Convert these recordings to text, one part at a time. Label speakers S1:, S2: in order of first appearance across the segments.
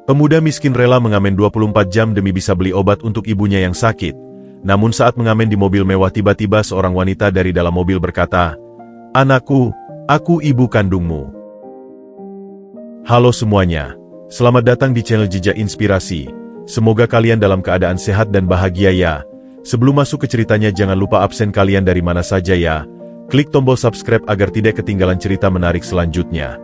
S1: Pemuda miskin rela mengamen 24 jam demi bisa beli obat untuk ibunya yang sakit. Namun saat mengamen di mobil mewah tiba-tiba seorang wanita dari dalam mobil berkata, "Anakku, aku ibu kandungmu." Halo semuanya, selamat datang di channel Jejak Inspirasi. Semoga kalian dalam keadaan sehat dan bahagia ya. Sebelum masuk ke ceritanya jangan lupa absen kalian dari mana saja ya. Klik tombol subscribe agar tidak ketinggalan cerita menarik selanjutnya.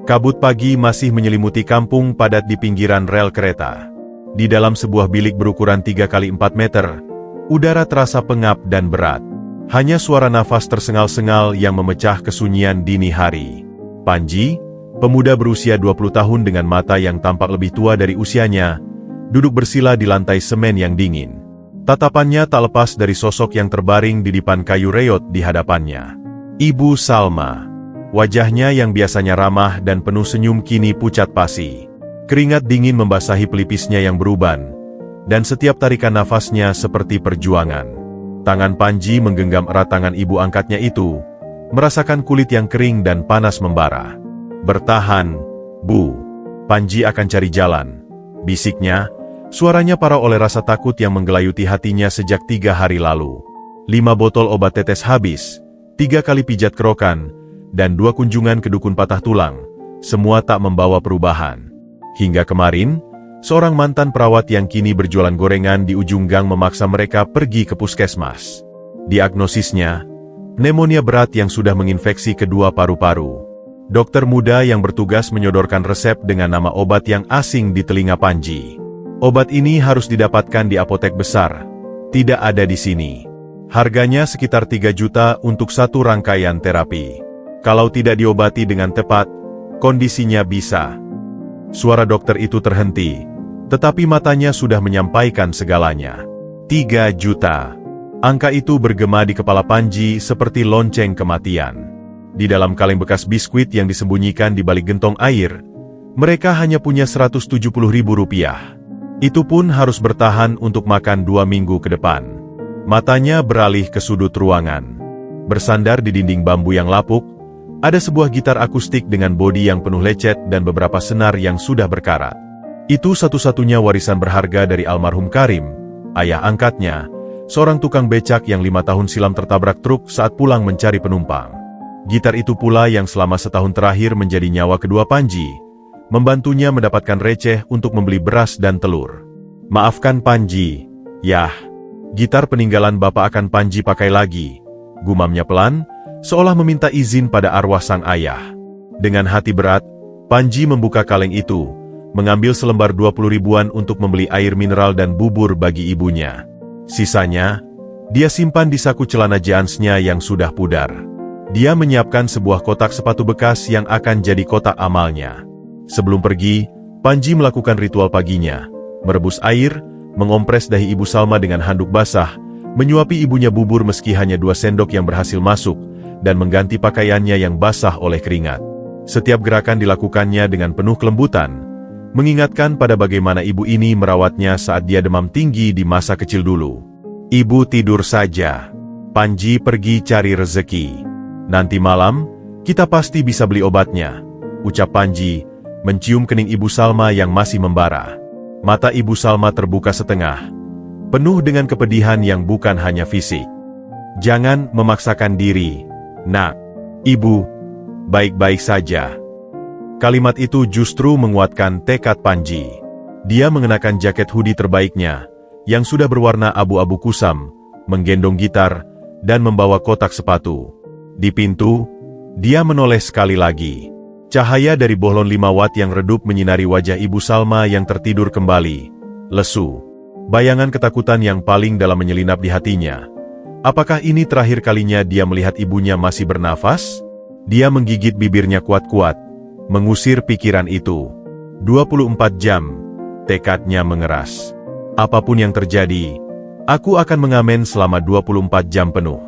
S1: Kabut pagi masih menyelimuti kampung padat di pinggiran rel kereta. Di dalam sebuah bilik berukuran 3x4 meter, udara terasa pengap dan berat. Hanya suara nafas tersengal-sengal yang memecah kesunyian dini hari. Panji, pemuda berusia 20 tahun dengan mata yang tampak lebih tua dari usianya, duduk bersila di lantai semen yang dingin. Tatapannya tak lepas dari sosok yang terbaring di dipan kayu reot di hadapannya. Ibu Salma. Wajahnya yang biasanya ramah dan penuh senyum kini pucat pasi. Keringat dingin membasahi pelipisnya yang beruban, dan setiap tarikan nafasnya seperti perjuangan. Tangan Panji menggenggam erat tangan ibu angkatnya itu, merasakan kulit yang kering dan panas membara. "Bertahan, Bu. Panji akan cari jalan," bisiknya. Suaranya parau oleh rasa takut yang menggelayuti hatinya sejak 3 hari lalu. 5 botol obat tetes habis, 3 kali pijat kerokan, dan 2 kunjungan ke dukun patah tulang, semua tak membawa perubahan. Hingga kemarin, seorang mantan perawat yang kini berjualan gorengan di ujung gang memaksa mereka pergi ke puskesmas. Diagnosisnya, pneumonia berat yang sudah menginfeksi kedua paru-paru. Dokter muda yang bertugas menyodorkan resep dengan nama obat yang asing di telinga Panji. Obat ini harus didapatkan di apotek besar, tidak ada di sini. Harganya sekitar 3 juta untuk satu rangkaian terapi. Kalau tidak diobati dengan tepat, kondisinya bisa. Suara dokter itu terhenti, tetapi matanya sudah menyampaikan segalanya. 3 juta. Angka itu bergema di kepala Panji seperti lonceng kematian. Di dalam kaleng bekas biskuit yang disembunyikan di balik gentong air, mereka hanya punya Rp170.000. Itu pun harus bertahan untuk makan 2 minggu ke depan. Matanya beralih ke sudut ruangan. Bersandar di dinding bambu yang lapuk, ada sebuah gitar akustik dengan bodi yang penuh lecet dan beberapa senar yang sudah berkarat. Itu satu-satunya warisan berharga dari almarhum Karim, ayah angkatnya, seorang tukang becak yang 5 tahun silam tertabrak truk saat pulang mencari penumpang. Gitar itu pula yang selama setahun terakhir menjadi nyawa kedua Panji, membantunya mendapatkan receh untuk membeli beras dan telur. "Maafkan Panji, yah. Gitar peninggalan bapak akan Panji pakai lagi," gumamnya pelan, seolah meminta izin pada arwah sang ayah. Dengan hati berat, Panji membuka kaleng itu, mengambil selembar 20 ribuan untuk membeli air mineral dan bubur bagi ibunya. Sisanya, dia simpan di saku celana jeansnya yang sudah pudar. Dia menyiapkan sebuah kotak sepatu bekas yang akan jadi kotak amalnya. Sebelum pergi, Panji melakukan ritual paginya, merebus air, mengompres dahi Ibu Salma dengan handuk basah, menyuapi ibunya bubur meski hanya 2 sendok yang berhasil masuk, dan mengganti pakaiannya yang basah oleh keringat. Setiap gerakan dilakukannya dengan penuh kelembutan, mengingatkan pada bagaimana ibu ini merawatnya saat dia demam tinggi di masa kecil dulu. "Ibu tidur saja. Panji pergi cari rezeki. Nanti malam, kita pasti bisa beli obatnya," ucap Panji, mencium kening Ibu Salma yang masih membara. Mata Ibu Salma terbuka setengah, penuh dengan kepedihan yang bukan hanya fisik. "Jangan memaksakan diri, Nak. Ibu baik-baik saja." Kalimat itu justru menguatkan tekad Panji. Dia mengenakan jaket hoodie terbaiknya, yang sudah berwarna abu-abu kusam, menggendong gitar, dan membawa kotak sepatu. Di pintu, dia menoleh sekali lagi. Cahaya dari bohlon 5 watt yang redup menyinari wajah Ibu Salma yang tertidur kembali, lesu. Bayangan ketakutan yang paling dalam menyelinap di hatinya. Apakah ini terakhir kalinya dia melihat ibunya masih bernafas? Dia menggigit bibirnya kuat-kuat, mengusir pikiran itu. 24 jam, tekadnya mengeras. Apapun yang terjadi, aku akan mengamen selama 24 jam penuh.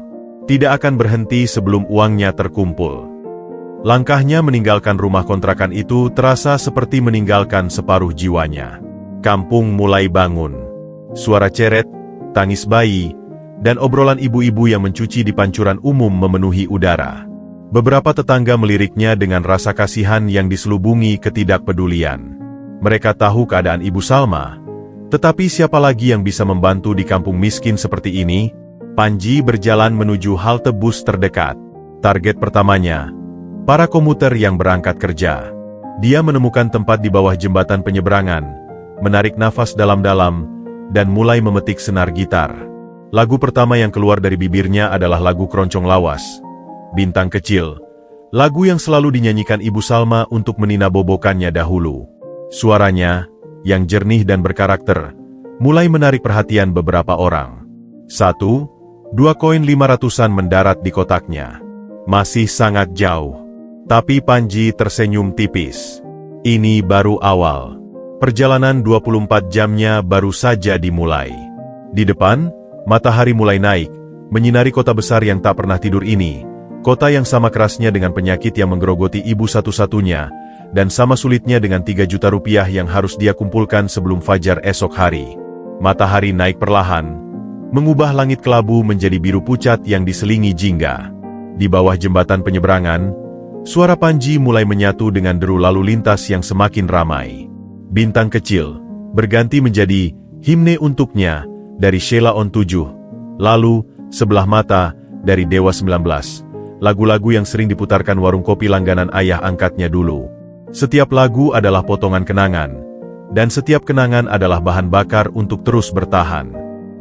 S1: Tidak akan berhenti sebelum uangnya terkumpul. Langkahnya meninggalkan rumah kontrakan itu terasa seperti meninggalkan separuh jiwanya. Kampung mulai bangun. Suara ceret, tangis bayi, dan obrolan ibu-ibu yang mencuci di pancuran umum memenuhi udara. Beberapa tetangga meliriknya dengan rasa kasihan yang diselubungi ketidakpedulian. Mereka tahu keadaan Ibu Salma. Tetapi siapa lagi yang bisa membantu di kampung miskin seperti ini? Panji berjalan menuju halte bus terdekat. Target pertamanya, para komuter yang berangkat kerja. Dia menemukan tempat di bawah jembatan penyeberangan, menarik nafas dalam-dalam, dan mulai memetik senar gitar. Lagu pertama yang keluar dari bibirnya adalah lagu Keroncong Lawas, Bintang Kecil, lagu yang selalu dinyanyikan Ibu Salma untuk meninabobokannya dahulu. Suaranya, yang jernih dan berkarakter, mulai menarik perhatian beberapa orang. 1-2 koin 500-an mendarat di kotaknya. Masih sangat jauh. Tapi Panji tersenyum tipis. Ini baru awal. Perjalanan 24 jamnya baru saja dimulai. Di depan, matahari mulai naik, menyinari kota besar yang tak pernah tidur ini. Kota yang sama kerasnya dengan penyakit yang menggerogoti ibu satu-satunya, dan sama sulitnya dengan 3 juta rupiah yang harus dia kumpulkan sebelum fajar esok hari. Matahari naik perlahan, mengubah langit kelabu menjadi biru pucat yang diselingi jingga. Di bawah jembatan penyeberangan, suara Panji mulai menyatu dengan deru lalu lintas yang semakin ramai. Bintang Kecil berganti menjadi Himne Untuknya dari Sheila on 7. Lalu, Sebelah Mata dari Dewa 19. Lagu-lagu yang sering diputarkan warung kopi langganan ayah angkatnya dulu. Setiap lagu adalah potongan kenangan, dan setiap kenangan adalah bahan bakar untuk terus bertahan.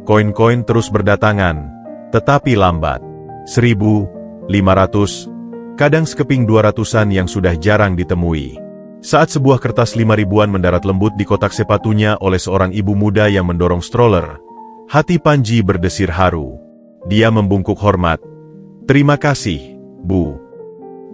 S1: Koin-koin terus berdatangan, tetapi lambat. 1.000, 500, kadang sekeping 200-an yang sudah jarang ditemui. Saat sebuah kertas 5.000-an mendarat lembut di kotak sepatunya oleh seorang ibu muda yang mendorong stroller, hati Panji berdesir haru. Dia membungkuk hormat. "Terima kasih, Bu."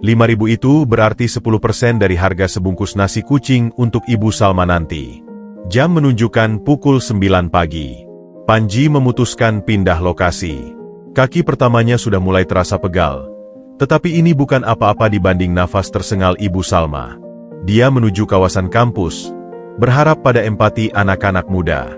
S1: 5.000 itu berarti 10% dari harga sebungkus nasi kucing untuk Ibu Salma nanti. Jam menunjukkan pukul 9 pagi. Panji memutuskan pindah lokasi. Kaki pertamanya sudah mulai terasa pegal. Tetapi ini bukan apa-apa dibanding nafas tersengal Ibu Salma. Dia menuju kawasan kampus, berharap pada empati anak-anak muda.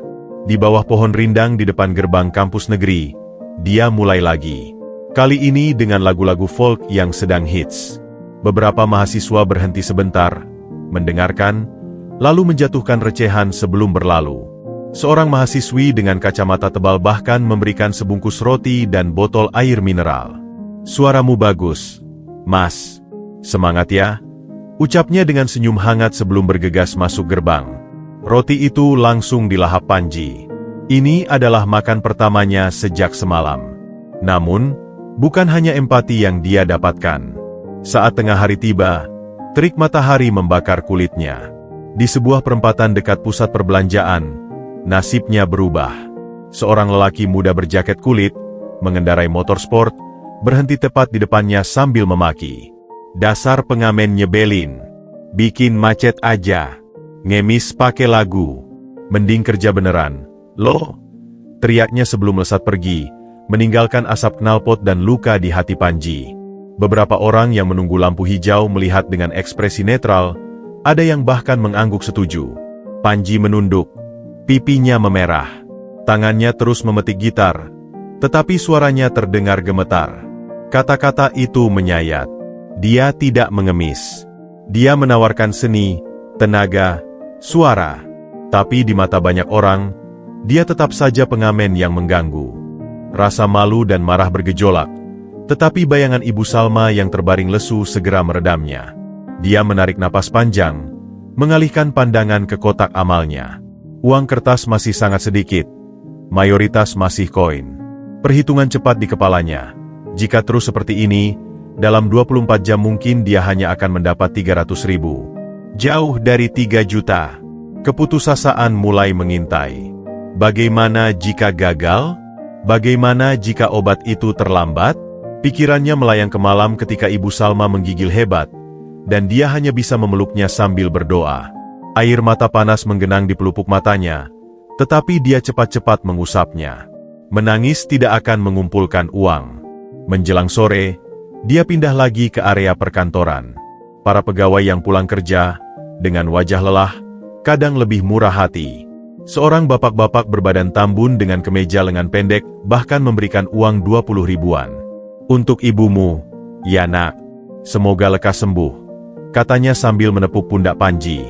S1: Di bawah pohon rindang di depan gerbang kampus negeri, dia mulai lagi. Kali ini dengan lagu-lagu folk yang sedang hits. Beberapa mahasiswa berhenti sebentar, mendengarkan, lalu menjatuhkan recehan sebelum berlalu. Seorang mahasiswi dengan kacamata tebal bahkan memberikan sebungkus roti dan botol air mineral. "Suaramu bagus, Mas. Semangat ya," ucapnya dengan senyum hangat sebelum bergegas masuk gerbang. Roti itu langsung dilahap Panji. Ini adalah makan pertamanya sejak semalam. Namun, bukan hanya empati yang dia dapatkan. Saat tengah hari tiba, terik matahari membakar kulitnya. Di sebuah perempatan dekat pusat perbelanjaan, nasibnya berubah. Seorang lelaki muda berjaket kulit, mengendarai motor sport, berhenti tepat di depannya sambil memaki. "Dasar pengamen nyebelin. Bikin macet aja. Ngemis pakai lagu. Mending kerja beneran. Loh!" teriaknya sebelum melesat pergi, meninggalkan asap knalpot dan luka di hati Panji. Beberapa orang yang menunggu lampu hijau melihat dengan ekspresi netral, ada yang bahkan mengangguk setuju. Panji menunduk, pipinya memerah. Tangannya terus memetik gitar, tetapi suaranya terdengar gemetar. Kata-kata itu menyayat. Dia tidak mengemis. Dia menawarkan seni, tenaga, suara. Tapi di mata banyak orang, dia tetap saja pengamen yang mengganggu. Rasa malu dan marah bergejolak, tetapi bayangan Ibu Salma yang terbaring lesu segera meredamnya. Dia menarik napas panjang, mengalihkan pandangan ke kotak amalnya. Uang kertas masih sangat sedikit, mayoritas masih koin. Perhitungan cepat di kepalanya. Jika terus seperti ini, dalam 24 jam mungkin dia hanya akan mendapat 300.000. Jauh dari 3 juta. Keputusasaan mulai mengintai. Bagaimana jika gagal? Bagaimana jika obat itu terlambat? Pikirannya melayang ke malam ketika Ibu Salma menggigil hebat, dan dia hanya bisa memeluknya sambil berdoa. Air mata panas menggenang di pelupuk matanya, tetapi dia cepat-cepat mengusapnya. Menangis tidak akan mengumpulkan uang. Menjelang sore, dia pindah lagi ke area perkantoran. Para pegawai yang pulang kerja, dengan wajah lelah, kadang lebih murah hati. Seorang bapak-bapak berbadan tambun dengan kemeja lengan pendek, bahkan memberikan uang 20 ribuan. "Untuk ibumu, ya nak. Semoga lekas sembuh," katanya sambil menepuk pundak Panji.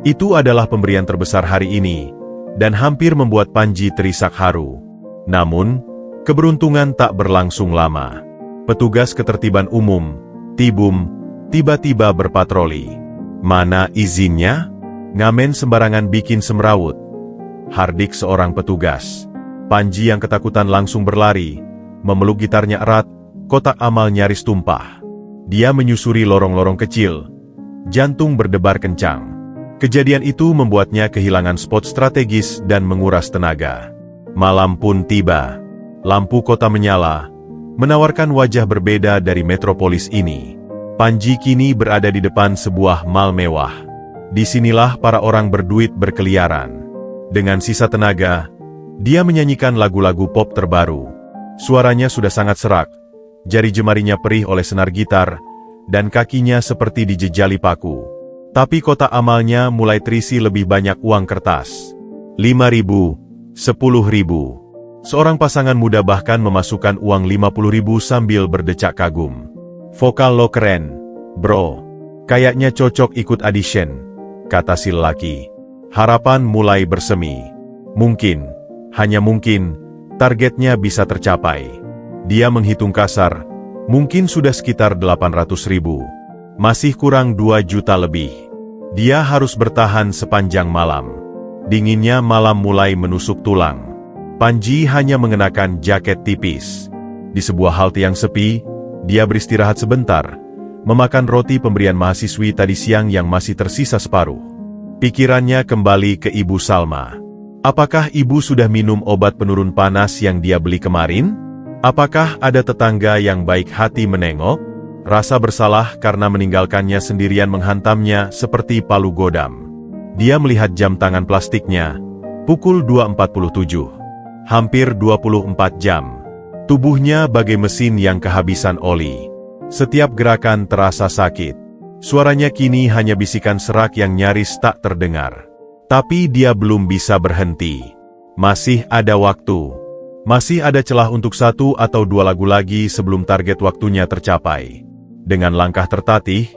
S1: Itu adalah pemberian terbesar hari ini, dan hampir membuat Panji terisak haru. Namun, keberuntungan tak berlangsung lama. Petugas ketertiban umum, Tibum, tiba-tiba berpatroli. Mana izinnya? Ngamen sembarangan bikin semrawut. Hardik seorang petugas. Panji yang ketakutan langsung berlari, memeluk gitarnya erat, kotak amal nyaris tumpah. Dia menyusuri lorong-lorong kecil, jantung berdebar kencang. Kejadian itu membuatnya kehilangan spot strategis dan menguras tenaga. Malam pun tiba. Lampu kota menyala, menawarkan wajah berbeda dari metropolis ini. Panji kini berada di depan sebuah mal mewah. Disinilah para orang berduit berkeliaran. Dengan sisa tenaga, dia menyanyikan lagu-lagu pop terbaru. Suaranya sudah sangat serak, jari jemarinya perih oleh senar gitar, dan kakinya seperti dijejali paku. Tapi kotak amalnya mulai terisi lebih banyak uang kertas. 5.000, 10.000. Seorang pasangan muda bahkan memasukkan uang 50.000 sambil berdecak kagum. Vokal lo keren, bro. Kayaknya cocok ikut audition, kata si lelaki. Harapan mulai bersemi. Mungkin, hanya mungkin, targetnya bisa tercapai. Dia menghitung kasar, mungkin sudah sekitar 800.000. Masih kurang 2 juta lebih. Dia harus bertahan sepanjang malam. Dinginnya malam mulai menusuk tulang. Panji hanya mengenakan jaket tipis. Di sebuah halte yang sepi, dia beristirahat sebentar, memakan roti pemberian mahasiswi tadi siang yang masih tersisa separuh. Pikirannya kembali ke Ibu Salma. Apakah ibu sudah minum obat penurun panas yang dia beli kemarin? Apakah ada tetangga yang baik hati menengok? Rasa bersalah karena meninggalkannya sendirian menghantamnya seperti palu godam. Dia melihat jam tangan plastiknya, pukul 2.47. Hampir 24 jam. Tubuhnya bagai mesin yang kehabisan oli. Setiap gerakan terasa sakit. Suaranya kini hanya bisikan serak yang nyaris tak terdengar. Tapi dia belum bisa berhenti. Masih ada waktu. Masih ada celah untuk 1 atau 2 lagu lagi sebelum target waktunya tercapai. Dengan langkah tertatih,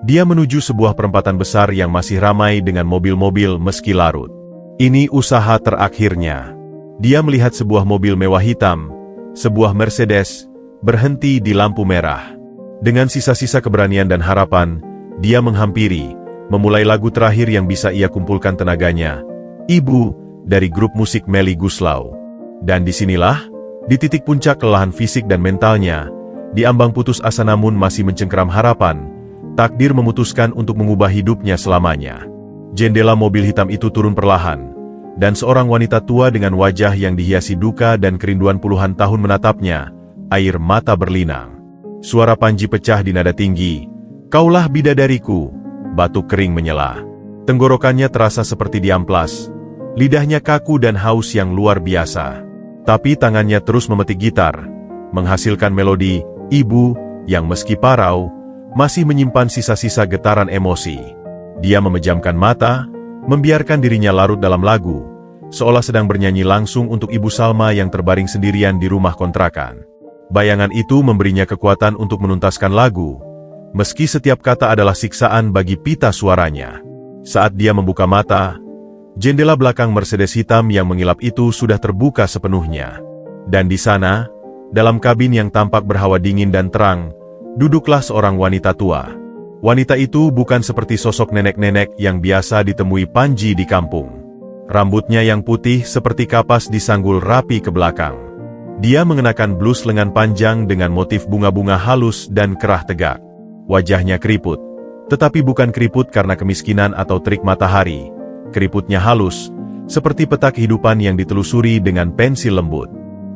S1: dia menuju sebuah perempatan besar yang masih ramai dengan mobil-mobil meski larut. Ini usaha terakhirnya. Dia melihat sebuah mobil mewah hitam, sebuah Mercedes, berhenti di lampu merah. Dengan sisa-sisa keberanian dan harapan, dia menghampiri, memulai lagu terakhir yang bisa ia kumpulkan tenaganya, Ibu, dari grup musik Melly Guslau. Dan disinilah, di titik puncak kelelahan fisik dan mentalnya, di ambang putus asa namun masih mencengkeram harapan, takdir memutuskan untuk mengubah hidupnya selamanya. Jendela mobil hitam itu turun perlahan, dan seorang wanita tua dengan wajah yang dihiasi duka dan kerinduan puluhan tahun menatapnya, air mata berlinang. Suara Panji pecah di nada tinggi, "Kaulah bidadariku." Batuk kering menyela. Tenggorokannya terasa seperti diamplas, lidahnya kaku dan haus yang luar biasa. Tapi tangannya terus memetik gitar, menghasilkan melodi Ibu, yang meski parau, masih menyimpan sisa-sisa getaran emosi. Dia memejamkan mata, membiarkan dirinya larut dalam lagu, seolah sedang bernyanyi langsung untuk Ibu Salma yang terbaring sendirian di rumah kontrakan. Bayangan itu memberinya kekuatan untuk menuntaskan lagu, meski setiap kata adalah siksaan bagi pita suaranya. Saat dia membuka mata, jendela belakang Mercedes hitam yang mengilap itu sudah terbuka sepenuhnya. Dan di sana, dalam kabin yang tampak berhawa dingin dan terang, duduklah seorang wanita tua. Wanita itu bukan seperti sosok nenek-nenek yang biasa ditemui Panji di kampung. Rambutnya yang putih seperti kapas disanggul rapi ke belakang. Dia mengenakan blus lengan panjang dengan motif bunga-bunga halus dan kerah tegak. Wajahnya keriput, tetapi bukan keriput karena kemiskinan atau terik matahari. Keriputnya halus, seperti peta kehidupan yang ditelusuri dengan pensil lembut.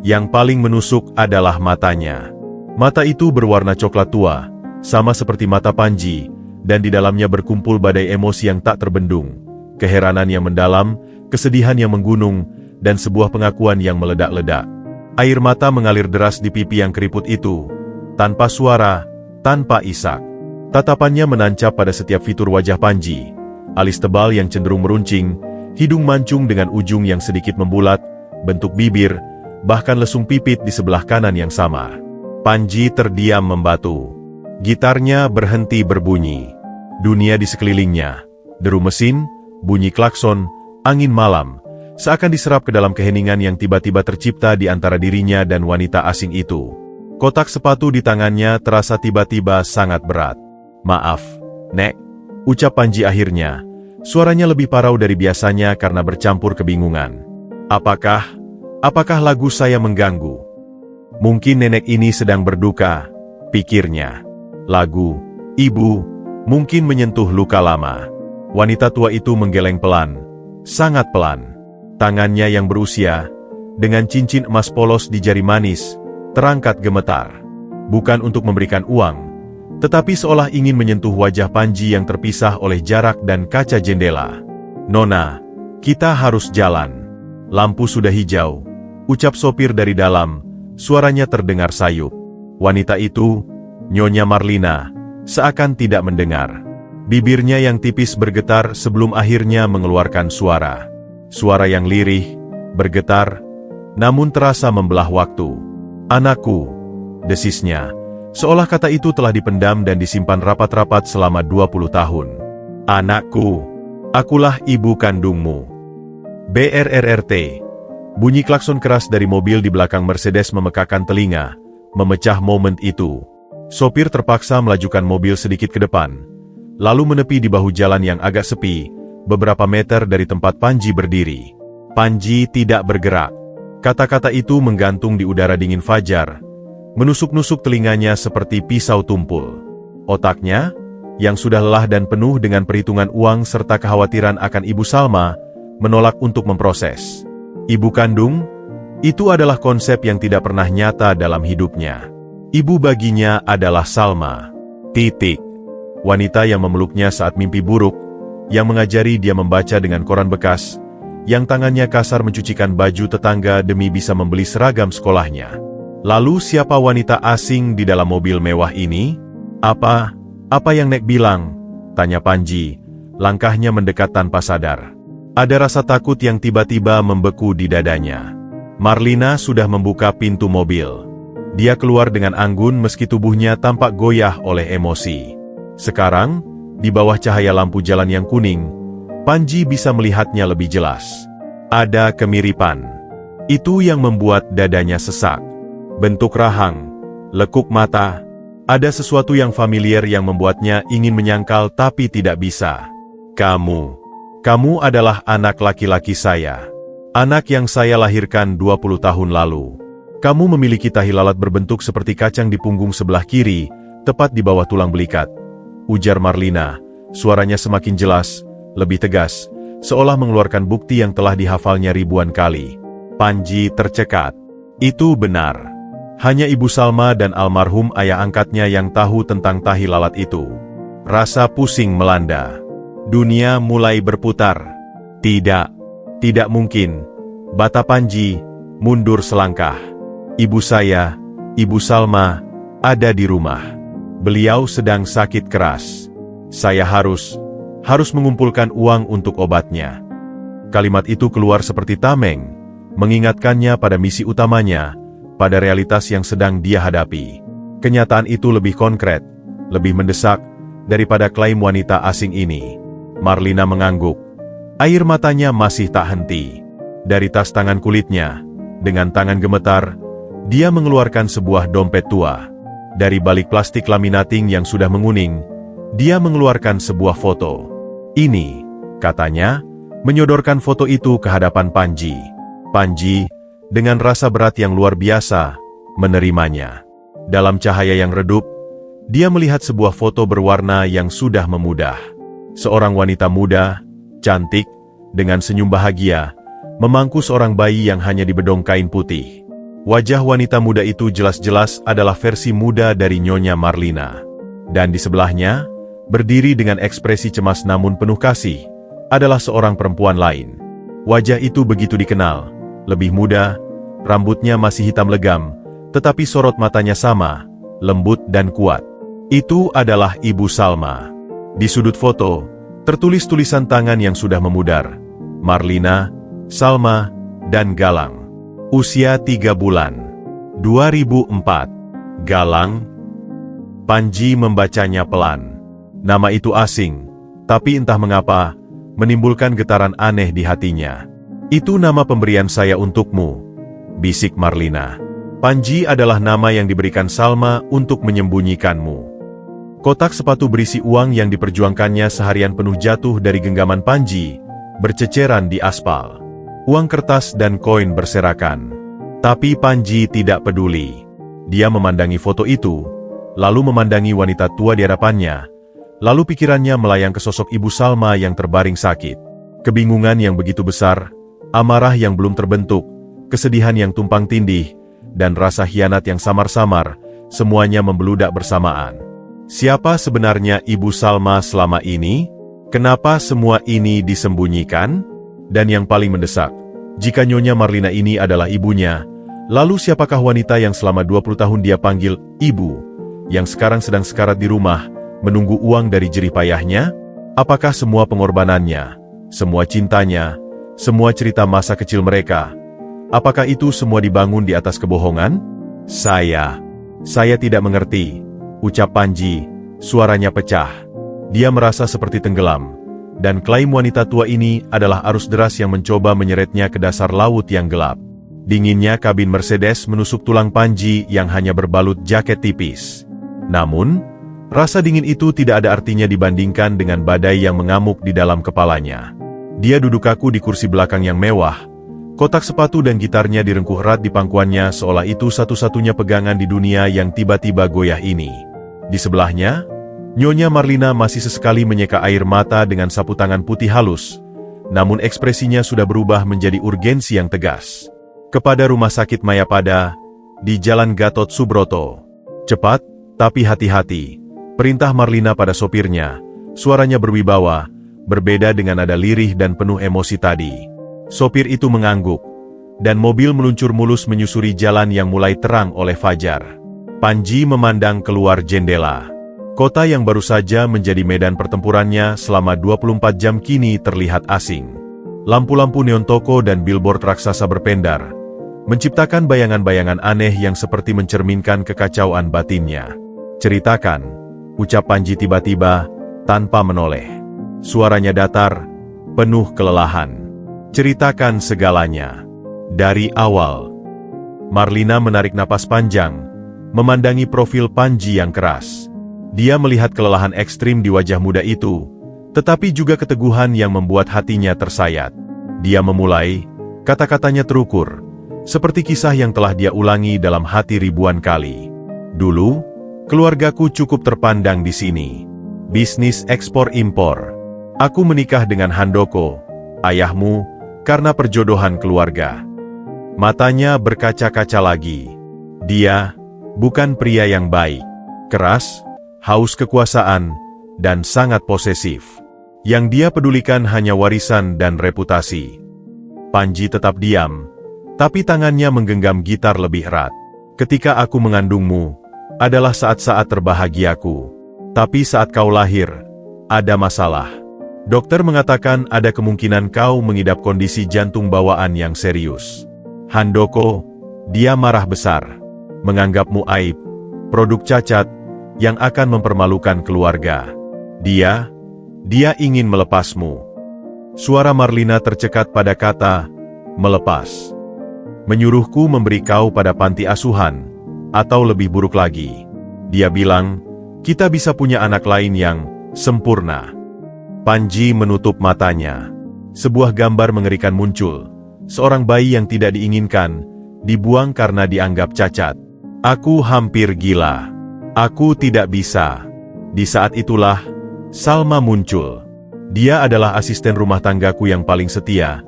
S1: Yang paling menusuk adalah matanya. Mata itu berwarna coklat tua, sama seperti mata Panji, dan di dalamnya berkumpul badai emosi yang tak terbendung. Keheranan yang mendalam, kesedihan yang menggunung, dan sebuah pengakuan yang meledak-ledak. Air mata mengalir deras di pipi yang keriput itu, tanpa suara, tanpa isak. Tatapannya menancap pada setiap fitur wajah Panji, alis tebal yang cenderung meruncing, hidung mancung dengan ujung yang sedikit membulat, bentuk bibir, bahkan lesung pipit di sebelah kanan yang sama. Panji terdiam membatu. Gitarnya berhenti berbunyi. Dunia di sekelilingnya, deru mesin, bunyi klakson, angin malam, seakan diserap ke dalam keheningan yang tiba-tiba tercipta di antara dirinya dan wanita asing itu. Kotak sepatu di tangannya terasa tiba-tiba sangat berat. "Maaf, Nek," ucap Panji akhirnya. Suaranya lebih parau dari biasanya karena bercampur kebingungan. Apakah lagu saya mengganggu? Mungkin nenek ini sedang berduka, pikirnya. Lagu, ibu, mungkin menyentuh luka lama. Wanita tua itu menggeleng pelan, sangat pelan. Tangannya yang berusia, dengan cincin emas polos di jari manis, terangkat gemetar. Bukan untuk memberikan uang, tetapi seolah ingin menyentuh wajah Panji yang terpisah oleh jarak dan kaca jendela. "Nona, kita harus jalan. Lampu sudah hijau," ucap sopir dari dalam, suaranya terdengar sayup. Wanita itu, Nyonya Marlina, seakan tidak mendengar. Bibirnya yang tipis bergetar sebelum akhirnya mengeluarkan suara. Suara yang lirih, bergetar, namun terasa membelah waktu. "Anakku," desisnya, seolah kata itu telah dipendam dan disimpan rapat-rapat selama 20 tahun. "Anakku, akulah ibu kandungmu." BRRRT. Bunyi klakson keras dari mobil di belakang Mercedes memekakan telinga, memecah momen itu. Sopir terpaksa melajukan mobil sedikit ke depan, lalu menepi di bahu jalan yang agak sepi, beberapa meter dari tempat Panji berdiri. Panji tidak bergerak. Kata-kata itu menggantung di udara dingin fajar, menusuk-nusuk telinganya seperti pisau tumpul. Otaknya, yang sudah lelah dan penuh dengan perhitungan uang serta kekhawatiran akan Ibu Salma, menolak untuk memproses. Ibu kandung, itu adalah konsep yang tidak pernah nyata dalam hidupnya. Ibu baginya adalah Salma. Titik. Wanita yang memeluknya saat mimpi buruk, yang mengajari dia membaca dengan koran bekas, yang tangannya kasar mencucikan baju tetangga demi bisa membeli seragam sekolahnya. Lalu siapa wanita asing di dalam mobil mewah ini? Apa yang Nek bilang? Tanya Panji, langkahnya mendekat tanpa sadar. Ada rasa takut yang tiba-tiba membeku di dadanya. Marlina sudah membuka pintu mobil. Dia keluar dengan anggun meski tubuhnya tampak goyah oleh emosi. Sekarang, di bawah cahaya lampu jalan yang kuning, Panji bisa melihatnya lebih jelas. Ada kemiripan. Itu yang membuat dadanya sesak. Bentuk rahang, lekuk mata, ada sesuatu yang familiar yang membuatnya ingin menyangkal tapi tidak bisa. Kamu adalah anak laki-laki saya. Anak yang saya lahirkan 20 tahun lalu. Kamu memiliki tahi lalat berbentuk seperti kacang di punggung sebelah kiri, tepat di bawah tulang belikat. Ujar Marlina, suaranya semakin jelas, lebih tegas, seolah mengeluarkan bukti yang telah dihafalnya ribuan kali. Panji tercekat. Itu benar. Hanya Ibu Salma dan almarhum ayah angkatnya yang tahu tentang tahi lalat itu. Rasa pusing melanda. Dunia mulai berputar. Tidak mungkin. Bata Panji mundur selangkah. Ibu saya, Ibu Salma, ada di rumah. Beliau sedang sakit keras. Saya harus mengumpulkan uang untuk obatnya. Kalimat itu keluar seperti tameng, mengingatkannya pada misi utamanya, pada realitas yang sedang dia hadapi. Kenyataan itu lebih konkret, lebih mendesak, daripada klaim wanita asing ini. Marlina mengangguk. Air matanya masih tak henti. Dari tas tangan kulitnya, dengan tangan gemetar, dia mengeluarkan sebuah dompet tua. Dari balik plastik laminating yang sudah menguning, dia mengeluarkan sebuah foto. Ini, katanya, menyodorkan foto itu ke hadapan Panji. Panji, dengan rasa berat yang luar biasa, menerimanya. Dalam cahaya yang redup, dia melihat sebuah foto berwarna yang sudah memudar. Seorang wanita muda, cantik, dengan senyum bahagia, memangku seorang bayi yang hanya dibedong kain putih. Wajah wanita muda itu jelas-jelas adalah versi muda dari Nyonya Marlina. Dan di sebelahnya, berdiri dengan ekspresi cemas namun penuh kasih, adalah seorang perempuan lain. Wajah itu begitu dikenal, lebih muda, rambutnya masih hitam legam, tetapi sorot matanya sama, lembut dan kuat. Itu adalah Ibu Salma. Di sudut foto, tertulis tulisan tangan yang sudah memudar. Marlina, Salma, dan Galang. Usia 3 bulan. 2004. Galang. Panji membacanya pelan. Nama itu asing, tapi entah mengapa, menimbulkan getaran aneh di hatinya. "Itu nama pemberian saya untukmu," bisik Marlina. "Panji adalah nama yang diberikan Salma untuk menyembunyikanmu." Kotak sepatu berisi uang yang diperjuangkannya seharian penuh jatuh dari genggaman Panji, berceceran di aspal. Uang kertas dan koin berserakan. Tapi Panji tidak peduli. Dia memandangi foto itu, lalu memandangi wanita tua di hadapannya, lalu pikirannya melayang ke sosok Ibu Salma yang terbaring sakit. Kebingungan yang begitu besar, amarah yang belum terbentuk, kesedihan yang tumpang tindih, dan rasa hianat yang samar-samar, semuanya membeludak bersamaan. Siapa sebenarnya Ibu Salma selama ini? Kenapa semua ini disembunyikan? Dan yang paling mendesak, jika Nyonya Marlina ini adalah ibunya, lalu siapakah wanita yang selama 20 tahun dia panggil ibu, yang sekarang sedang sekarat di rumah, menunggu uang dari jerih payahnya? Apakah semua pengorbanannya, semua cintanya, semua cerita masa kecil mereka, apakah itu semua dibangun di atas kebohongan? Saya tidak mengerti, ucap Panji, suaranya pecah. Dia merasa seperti tenggelam, dan klaim wanita tua ini adalah arus deras yang mencoba menyeretnya ke dasar laut yang gelap. Dinginnya kabin Mercedes menusuk tulang Panji yang hanya berbalut jaket tipis. Namun, rasa dingin itu tidak ada artinya dibandingkan dengan badai yang mengamuk di dalam kepalanya. Dia duduk kaku di kursi belakang yang mewah. Kotak sepatu dan gitarnya direngkuh erat di pangkuannya seolah itu satu-satunya pegangan di dunia yang tiba-tiba goyah ini. Di sebelahnya, Nyonya Marlina masih sesekali menyeka air mata dengan sapu tangan putih halus, namun ekspresinya sudah berubah menjadi urgensi yang tegas. "Kepada Rumah Sakit Mayapada, di Jalan Gatot Subroto. Cepat, tapi hati-hati," perintah Marlina pada sopirnya. Suaranya berwibawa, berbeda dengan nada lirih dan penuh emosi tadi. Sopir itu mengangguk, dan mobil meluncur mulus menyusuri jalan yang mulai terang oleh fajar. Panji memandang keluar jendela. Kota yang baru saja menjadi medan pertempurannya selama 24 jam kini terlihat asing. Lampu-lampu neon toko dan billboard raksasa berpendar, menciptakan bayangan-bayangan aneh yang seperti mencerminkan kekacauan batinnya. "Ceritakan," ucap Panji tiba-tiba, tanpa menoleh. Suaranya datar, penuh kelelahan. "Ceritakan segalanya. Dari awal." Marlina menarik napas panjang, memandangi profil Panji yang keras. Dia melihat kelelahan ekstrim di wajah muda itu, tetapi juga keteguhan yang membuat hatinya tersayat. Dia memulai, kata-katanya terukur, seperti kisah yang telah dia ulangi dalam hati ribuan kali. "Dulu, keluargaku cukup terpandang di sini. Bisnis ekspor-impor. Aku menikah dengan Handoko, ayahmu, karena perjodohan keluarga." Matanya berkaca-kaca lagi. Dia bukan pria yang baik. Keras, haus kekuasaan, dan sangat posesif. Yang dia pedulikan hanya warisan dan reputasi. Panji tetap diam, tapi tangannya menggenggam gitar lebih erat. "Ketika aku mengandungmu, adalah saat-saat terbahagiaku. Tapi saat kau lahir, ada masalah. Dokter mengatakan ada kemungkinan kau mengidap kondisi jantung bawaan yang serius. Handoko, dia marah besar. Menganggapmu aib, produk cacat, yang akan mempermalukan keluarga. Dia ingin melepasmu." Suara Marlina tercekat pada kata, "melepas." "Menyuruhku memberi kau pada panti asuhan, atau lebih buruk lagi. Dia bilang, kita bisa punya anak lain yang sempurna." Panji menutup matanya. Sebuah gambar mengerikan muncul. Seorang bayi yang tidak diinginkan, dibuang karena dianggap cacat. "Aku hampir gila. Aku tidak bisa." Di saat itulah, Salma muncul. Dia adalah asisten rumah tanggaku yang paling setia.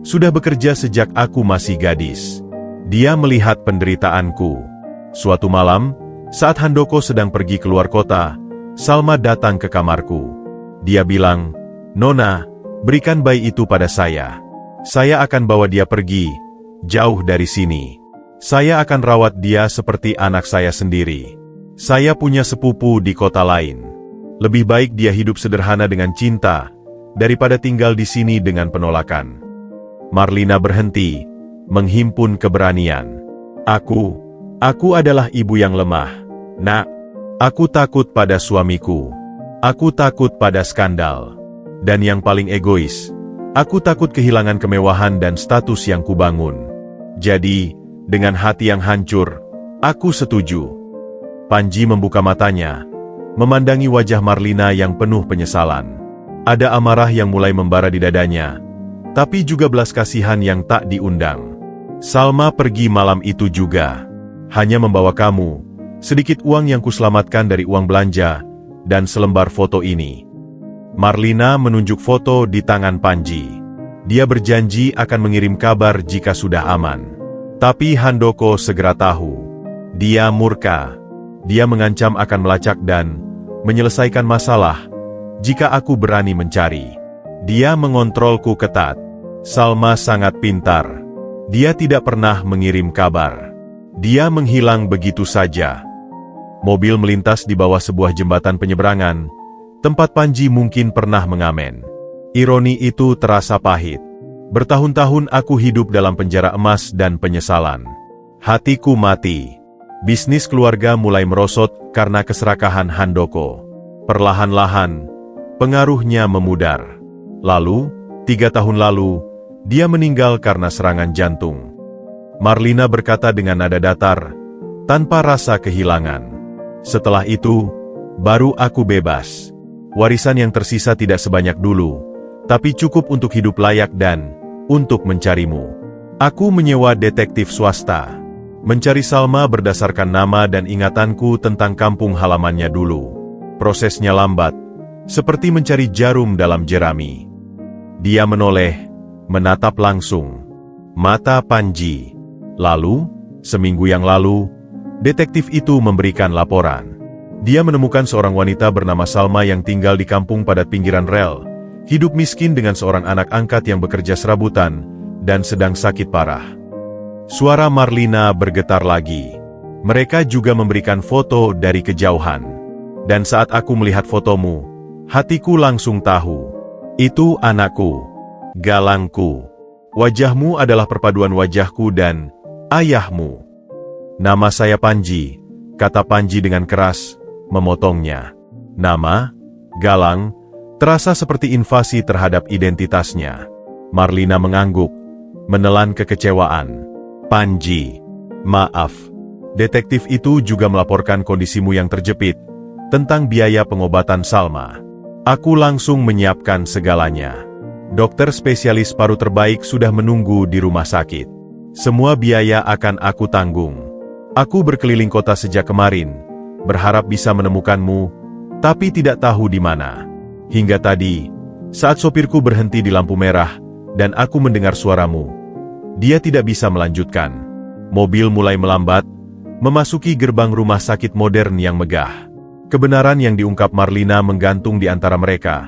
S1: Sudah bekerja sejak aku masih gadis. Dia melihat penderitaanku. Suatu malam, saat Handoko sedang pergi keluar kota, Salma datang ke kamarku. Dia bilang, "Nona, berikan bayi itu pada saya. Saya akan bawa dia pergi, jauh dari sini. Saya akan rawat dia seperti anak saya sendiri. Saya punya sepupu di kota lain. Lebih baik dia hidup sederhana dengan cinta, daripada tinggal di sini dengan penolakan." Marlina berhenti, menghimpun keberanian. Aku adalah ibu yang lemah, Nak. Aku takut pada suamiku. Aku takut pada skandal. Dan yang paling egois, aku takut kehilangan kemewahan dan status yang kubangun. Jadi, dengan hati yang hancur, aku setuju. Panji membuka matanya, memandangi wajah Marlina yang penuh penyesalan. Ada amarah yang mulai membara di dadanya, tapi juga belas kasihan yang tak diundang. Salma pergi malam itu juga. Hanya membawa kamu, sedikit uang yang kuselamatkan dari uang belanja, dan selembar foto ini. Marlina menunjuk foto di tangan Panji. Dia berjanji akan mengirim kabar jika sudah aman. Tapi Handoko segera tahu. Dia murka. Dia mengancam akan melacak dan menyelesaikan masalah jika aku berani mencari. Dia mengontrolku ketat. Salma sangat pintar. Dia tidak pernah mengirim kabar. Dia menghilang begitu saja. Mobil melintas di bawah sebuah jembatan penyeberangan, tempat Panji mungkin pernah mengamen. Ironi itu terasa pahit. Bertahun-tahun aku hidup dalam penjara emas dan penyesalan. Hatiku mati. Bisnis keluarga mulai merosot karena keserakahan Handoko. Perlahan-lahan, pengaruhnya memudar. Lalu, 3 tahun lalu, dia meninggal karena serangan jantung. Marlina berkata dengan nada datar, tanpa rasa kehilangan. Setelah itu, baru aku bebas. Warisan yang tersisa tidak sebanyak dulu, tapi cukup untuk hidup layak dan untuk mencarimu. Aku menyewa detektif swasta, mencari Salma berdasarkan nama dan ingatanku tentang kampung halamannya dulu. Prosesnya lambat, seperti mencari jarum dalam jerami. Dia menoleh, menatap langsung mata Panji. Lalu, seminggu yang lalu, detektif itu memberikan laporan. Dia menemukan seorang wanita bernama Salma yang tinggal di kampung padat pinggiran rel, hidup miskin dengan seorang anak angkat yang bekerja serabutan, dan sedang sakit parah. Suara Marlina bergetar lagi. Mereka juga memberikan foto dari kejauhan. Dan saat aku melihat fotomu, hatiku langsung tahu. Itu anakku, Galangku. Wajahmu adalah perpaduan wajahku dan ayahmu. Nama saya Panji, kata Panji dengan keras, memotongnya. Nama, Galang, terasa seperti invasi terhadap identitasnya. Marlina mengangguk, menelan kekecewaan. Panji, maaf. Detektif itu juga melaporkan kondisimu yang terjepit, tentang biaya pengobatan Salma. Aku langsung menyiapkan segalanya. Dokter spesialis paru terbaik sudah menunggu di rumah sakit. Semua biaya akan aku tanggung. Aku berkeliling kota sejak kemarin, berharap bisa menemukanmu, tapi tidak tahu di mana. Hingga tadi, saat sopirku berhenti di lampu merah, dan aku mendengar suaramu. Dia tidak bisa melanjutkan. Mobil mulai melambat, memasuki gerbang rumah sakit modern yang megah. Kebenaran yang diungkap Marlina menggantung di antara mereka.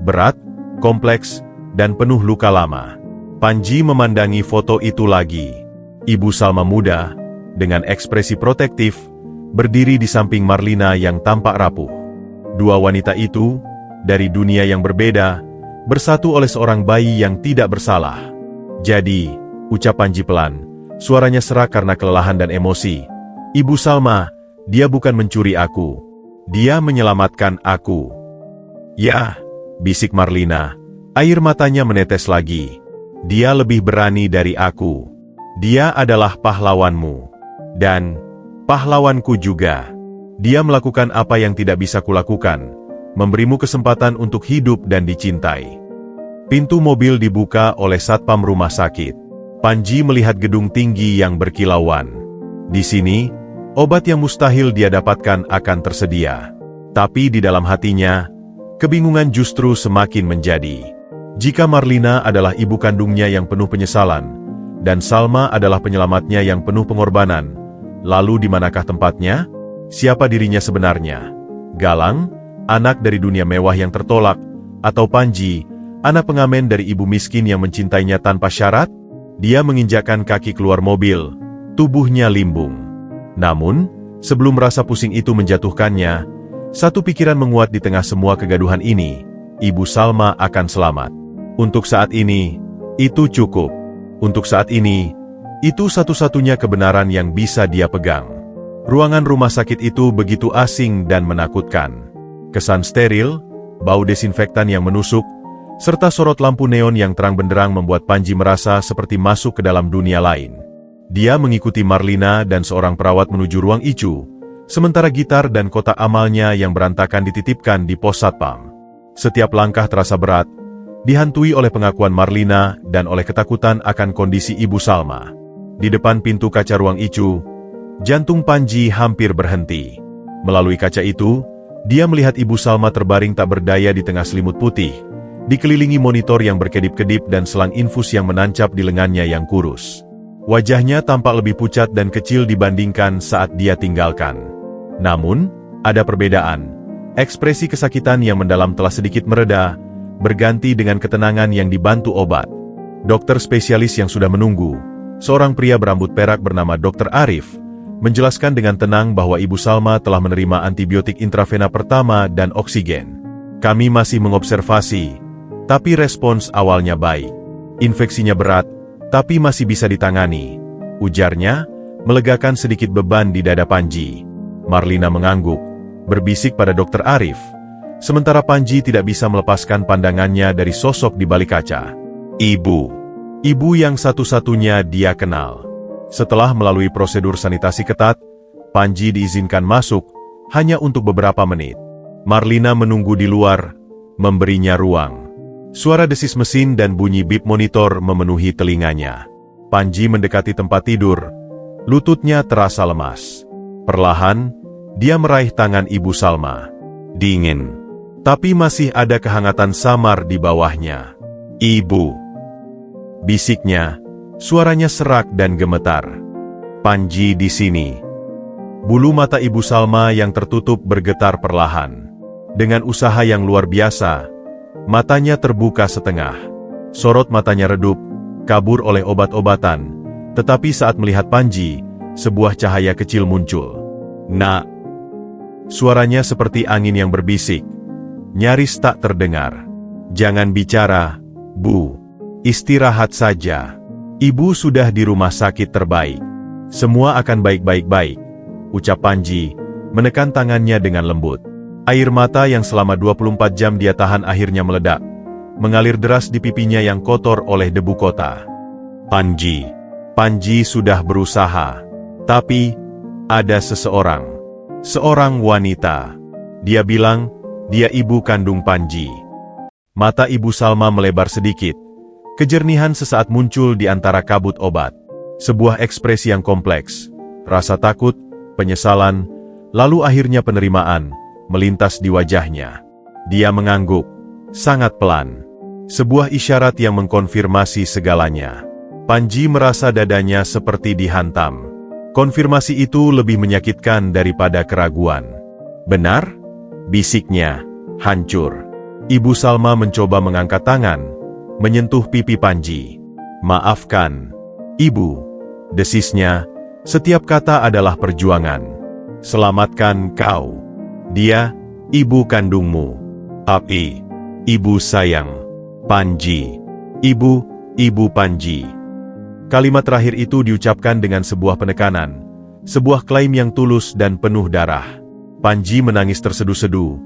S1: Berat, kompleks, dan penuh luka lama. Panji memandangi foto itu lagi. Ibu Salma muda, dengan ekspresi protektif, berdiri di samping Marlina yang tampak rapuh. Dua wanita itu, dari dunia yang berbeda, bersatu oleh seorang bayi yang tidak bersalah. Jadi, ucap Panji pelan, suaranya serak karena kelelahan dan emosi. Ibu Salma, dia bukan mencuri aku. Dia menyelamatkan aku. Ya, bisik Marlina. Air matanya menetes lagi. Dia lebih berani dari aku. Dia adalah pahlawanmu. Dan pahlawanku juga. Dia melakukan apa yang tidak bisa kulakukan, memberimu kesempatan untuk hidup dan dicintai. Pintu mobil dibuka oleh satpam rumah sakit. Panji melihat gedung tinggi yang berkilauan. Di sini, obat yang mustahil dia dapatkan akan tersedia. Tapi di dalam hatinya, kebingungan justru semakin menjadi. Jika Marlina adalah ibu kandungnya yang penuh penyesalan, dan Salma adalah penyelamatnya yang penuh pengorbanan, lalu di manakah tempatnya? Siapa dirinya sebenarnya? Galang, anak dari dunia mewah yang tertolak, atau Panji, anak pengamen dari ibu miskin yang mencintainya tanpa syarat? Dia menginjakkan kaki keluar mobil, tubuhnya limbung. Namun, sebelum rasa pusing itu menjatuhkannya, satu pikiran menguat di tengah semua kegaduhan ini, Ibu Salma akan selamat. Untuk saat ini, itu cukup. Untuk saat ini, itu satu-satunya kebenaran yang bisa dia pegang. Ruangan rumah sakit itu begitu asing dan menakutkan. Kesan steril, bau desinfektan yang menusuk, serta sorot lampu neon yang terang benderang membuat Panji merasa seperti masuk ke dalam dunia lain. Dia mengikuti Marlina dan seorang perawat menuju ruang Icu, sementara gitar dan kotak amalnya yang berantakan dititipkan di pos satpam. Setiap langkah terasa berat, dihantui oleh pengakuan Marlina dan oleh ketakutan akan kondisi Ibu Salma. Di depan pintu kaca ruang Icu, jantung Panji hampir berhenti. Melalui kaca itu, dia melihat Ibu Salma terbaring tak berdaya di tengah selimut putih, dikelilingi monitor yang berkedip-kedip dan selang infus yang menancap di lengannya yang kurus. Wajahnya tampak lebih pucat dan kecil dibandingkan saat dia tinggalkan. Namun, ada perbedaan. Ekspresi kesakitan yang mendalam telah sedikit mereda, berganti dengan ketenangan yang dibantu obat. Dokter spesialis yang sudah menunggu, seorang pria berambut perak bernama Dr. Arif, menjelaskan dengan tenang bahwa Ibu Salma telah menerima antibiotik intravena pertama dan oksigen. Kami masih mengobservasi, tapi respons awalnya baik. Infeksinya berat, tapi masih bisa ditangani, ujarnya, melegakan sedikit beban di dada Panji. Marlina mengangguk, berbisik pada Dr. Arif, sementara Panji tidak bisa melepaskan pandangannya dari sosok di balik kaca. Ibu yang satu-satunya dia kenal. Setelah melalui prosedur sanitasi ketat, Panji diizinkan masuk, hanya untuk beberapa menit. Marlina menunggu di luar, memberinya ruang. Suara desis mesin dan bunyi bip monitor memenuhi telinganya. Panji mendekati tempat tidur, lututnya terasa lemas. Perlahan, dia meraih tangan Ibu Salma. Dingin, tapi masih ada kehangatan samar di bawahnya. Ibu, bisiknya, suaranya serak dan gemetar. Panji di sini. Bulu mata Ibu Salma yang tertutup bergetar perlahan. Dengan usaha yang luar biasa, matanya terbuka setengah. Sorot matanya redup, kabur oleh obat-obatan, tetapi saat melihat Panji, sebuah cahaya kecil muncul. Nak. Suaranya seperti angin yang berbisik, nyaris tak terdengar. Jangan bicara, Bu. Istirahat saja. Ibu sudah di rumah sakit terbaik. Semua akan baik-baik-baik, ucap Panji, menekan tangannya dengan lembut. Air mata yang selama 24 jam dia tahan akhirnya meledak, mengalir deras di pipinya yang kotor oleh debu kota. Panji sudah berusaha. Tapi, ada seorang wanita. Dia bilang, dia ibu kandung Panji. Mata Ibu Salma melebar sedikit. Kejernihan sesaat muncul di antara kabut obat. Sebuah ekspresi yang kompleks, rasa takut, penyesalan, lalu akhirnya penerimaan, melintas di wajahnya. Dia mengangguk, sangat pelan. Sebuah isyarat yang mengkonfirmasi segalanya. Panji merasa dadanya seperti dihantam. Konfirmasi itu lebih menyakitkan daripada keraguan. Benar? Bisiknya, hancur. Ibu Salma mencoba mengangkat tangan, menyentuh pipi Panji. Maafkan, Ibu. Desisnya, setiap kata adalah perjuangan. Selamatkan kau. Dia, ibu kandungmu. Tapi, ibu sayang. Panji. Ibu Panji. Kalimat terakhir itu diucapkan dengan sebuah penekanan, sebuah klaim yang tulus dan penuh darah. Panji menangis terseduh-seduh,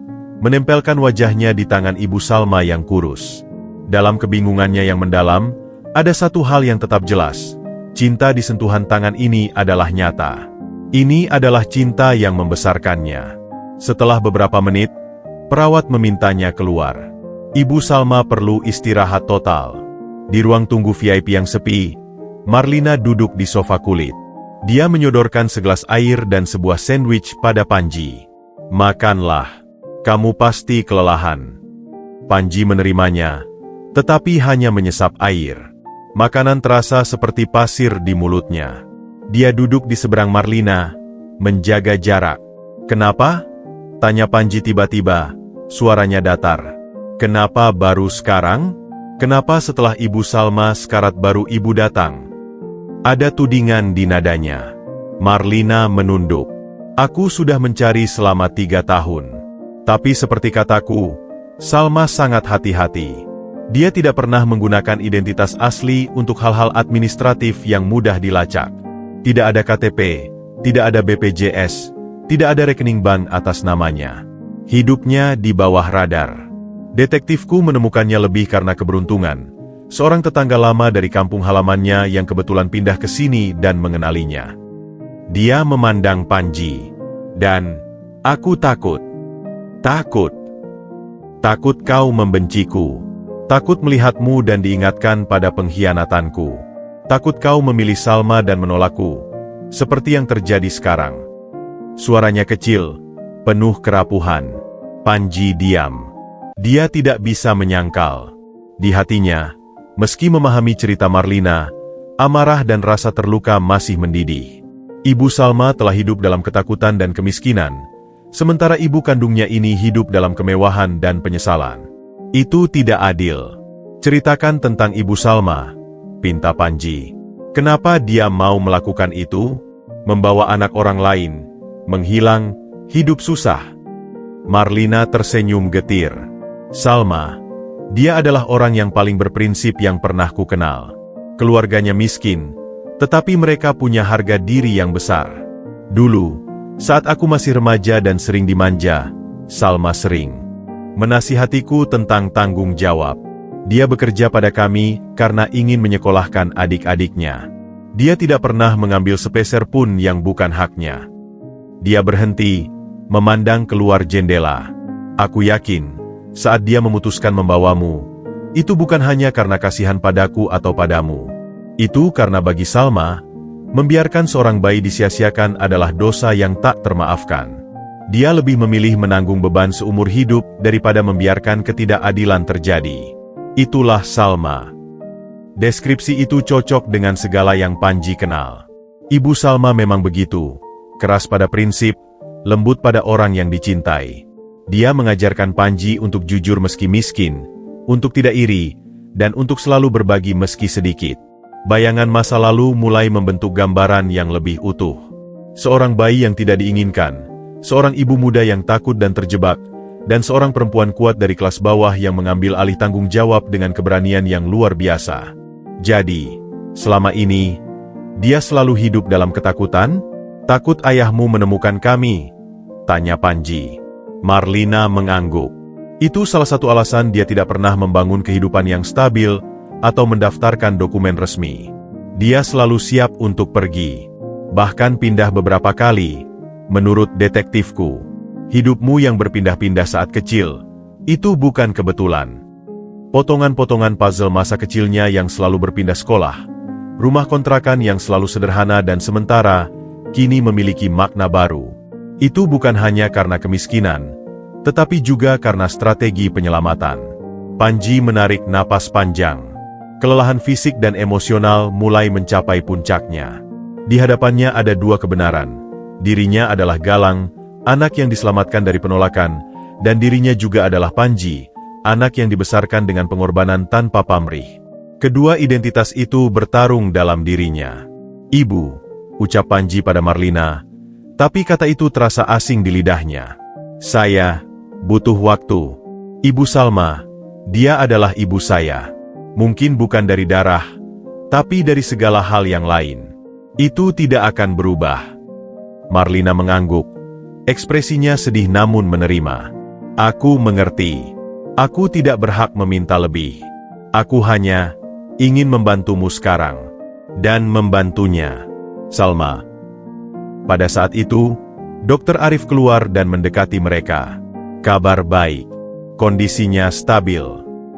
S1: menempelkan wajahnya di tangan Ibu Salma yang kurus. Dalam kebingungannya yang mendalam, ada satu hal yang tetap jelas. Cinta di sentuhan tangan ini adalah nyata. Ini adalah cinta yang membesarkannya. Setelah beberapa menit, perawat memintanya keluar. Ibu Salma perlu istirahat total. Di ruang tunggu VIP yang sepi, Marlina duduk di sofa kulit. Dia menyodorkan segelas air dan sebuah sandwich pada Panji. Makanlah, kamu pasti kelelahan. Panji menerimanya, tetapi hanya menyesap air. Makanan terasa seperti pasir di mulutnya. Dia duduk di seberang Marlina, menjaga jarak. Kenapa? Tanya Panji tiba-tiba, suaranya datar. Kenapa baru sekarang? Kenapa setelah Ibu Salma sekarat baru ibu datang? Ada tudingan di nadanya. Marlina menunduk. Aku sudah mencari selama 3 tahun. Tapi seperti kataku, Salma sangat hati-hati. Dia tidak pernah menggunakan identitas asli untuk hal-hal administratif yang mudah dilacak. Tidak ada KTP, tidak ada BPJS, tidak ada rekening bank atas namanya. Hidupnya di bawah radar. Detektifku menemukannya lebih karena keberuntungan. Seorang tetangga lama dari kampung halamannya yang kebetulan pindah ke sini dan mengenalinya. Dia memandang Panji. Dan, aku takut. Takut. Takut kau membenciku. Takut melihatmu dan diingatkan pada pengkhianatanku. Takut kau memilih Salma dan menolakku. Seperti yang terjadi sekarang. Suaranya kecil, penuh kerapuhan. Panji diam. Dia tidak bisa menyangkal. Di hatinya, meski memahami cerita Marlina, amarah dan rasa terluka masih mendidih. Ibu Salma telah hidup dalam ketakutan dan kemiskinan, sementara ibu kandungnya ini hidup dalam kemewahan dan penyesalan. Itu tidak adil. Ceritakan tentang ibu Salma, pinta Panji. Kenapa dia mau melakukan itu? Membawa anak orang lain, menghilang, hidup susah. Marlina tersenyum getir. Salma, dia adalah orang yang paling berprinsip yang pernah ku kenal. Keluarganya miskin, tetapi mereka punya harga diri yang besar. Dulu, saat aku masih remaja dan sering dimanja, Salma sering menasihatiku tentang tanggung jawab. Dia bekerja pada kami karena ingin menyekolahkan adik-adiknya. Dia tidak pernah mengambil sepeser pun yang bukan haknya. Dia berhenti, memandang keluar jendela. Aku yakin, saat dia memutuskan membawamu, itu bukan hanya karena kasihan padaku atau padamu. Itu karena bagi Salma, membiarkan seorang bayi disia-siakan adalah dosa yang tak termaafkan. Dia lebih memilih menanggung beban seumur hidup daripada membiarkan ketidakadilan terjadi. Itulah Salma. Deskripsi itu cocok dengan segala yang Panji kenal. Ibu Salma memang begitu, keras pada prinsip, lembut pada orang yang dicintai. Dia mengajarkan Panji untuk jujur meski miskin, untuk tidak iri, dan untuk selalu berbagi meski sedikit. Bayangan masa lalu mulai membentuk gambaran yang lebih utuh. Seorang bayi yang tidak diinginkan, seorang ibu muda yang takut dan terjebak, dan seorang perempuan kuat dari kelas bawah yang mengambil alih tanggung jawab dengan keberanian yang luar biasa. Jadi, selama ini, dia selalu hidup dalam ketakutan? Takut ayahmu menemukan kami? Tanya Panji. Marlina mengangguk. Itu salah satu alasan dia tidak pernah membangun kehidupan yang stabil atau mendaftarkan dokumen resmi. Dia selalu siap untuk pergi. Bahkan pindah beberapa kali. Menurut detektifku, hidupmu yang berpindah-pindah saat kecil, itu bukan kebetulan. Potongan-potongan puzzle masa kecilnya yang selalu berpindah sekolah, rumah kontrakan yang selalu sederhana dan sementara, kini memiliki makna baru. Itu bukan hanya karena kemiskinan, tetapi juga karena strategi penyelamatan. Panji menarik napas panjang. Kelelahan fisik dan emosional mulai mencapai puncaknya. Di hadapannya ada dua kebenaran. Dirinya adalah Galang, anak yang diselamatkan dari penolakan, dan dirinya juga adalah Panji, anak yang dibesarkan dengan pengorbanan tanpa pamrih. Kedua identitas itu bertarung dalam dirinya. Ibu, ucap Panji pada Marlina, tapi kata itu terasa asing di lidahnya. Saya butuh waktu. Ibu Salma, dia adalah ibu saya. Mungkin bukan dari darah, tapi dari segala hal yang lain. Itu tidak akan berubah. Marlina mengangguk. Ekspresinya sedih namun menerima. Aku mengerti. Aku tidak berhak meminta lebih. Aku hanya ingin membantumu sekarang. Dan membantunya. Salma. Pada saat itu, Dr. Arif keluar dan mendekati mereka. Kabar baik. Kondisinya stabil.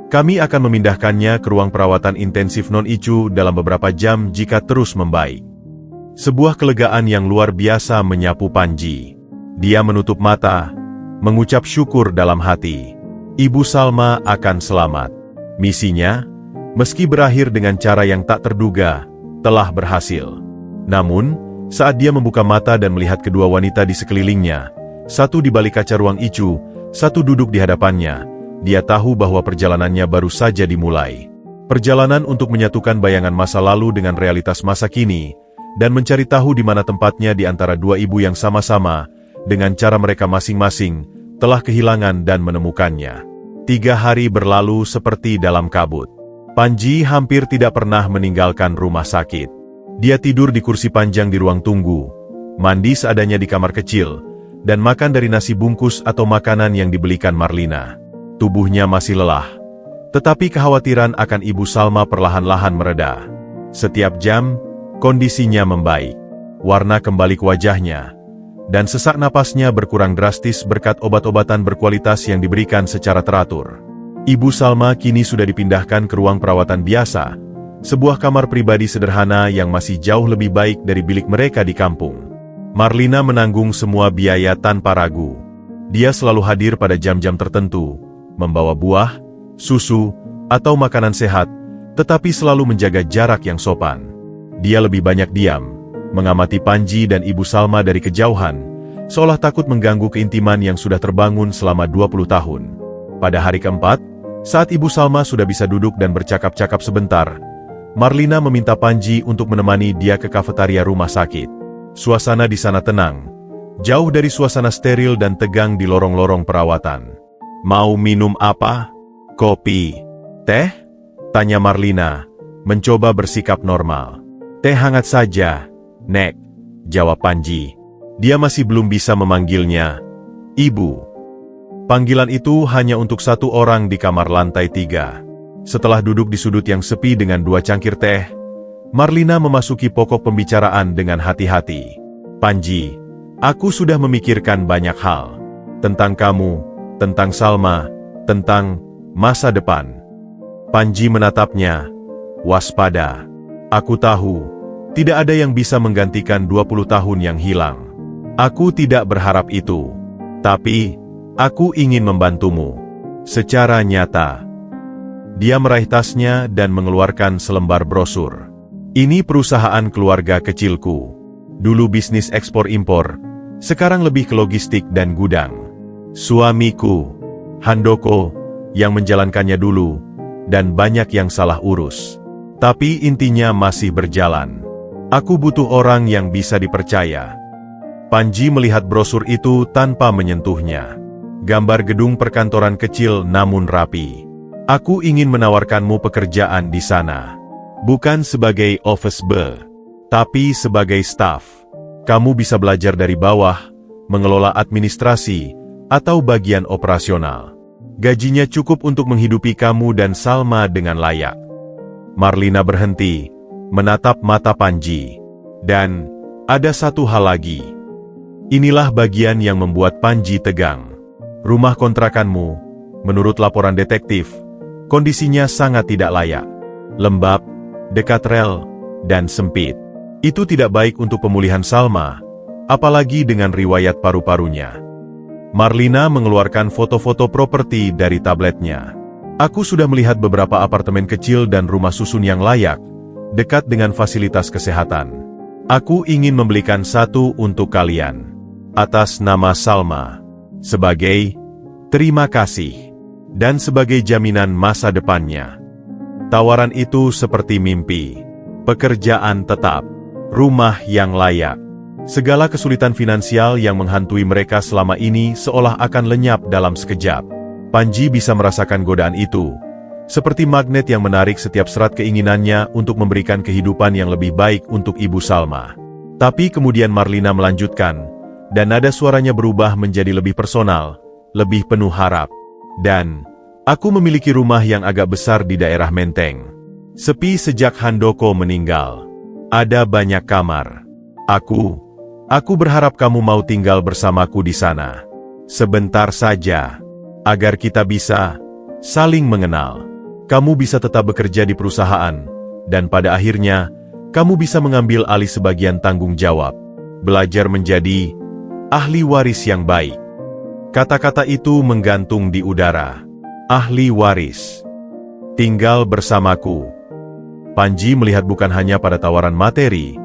S1: Kami akan memindahkannya ke ruang perawatan intensif non-ICU dalam beberapa jam jika terus membaik. Sebuah kelegaan yang luar biasa menyapu Panji. Dia menutup mata, mengucap syukur dalam hati. Ibu Salma akan selamat. Misinya, meski berakhir dengan cara yang tak terduga, telah berhasil. Namun, saat dia membuka mata dan melihat kedua wanita di sekelilingnya, satu di balik kaca ruang ICU, satu duduk di hadapannya, dia tahu bahwa perjalanannya baru saja dimulai. Perjalanan untuk menyatukan bayangan masa lalu dengan realitas masa kini, dan mencari tahu di mana tempatnya di antara dua ibu yang sama-sama, dengan cara mereka masing-masing, telah kehilangan dan menemukannya. 3 hari berlalu seperti dalam kabut. Panji hampir tidak pernah meninggalkan rumah sakit. Dia tidur di kursi panjang di ruang tunggu, mandi seadanya di kamar kecil, dan makan dari nasi bungkus atau makanan yang dibelikan Marlina. Tubuhnya masih lelah. Tetapi kekhawatiran akan Ibu Salma perlahan-lahan mereda. Setiap jam, kondisinya membaik. Warna kembali ke wajahnya. Dan sesak napasnya berkurang drastis berkat obat-obatan berkualitas yang diberikan secara teratur. Ibu Salma kini sudah dipindahkan ke ruang perawatan biasa, sebuah kamar pribadi sederhana yang masih jauh lebih baik dari bilik mereka di kampung. Marlina menanggung semua biaya tanpa ragu. Dia selalu hadir pada jam-jam tertentu, membawa buah, susu, atau makanan sehat, tetapi selalu menjaga jarak yang sopan. Dia lebih banyak diam, mengamati Panji dan Ibu Salma dari kejauhan, seolah takut mengganggu keintiman yang sudah terbangun selama 20 tahun. Pada hari keempat, saat Ibu Salma sudah bisa duduk dan bercakap-cakap sebentar, Marlina meminta Panji untuk menemani dia ke kafetaria rumah sakit. Suasana di sana tenang, jauh dari suasana steril dan tegang di lorong-lorong perawatan. "Mau minum apa? Kopi? Teh?" tanya Marlina, mencoba bersikap normal. "Teh hangat saja, Nek," jawab Panji. Dia masih belum bisa memanggilnya Ibu. Panggilan itu hanya untuk satu orang di kamar lantai 3. Setelah duduk di sudut yang sepi dengan 2 cangkir teh, Marlina memasuki pokok pembicaraan dengan hati-hati. "Panji, aku sudah memikirkan banyak hal. Tentang kamu, tentang Salma, tentang masa depan." Panji menatapnya, waspada. "Aku tahu, tidak ada yang bisa menggantikan 20 tahun yang hilang. Aku tidak berharap itu. Tapi, aku ingin membantumu. Secara nyata." Dia meraih tasnya dan mengeluarkan selembar brosur. "Ini perusahaan keluarga kecilku. Dulu bisnis ekspor-impor, sekarang lebih ke logistik dan gudang. Suamiku, Handoko, yang menjalankannya dulu, dan banyak yang salah urus. Tapi intinya masih berjalan. Aku butuh orang yang bisa dipercaya." Panji melihat brosur itu tanpa menyentuhnya. Gambar gedung perkantoran kecil namun rapi. "Aku ingin menawarkanmu pekerjaan di sana. Bukan sebagai office boy, tapi sebagai staf. Kamu bisa belajar dari bawah, mengelola administrasi, atau bagian operasional. Gajinya cukup untuk menghidupi kamu dan Salma dengan layak." Marlina berhenti, menatap mata Panji. Dan, ada satu hal lagi. Inilah bagian yang membuat Panji tegang. "Rumah kontrakanmu, menurut laporan detektif, kondisinya sangat tidak layak. Lembab, dekat rel, dan sempit. Itu tidak baik untuk pemulihan Salma, apalagi dengan riwayat paru-parunya." Marlina mengeluarkan foto-foto properti dari tabletnya. "Aku sudah melihat beberapa apartemen kecil dan rumah susun yang layak, dekat dengan fasilitas kesehatan. Aku ingin membelikan satu untuk kalian, atas nama Salma, sebagai terima kasih, dan sebagai jaminan masa depannya." Tawaran itu seperti mimpi. Pekerjaan tetap, rumah yang layak. Segala kesulitan finansial yang menghantui mereka selama ini seolah akan lenyap dalam sekejap. Panji bisa merasakan godaan itu, seperti magnet yang menarik setiap serat keinginannya untuk memberikan kehidupan yang lebih baik untuk Ibu Salma. Tapi kemudian Marlina melanjutkan, dan nada suaranya berubah menjadi lebih personal, lebih penuh harap. "Dan, aku memiliki rumah yang agak besar di daerah Menteng. Sepi sejak Handoko meninggal. Ada banyak kamar. Aku berharap kamu mau tinggal bersamaku di sana. Sebentar saja, agar kita bisa saling mengenal. Kamu bisa tetap bekerja di perusahaan, dan pada akhirnya, kamu bisa mengambil alih sebagian tanggung jawab. Belajar menjadi ahli waris yang baik." Kata-kata itu menggantung di udara. Ahli waris. Tinggal bersamaku. Panji melihat bukan hanya pada tawaran materi,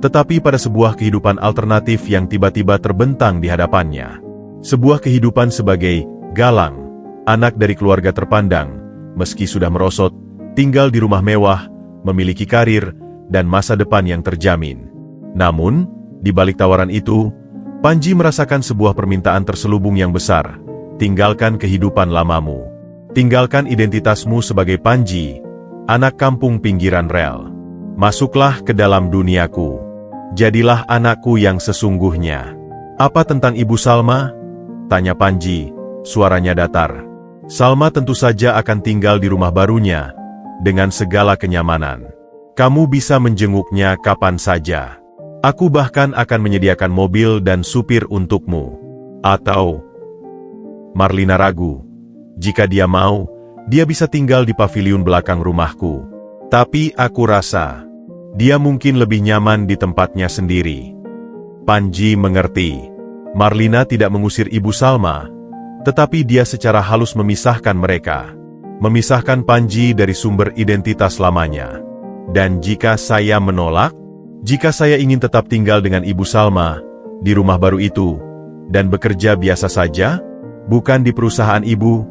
S1: tetapi pada sebuah kehidupan alternatif yang tiba-tiba terbentang di hadapannya. Sebuah kehidupan sebagai Galang, anak dari keluarga terpandang, meski sudah merosot, tinggal di rumah mewah, memiliki karir, dan masa depan yang terjamin. Namun, di balik tawaran itu, Panji merasakan sebuah permintaan terselubung yang besar. "Tinggalkan kehidupan lamamu. Tinggalkan identitasmu sebagai Panji, anak kampung pinggiran rel. Masuklah ke dalam duniaku. Jadilah anakku yang sesungguhnya." "Apa tentang Ibu Salma?" tanya Panji, suaranya datar. Salma tentu saja akan tinggal di rumah barunya, dengan segala kenyamanan. Kamu bisa menjenguknya kapan saja. Aku bahkan akan menyediakan mobil dan supir untukmu. Atau, Marlina ragu. Jika dia mau, dia bisa tinggal di paviliun belakang rumahku. Tapi aku rasa, dia mungkin lebih nyaman di tempatnya sendiri. Panji mengerti. Marlina tidak mengusir Ibu Salma, tetapi dia secara halus memisahkan mereka. Memisahkan Panji dari sumber identitas lamanya. Dan jika saya menolak, jika saya ingin tetap tinggal dengan Ibu Salma, di rumah baru itu, dan bekerja biasa saja, bukan di perusahaan ibu?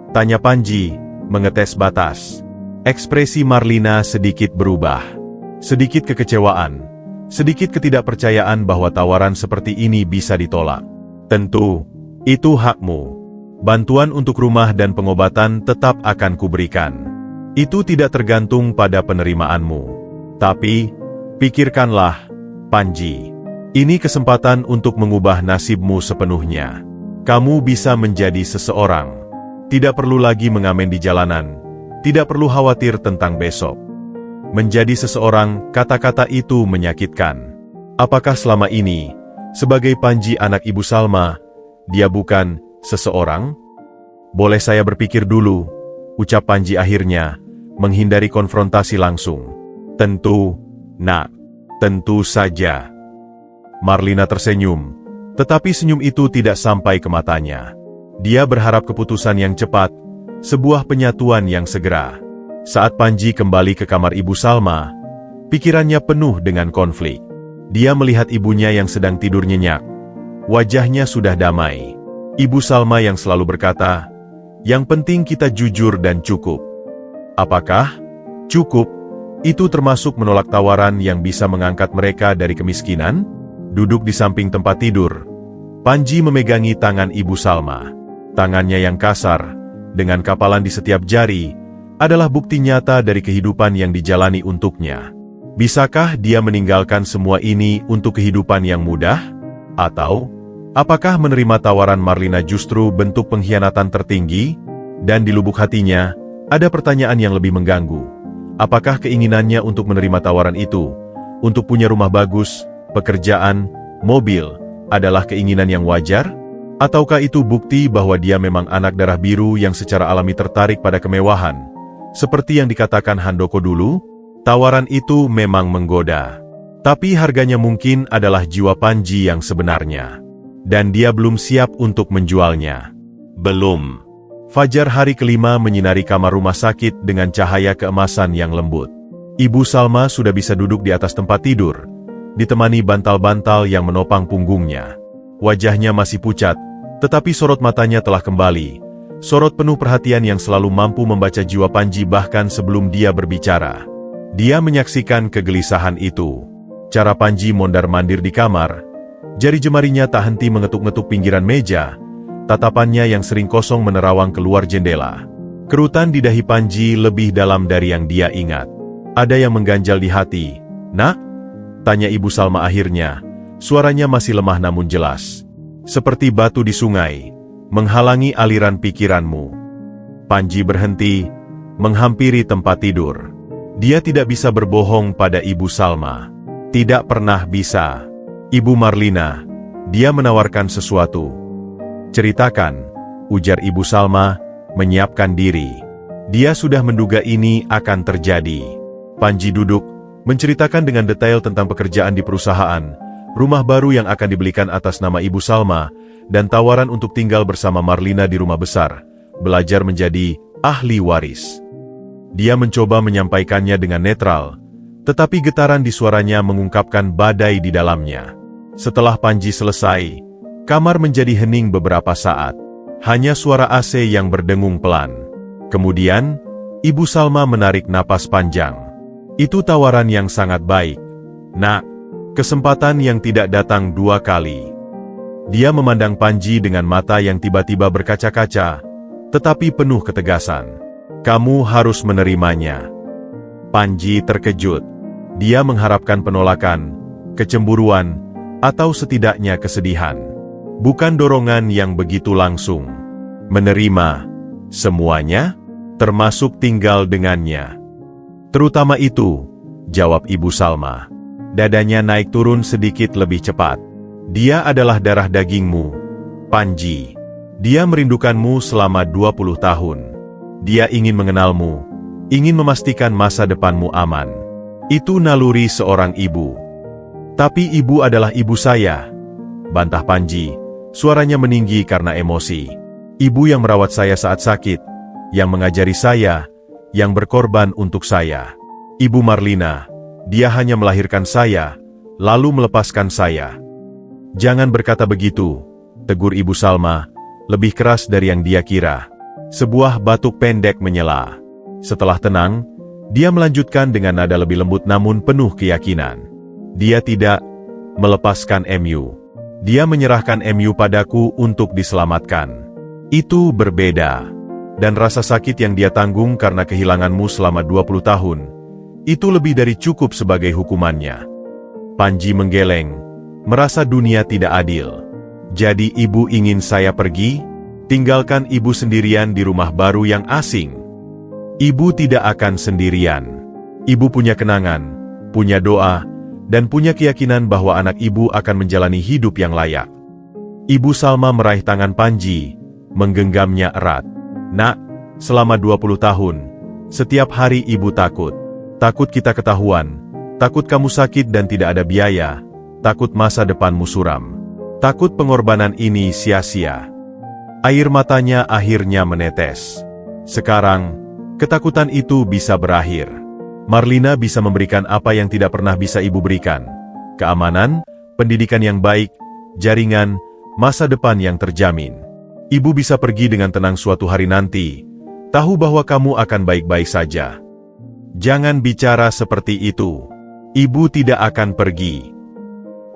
S1: Tanya Panji, mengetes batas. Ekspresi Marlina sedikit berubah. Sedikit kekecewaan, sedikit ketidakpercayaan bahwa tawaran seperti ini bisa ditolak. Tentu, itu hakmu. Bantuan untuk rumah dan pengobatan tetap akan kuberikan. Itu tidak tergantung pada penerimaanmu. Tapi, pikirkanlah, Panji. Ini kesempatan untuk mengubah nasibmu sepenuhnya. Kamu bisa menjadi seseorang. Tidak perlu lagi mengamen di jalanan. Tidak perlu khawatir tentang besok. Menjadi seseorang, kata-kata itu menyakitkan. Apakah selama ini, sebagai Panji anak Ibu Salma, dia bukan seseorang? Boleh saya berpikir dulu, ucap Panji akhirnya, menghindari konfrontasi langsung. Tentu, Nak. Tentu saja. Marlina tersenyum, tetapi senyum itu tidak sampai ke matanya. Dia berharap keputusan yang cepat, sebuah penyatuan yang segera. Saat Panji kembali ke kamar Ibu Salma, pikirannya penuh dengan konflik. Dia melihat ibunya yang sedang tidur nyenyak. Wajahnya sudah damai. Ibu Salma yang selalu berkata, "Yang penting kita jujur dan cukup." Apakah cukup itu termasuk menolak tawaran yang bisa mengangkat mereka dari kemiskinan? Duduk di samping tempat tidur, Panji memegangi tangan Ibu Salma. Tangannya yang kasar, dengan kapalan di setiap jari, adalah bukti nyata dari kehidupan yang dijalani untuknya. Bisakah dia meninggalkan semua ini untuk kehidupan yang mudah? Atau, apakah menerima tawaran Marlina justru bentuk pengkhianatan tertinggi? Dan di lubuk hatinya, ada pertanyaan yang lebih mengganggu. Apakah keinginannya untuk menerima tawaran itu, untuk punya rumah bagus, pekerjaan, mobil, adalah keinginan yang wajar? Ataukah itu bukti bahwa dia memang anak darah biru yang secara alami tertarik pada kemewahan? Seperti yang dikatakan Handoko dulu, tawaran itu memang menggoda. Tapi harganya mungkin adalah jiwa Panji yang sebenarnya. Dan dia belum siap untuk menjualnya. Belum. Fajar hari kelima menyinari kamar rumah sakit dengan cahaya keemasan yang lembut. Ibu Salma sudah bisa duduk di atas tempat tidur, ditemani bantal-bantal yang menopang punggungnya. Wajahnya masih pucat, tetapi sorot matanya telah kembali. Sorot penuh perhatian yang selalu mampu membaca jiwa Panji bahkan sebelum dia berbicara. Dia menyaksikan kegelisahan itu. Cara Panji mondar-mandir di kamar, jari jemarinya tak henti mengetuk-ngetuk pinggiran meja, tatapannya yang sering kosong menerawang keluar jendela. Kerutan di dahi Panji lebih dalam dari yang dia ingat. Ada yang mengganjal di hati. "Nak?" tanya Ibu Salma akhirnya. Suaranya masih lemah namun jelas. Seperti batu di sungai, menghalangi aliran pikiranmu. Panji berhenti, menghampiri tempat tidur. Dia tidak bisa berbohong pada Ibu Salma. Tidak pernah bisa. "Ibu Marlina," dia menawarkan sesuatu. "Ceritakan," ujar Ibu Salma, menyiapkan diri. Dia sudah menduga ini akan terjadi. Panji duduk, menceritakan dengan detail tentang pekerjaan di perusahaan, rumah baru yang akan dibelikan atas nama Ibu Salma, dan tawaran untuk tinggal bersama Marlina di rumah besar, belajar menjadi ahli waris. Dia mencoba menyampaikannya dengan netral, tetapi getaran di suaranya mengungkapkan badai di dalamnya. Setelah Panji selesai, kamar menjadi hening beberapa saat. Hanya suara AC yang berdengung pelan. Kemudian, Ibu Salma menarik napas panjang. "Itu tawaran yang sangat baik, Nak. Kesempatan yang tidak datang dua kali." Dia memandang Panji dengan mata yang tiba-tiba berkaca-kaca, tetapi penuh ketegasan. "Kamu harus menerimanya." Panji terkejut. Dia mengharapkan penolakan, kecemburuan, atau setidaknya kesedihan. Bukan dorongan yang begitu langsung. "Menerima," Semuanya, termasuk tinggal dengannya. Terutama itu, jawab Ibu Salma. Dadanya naik turun sedikit lebih cepat. Dia adalah darah dagingmu, Panji. Dia merindukanmu selama 20 tahun. Dia ingin mengenalmu, ingin memastikan masa depanmu aman. Itu naluri seorang ibu. Tapi ibu adalah ibu saya, bantah Panji. Suaranya meninggi karena emosi. Ibu yang merawat saya saat sakit, yang mengajari saya, yang berkorban untuk saya. Ibu Marlina, dia hanya melahirkan saya, lalu melepaskan saya. Jangan berkata begitu, tegur Ibu Salma, lebih keras dari yang dia kira. Sebuah batuk pendek menyela. Setelah tenang, dia melanjutkan dengan nada lebih lembut namun penuh keyakinan. Dia tidak melepaskan MU. Dia menyerahkan MU padaku untuk diselamatkan. Itu berbeda. Dan rasa sakit yang dia tanggung karena kehilanganmu selama 20 tahun, itu lebih dari cukup sebagai hukumannya. Panji menggeleng, merasa dunia tidak adil. Jadi ibu ingin saya pergi? Tinggalkan ibu sendirian di rumah baru yang asing. Ibu tidak akan sendirian. Ibu punya kenangan, punya doa, dan punya keyakinan bahwa anak ibu akan menjalani hidup yang layak. Ibu Salma meraih tangan Panji, menggenggamnya erat. Nak, selama 20 tahun, setiap hari ibu takut. Takut kita ketahuan, takut kamu sakit dan tidak ada biaya, takut masa depanmu suram. Takut pengorbanan ini sia-sia. Air matanya akhirnya menetes. Sekarang, ketakutan itu bisa berakhir. Marlina bisa memberikan apa yang tidak pernah bisa ibu berikan. Keamanan, pendidikan yang baik, jaringan, masa depan yang terjamin. Ibu bisa pergi dengan tenang suatu hari nanti, tahu bahwa kamu akan baik-baik saja. Jangan bicara seperti itu. Ibu tidak akan pergi.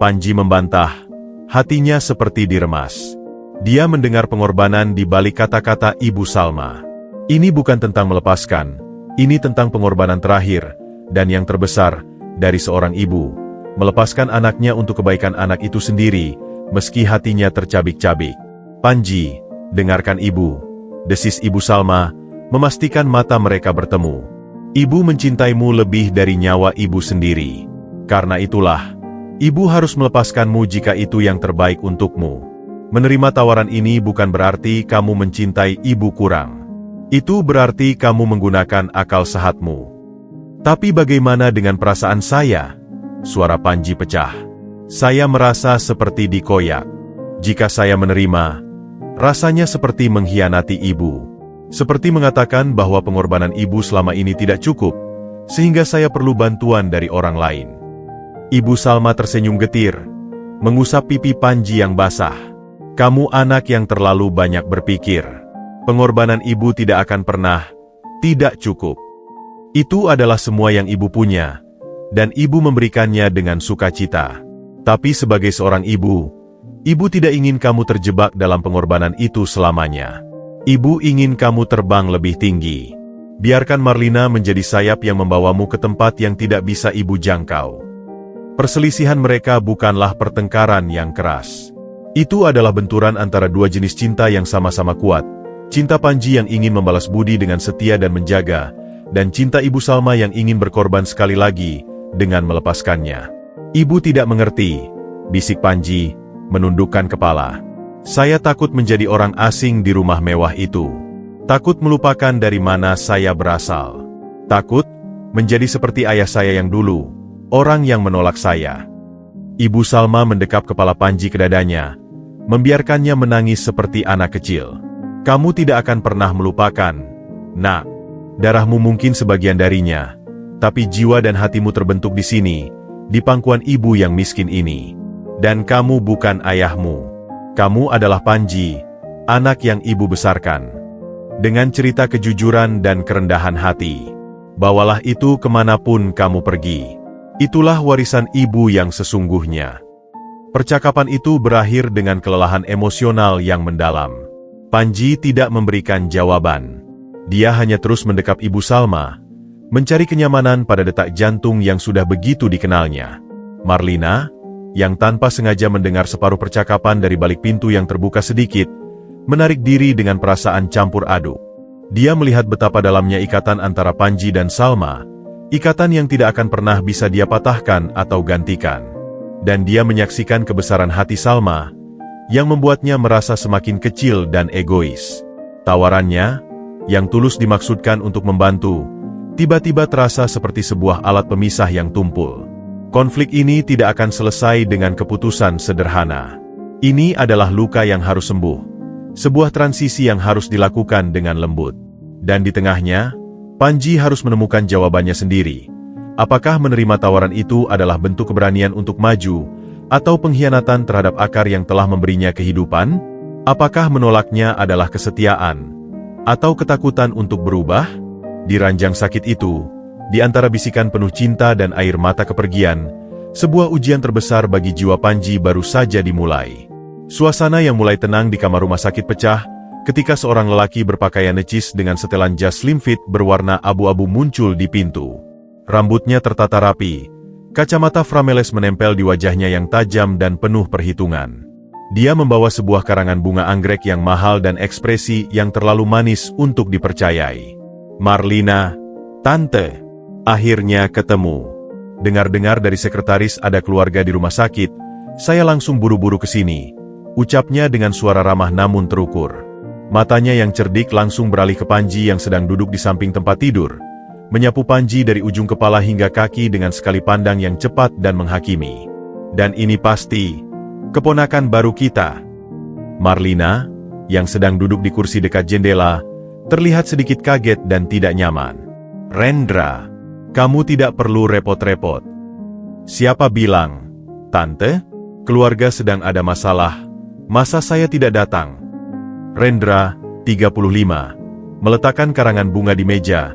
S1: Panji membantah, hatinya seperti diremas. Dia mendengar pengorbanan di balik kata-kata Ibu Salma. Ini bukan tentang melepaskan, ini tentang pengorbanan terakhir, dan yang terbesar, dari seorang ibu, melepaskan anaknya untuk kebaikan anak itu sendiri, meski hatinya tercabik-cabik. Panji, dengarkan ibu, desis Ibu Salma, memastikan mata mereka bertemu. Ibu mencintaimu lebih dari nyawa ibu sendiri. Karena itulah, ibu harus melepaskanmu jika itu yang terbaik untukmu. Menerima tawaran ini bukan berarti kamu mencintai ibu kurang. Itu berarti kamu menggunakan akal sehatmu. Tapi bagaimana dengan perasaan saya? Suara Panji pecah. Saya merasa seperti dikoyak. Jika saya menerima, rasanya seperti mengkhianati ibu. Seperti mengatakan bahwa pengorbanan ibu selama ini tidak cukup, sehingga saya perlu bantuan dari orang lain. Ibu Salma tersenyum getir, mengusap pipi Panji yang basah. Kamu anak yang terlalu banyak berpikir. Pengorbanan ibu tidak akan pernah tidak cukup. Itu adalah semua yang ibu punya, dan ibu memberikannya dengan sukacita. Tapi sebagai seorang ibu, ibu tidak ingin kamu terjebak dalam pengorbanan itu selamanya. Ibu ingin kamu terbang lebih tinggi. Biarkan Marlina menjadi sayap yang membawamu ke tempat yang tidak bisa ibu jangkau. Perselisihan mereka bukanlah pertengkaran yang keras. Itu adalah benturan antara dua jenis cinta yang sama-sama kuat. Cinta Panji yang ingin membalas budi dengan setia dan menjaga, dan cinta Ibu Salma yang ingin berkorban sekali lagi dengan melepaskannya. Ibu tidak mengerti, bisik Panji, menundukkan kepala. Saya takut menjadi orang asing di rumah mewah itu. Takut melupakan dari mana saya berasal. Takut menjadi seperti ayah saya yang dulu, orang yang menolak saya. Ibu Salma mendekap kepala Panji ke dadanya, membiarkannya menangis seperti anak kecil. Kamu tidak akan pernah melupakan, nak. Darahmu mungkin sebagian darinya, tapi jiwa dan hatimu terbentuk di sini, di pangkuan ibu yang miskin ini. Dan kamu bukan ayahmu. Kamu adalah Panji, anak yang ibu besarkan. Dengan cerita kejujuran dan kerendahan hati, bawalah itu kemanapun kamu pergi. Itulah warisan ibu yang sesungguhnya. Percakapan itu berakhir dengan kelelahan emosional yang mendalam. Panji tidak memberikan jawaban. Dia hanya terus mendekap Ibu Salma, mencari kenyamanan pada detak jantung yang sudah begitu dikenalnya. Marlina, yang tanpa sengaja mendengar separuh percakapan dari balik pintu yang terbuka sedikit, menarik diri dengan perasaan campur aduk. Dia melihat betapa dalamnya ikatan antara Panji dan Salma, ikatan yang tidak akan pernah bisa dia patahkan atau gantikan. Dan dia menyaksikan kebesaran hati Salma, yang membuatnya merasa semakin kecil dan egois. Tawarannya, yang tulus dimaksudkan untuk membantu, tiba-tiba terasa seperti sebuah alat pemisah yang tumpul. Konflik ini tidak akan selesai dengan keputusan sederhana. Ini adalah luka yang harus sembuh, sebuah transisi yang harus dilakukan dengan lembut. Dan di tengahnya, Panji harus menemukan jawabannya sendiri. Apakah menerima tawaran itu adalah bentuk keberanian untuk maju, atau pengkhianatan terhadap akar yang telah memberinya kehidupan? Apakah menolaknya adalah kesetiaan, atau ketakutan untuk berubah? Di ranjang sakit itu, di antara bisikan penuh cinta dan air mata kepergian, sebuah ujian terbesar bagi jiwa Panji baru saja dimulai. Suasana yang mulai tenang di kamar rumah sakit pecah, ketika seorang lelaki berpakaian necis dengan setelan jas slim fit berwarna abu-abu muncul di pintu. Rambutnya tertata rapi, kacamata frameles menempel di wajahnya yang tajam dan penuh perhitungan. Dia membawa sebuah karangan bunga anggrek yang mahal dan ekspresi yang terlalu manis untuk dipercayai. "Marlina, Tante, akhirnya ketemu. Dengar-dengar dari sekretaris ada keluarga di rumah sakit, saya langsung buru-buru ke sini," ucapnya dengan suara ramah namun terukur. Matanya yang cerdik langsung beralih ke Panji yang sedang duduk di samping tempat tidur, menyapu Panji dari ujung kepala hingga kaki dengan sekali pandang yang cepat dan menghakimi. "Dan ini pasti keponakan baru kita." Marlina, yang sedang duduk di kursi dekat jendela, terlihat sedikit kaget dan tidak nyaman. "Rendra, kamu tidak perlu repot-repot." "Siapa bilang, Tante? Keluarga sedang ada masalah. Masa saya tidak datang?" Rendra, 35, meletakkan karangan bunga di meja,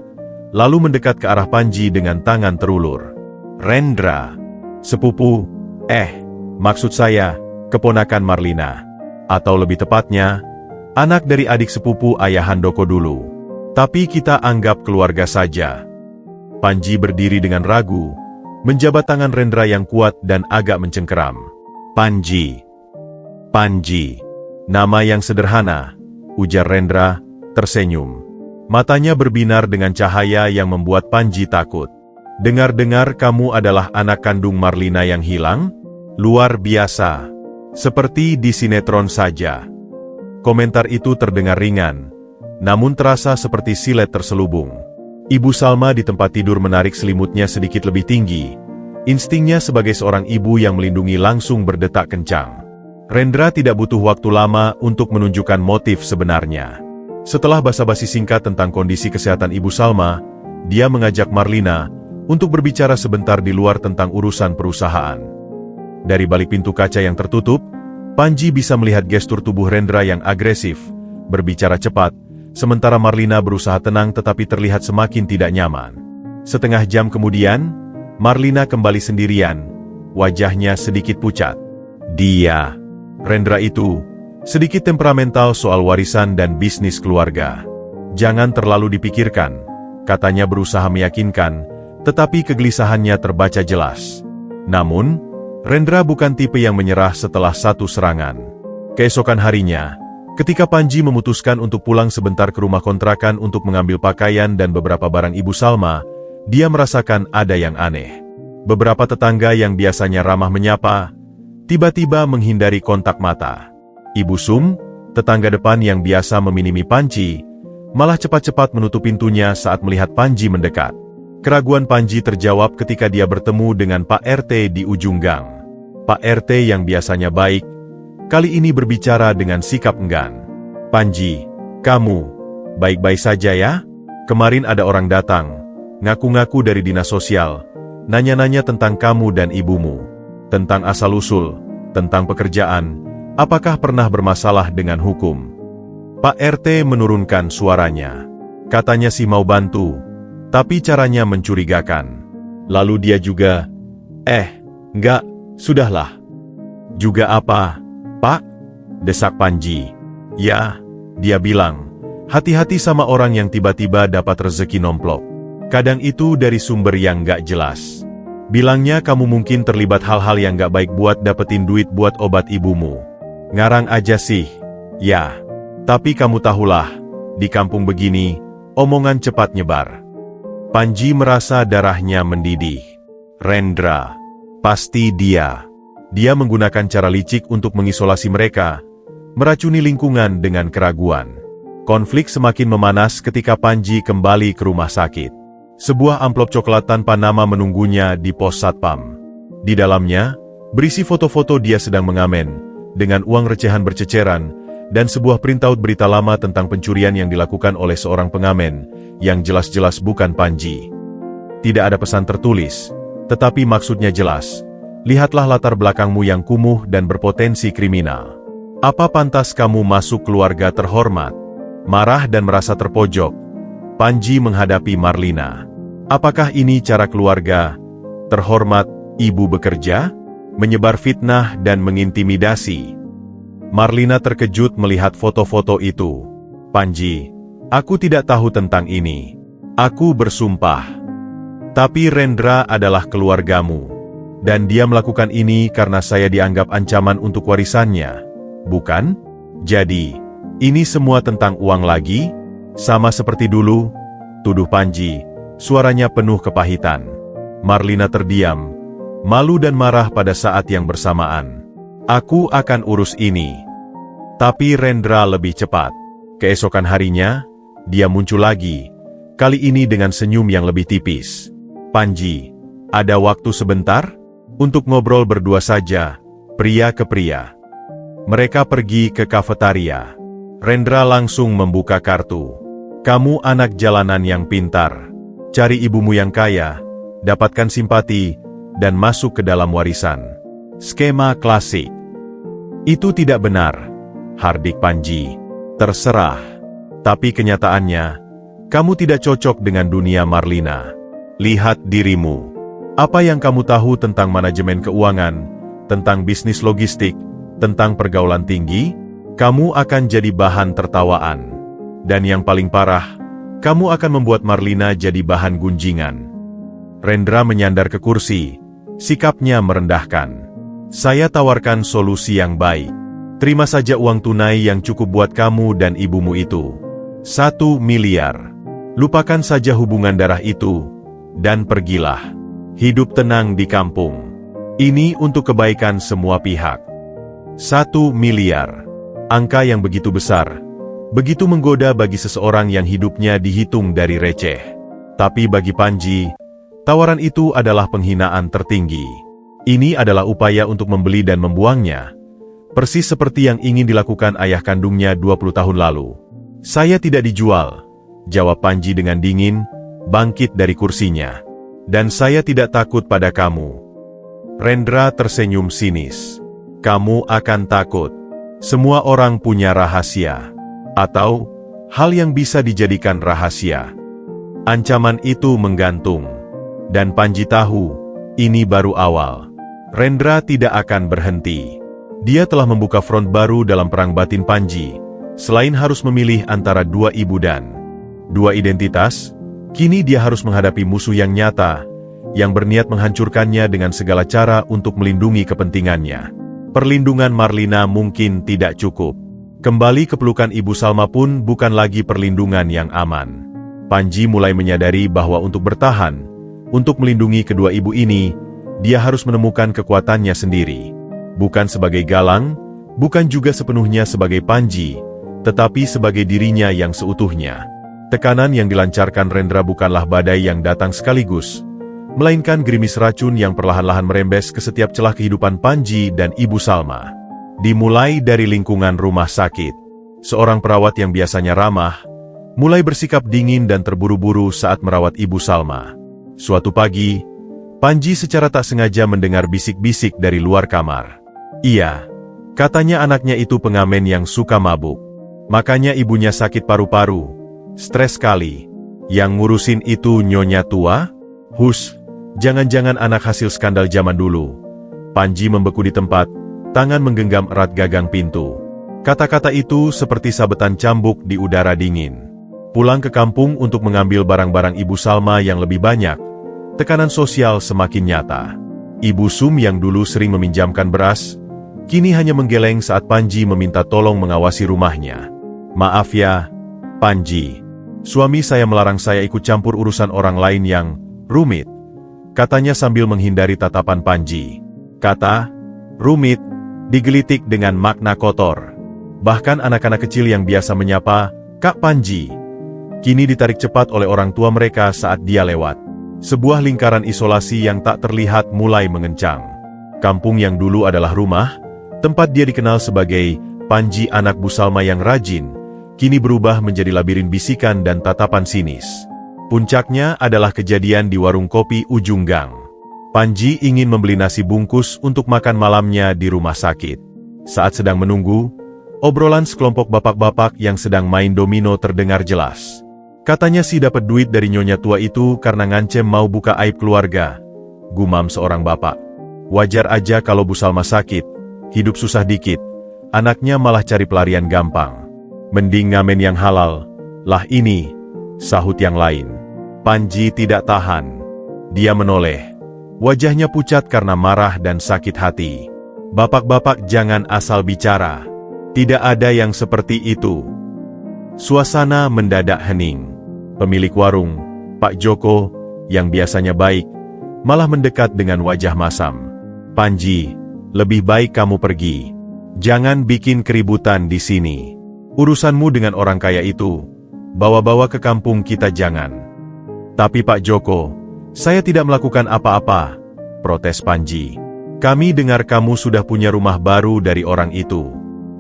S1: lalu mendekat ke arah Panji dengan tangan terulur. "Rendra, sepupu, maksud saya, keponakan Marlina. Atau lebih tepatnya, anak dari adik sepupu ayah Handoko dulu. Tapi kita anggap keluarga saja." Panji berdiri dengan ragu, menjabat tangan Rendra yang kuat dan agak mencengkeram. "Panji. Panji. Nama yang sederhana," ujar Rendra, tersenyum. Matanya berbinar dengan cahaya yang membuat Panji takut. "Dengar-dengar kamu adalah anak kandung Marlina yang hilang? Luar biasa. Seperti di sinetron saja." Komentar itu terdengar ringan, namun terasa seperti silet terselubung. Ibu Salma di tempat tidur menarik selimutnya sedikit lebih tinggi. Instingnya sebagai seorang ibu yang melindungi langsung berdetak kencang. Rendra tidak butuh waktu lama untuk menunjukkan motif sebenarnya. Setelah basa-basi singkat tentang kondisi kesehatan Ibu Salma, dia mengajak Marlina untuk berbicara sebentar di luar tentang urusan perusahaan. Dari balik pintu kaca yang tertutup, Panji bisa melihat gestur tubuh Rendra yang agresif, berbicara cepat, sementara Marlina berusaha tenang tetapi terlihat semakin tidak nyaman. Setengah jam kemudian, Marlina kembali sendirian, wajahnya sedikit pucat. Rendra itu, sedikit temperamental soal warisan dan bisnis keluarga. "Jangan terlalu dipikirkan," katanya berusaha meyakinkan, tetapi kegelisahannya terbaca jelas. Namun, Rendra bukan tipe yang menyerah setelah satu serangan. Keesokan harinya, ketika Panji memutuskan untuk pulang sebentar ke rumah kontrakan untuk mengambil pakaian dan beberapa barang Ibu Salma, dia merasakan ada yang aneh. Beberapa tetangga yang biasanya ramah menyapa, tiba-tiba menghindari kontak mata. Ibu Sum, tetangga depan yang biasa meminimi Panji, malah cepat-cepat menutup pintunya saat melihat Panji mendekat. Keraguan Panji terjawab ketika dia bertemu dengan Pak RT di ujung gang. Pak RT yang biasanya baik, kali ini berbicara dengan sikap enggan. "Panji, kamu baik-baik saja ya? Kemarin ada orang datang, ngaku-ngaku dari dinas sosial, nanya-nanya tentang kamu dan ibumu. Tentang asal-usul, tentang pekerjaan, apakah pernah bermasalah dengan hukum?" Pak RT menurunkan suaranya. Katanya sih mau bantu, tapi caranya mencurigakan. Lalu dia juga, enggak, sudahlah. "Juga apa, Pak?" desak Panji. "Ya," dia bilang, "hati-hati sama orang yang tiba-tiba dapat rezeki nomplok. Kadang itu dari sumber yang nggak jelas. Bilangnya kamu mungkin terlibat hal-hal yang nggak baik buat dapetin duit buat obat ibumu. Ngarang aja sih." "Ya, tapi kamu tahulah, Di kampung begini, omongan cepat nyebar. Panji merasa darahnya mendidih. Rendra. Pasti dia. Dia menggunakan cara licik untuk mengisolasi mereka, meracuni lingkungan dengan keraguan. Konflik semakin memanas ketika Panji kembali ke rumah sakit. Sebuah amplop coklat tanpa nama menunggunya di pos satpam. Di dalamnya, berisi foto-foto dia sedang mengamen, dengan uang recehan berceceran, dan sebuah printout berita lama tentang pencurian yang dilakukan oleh seorang pengamen, yang jelas-jelas bukan Panji. Tidak ada pesan tertulis, tetapi maksudnya jelas. Lihatlah latar belakangmu yang kumuh dan berpotensi kriminal. Apa pantas kamu masuk keluarga terhormat? Marah dan merasa terpojok, Panji menghadapi Marlina. Apakah ini cara keluarga terhormat ibu bekerja? Menyebar fitnah dan mengintimidasi. Marlina terkejut melihat foto-foto itu. Panji, aku tidak tahu tentang ini. Aku bersumpah. Tapi Rendra adalah keluargamu. Dan dia melakukan ini karena saya dianggap ancaman untuk warisannya. Bukan? Jadi, ini semua tentang uang lagi? Sama seperti dulu? Tuduh Panji, suaranya penuh kepahitan. Marlina terdiam, malu dan marah pada saat yang bersamaan. Aku akan urus ini. Tapi Rendra lebih cepat. Keesokan harinya, dia muncul lagi, kali ini dengan senyum yang lebih tipis. Panji, ada waktu sebentar? Untuk ngobrol berdua saja, pria ke pria. Mereka pergi ke kafetaria. Rendra langsung membuka kartu. Kamu anak jalanan yang pintar. Cari ibumu yang kaya, dapatkan simpati, dan masuk ke dalam warisan. Skema klasik. Itu tidak benar, hardik Panji. Terserah. Tapi kenyataannya, kamu tidak cocok dengan dunia Marlina. Lihat dirimu. Apa yang kamu tahu tentang manajemen keuangan, tentang bisnis logistik, tentang pergaulan tinggi? Kamu akan jadi bahan tertawaan. Dan yang paling parah, kamu akan membuat Marlina jadi bahan gunjingan. Rendra menyandar ke kursi, sikapnya merendahkan. Saya tawarkan solusi yang baik. Terima saja uang tunai yang cukup buat kamu dan ibumu itu. 1 miliar. Lupakan saja hubungan darah itu, dan pergilah. Hidup tenang di kampung. Ini untuk kebaikan semua pihak. 1 miliar. Angka yang begitu besar, begitu menggoda bagi seseorang yang hidupnya dihitung dari receh. Tapi bagi Panji, tawaran itu adalah penghinaan tertinggi. Ini adalah upaya untuk membeli dan membuangnya. Persis seperti yang ingin dilakukan ayah kandungnya 20 tahun lalu. Saya tidak dijual, jawab Panji dengan dingin, bangkit dari kursinya. Dan saya tidak takut pada kamu. Rendra tersenyum sinis. Kamu akan takut. Semua orang punya rahasia. Atau, hal yang bisa dijadikan rahasia. Ancaman itu menggantung. Dan Panji tahu, ini baru awal. Rendra tidak akan berhenti. Dia telah membuka front baru dalam perang batin Panji. Selain harus memilih antara dua ibu dan dua identitas, kini dia harus menghadapi musuh yang nyata, yang berniat menghancurkannya dengan segala cara untuk melindungi kepentingannya. Perlindungan Marlina mungkin tidak cukup. Kembali ke pelukan Ibu Salma pun bukan lagi perlindungan yang aman. Panji mulai menyadari bahwa untuk bertahan, untuk melindungi kedua ibu ini, dia harus menemukan kekuatannya sendiri. Bukan sebagai Galang, bukan juga sepenuhnya sebagai Panji, tetapi sebagai dirinya yang seutuhnya. Tekanan yang dilancarkan Rendra bukanlah badai yang datang sekaligus, melainkan gerimis racun yang perlahan-lahan merembes ke setiap celah kehidupan Panji dan Ibu Salma. Dimulai dari lingkungan rumah sakit. Seorang perawat yang biasanya ramah, mulai bersikap dingin dan terburu-buru saat merawat Ibu Salma. Suatu pagi, Panji secara tak sengaja mendengar bisik-bisik dari luar kamar. Iya, katanya anaknya itu pengamen yang suka mabuk. Makanya ibunya sakit paru-paru, stres sekali. Yang ngurusin itu nyonya tua? Hus, jangan-jangan anak hasil skandal zaman dulu. Panji membeku di tempat, tangan menggenggam erat gagang pintu. Kata-kata itu seperti sabetan cambuk di udara dingin. Pulang ke kampung untuk mengambil barang-barang Ibu Salma yang lebih banyak, tekanan sosial semakin nyata. Ibu Sum yang dulu sering meminjamkan beras, kini hanya menggeleng saat Panji meminta tolong mengawasi rumahnya. Maaf ya, Panji, suami saya melarang saya ikut campur urusan orang lain yang rumit, katanya sambil menghindari tatapan Panji. Kata rumit digelitik dengan makna kotor. Bahkan anak-anak kecil yang biasa menyapa Kak Panji, kini ditarik cepat oleh orang tua mereka saat dia lewat. Sebuah lingkaran isolasi yang tak terlihat mulai mengencang. Kampung yang dulu adalah rumah, tempat dia dikenal sebagai Panji anak Bu Salma yang rajin, kini berubah menjadi labirin bisikan dan tatapan sinis. Puncaknya adalah kejadian di warung kopi ujung gang. Panji ingin membeli nasi bungkus untuk makan malamnya di rumah sakit. Saat sedang menunggu, obrolan sekelompok bapak-bapak yang sedang main domino terdengar jelas. Katanya sih dapat duit dari nyonya tua itu karena ngancem mau buka aib keluarga. Gumam seorang bapak. Wajar aja kalau Bu Salma sakit, hidup susah dikit, anaknya malah cari pelarian gampang. Mending ngamen yang halal, lah ini, sahut yang lain. Panji tidak tahan. Dia menoleh. Wajahnya pucat karena marah dan sakit hati. Bapak-bapak jangan asal bicara. Tidak ada yang seperti itu. Suasana mendadak hening. Pemilik warung, Pak Joko, yang biasanya baik, malah mendekat dengan wajah masam. Panji, lebih baik kamu pergi. Jangan bikin keributan di sini. Urusanmu dengan orang kaya itu, bawa-bawa ke kampung kita jangan. Tapi Pak Joko, saya tidak melakukan apa-apa, protes Panji. Kami dengar kamu sudah punya rumah baru dari orang itu.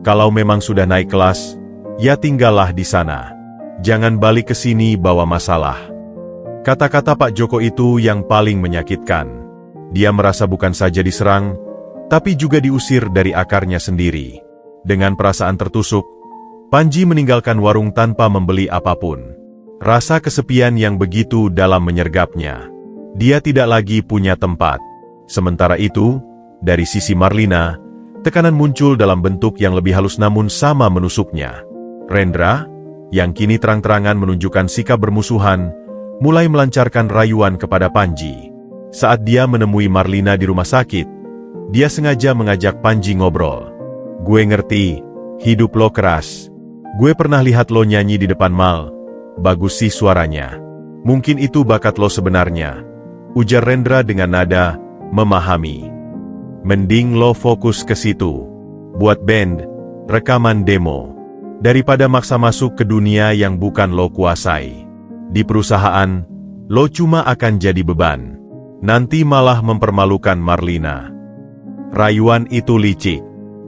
S1: Kalau memang sudah naik kelas, ya tinggallah di sana. Jangan balik ke sini bawa masalah. Kata-kata Pak Joko itu yang paling menyakitkan. Dia merasa bukan saja diserang, tapi juga diusir dari akarnya sendiri. Dengan perasaan tertusuk, Panji meninggalkan warung tanpa membeli apapun. Rasa kesepian yang begitu dalam menyergapnya. Dia tidak lagi punya tempat. Sementara itu, dari sisi Marlina, tekanan muncul dalam bentuk yang lebih halus namun sama menusuknya. Rendra, yang kini terang-terangan menunjukkan sikap bermusuhan, mulai melancarkan rayuan kepada Panji. Saat dia menemui Marlina di rumah sakit, dia sengaja mengajak Panji ngobrol. Gue ngerti, hidup lo keras. Gue pernah lihat lo nyanyi di depan mal. Bagus sih suaranya. Mungkin itu bakat lo sebenarnya, ujar Rendra dengan nada memahami. Mending lo fokus ke situ. Buat band, rekaman demo. Daripada maksa masuk ke dunia yang bukan lo kuasai. Di perusahaan, lo cuma akan jadi beban. Nanti malah mempermalukan Marlina. Rayuan itu licik.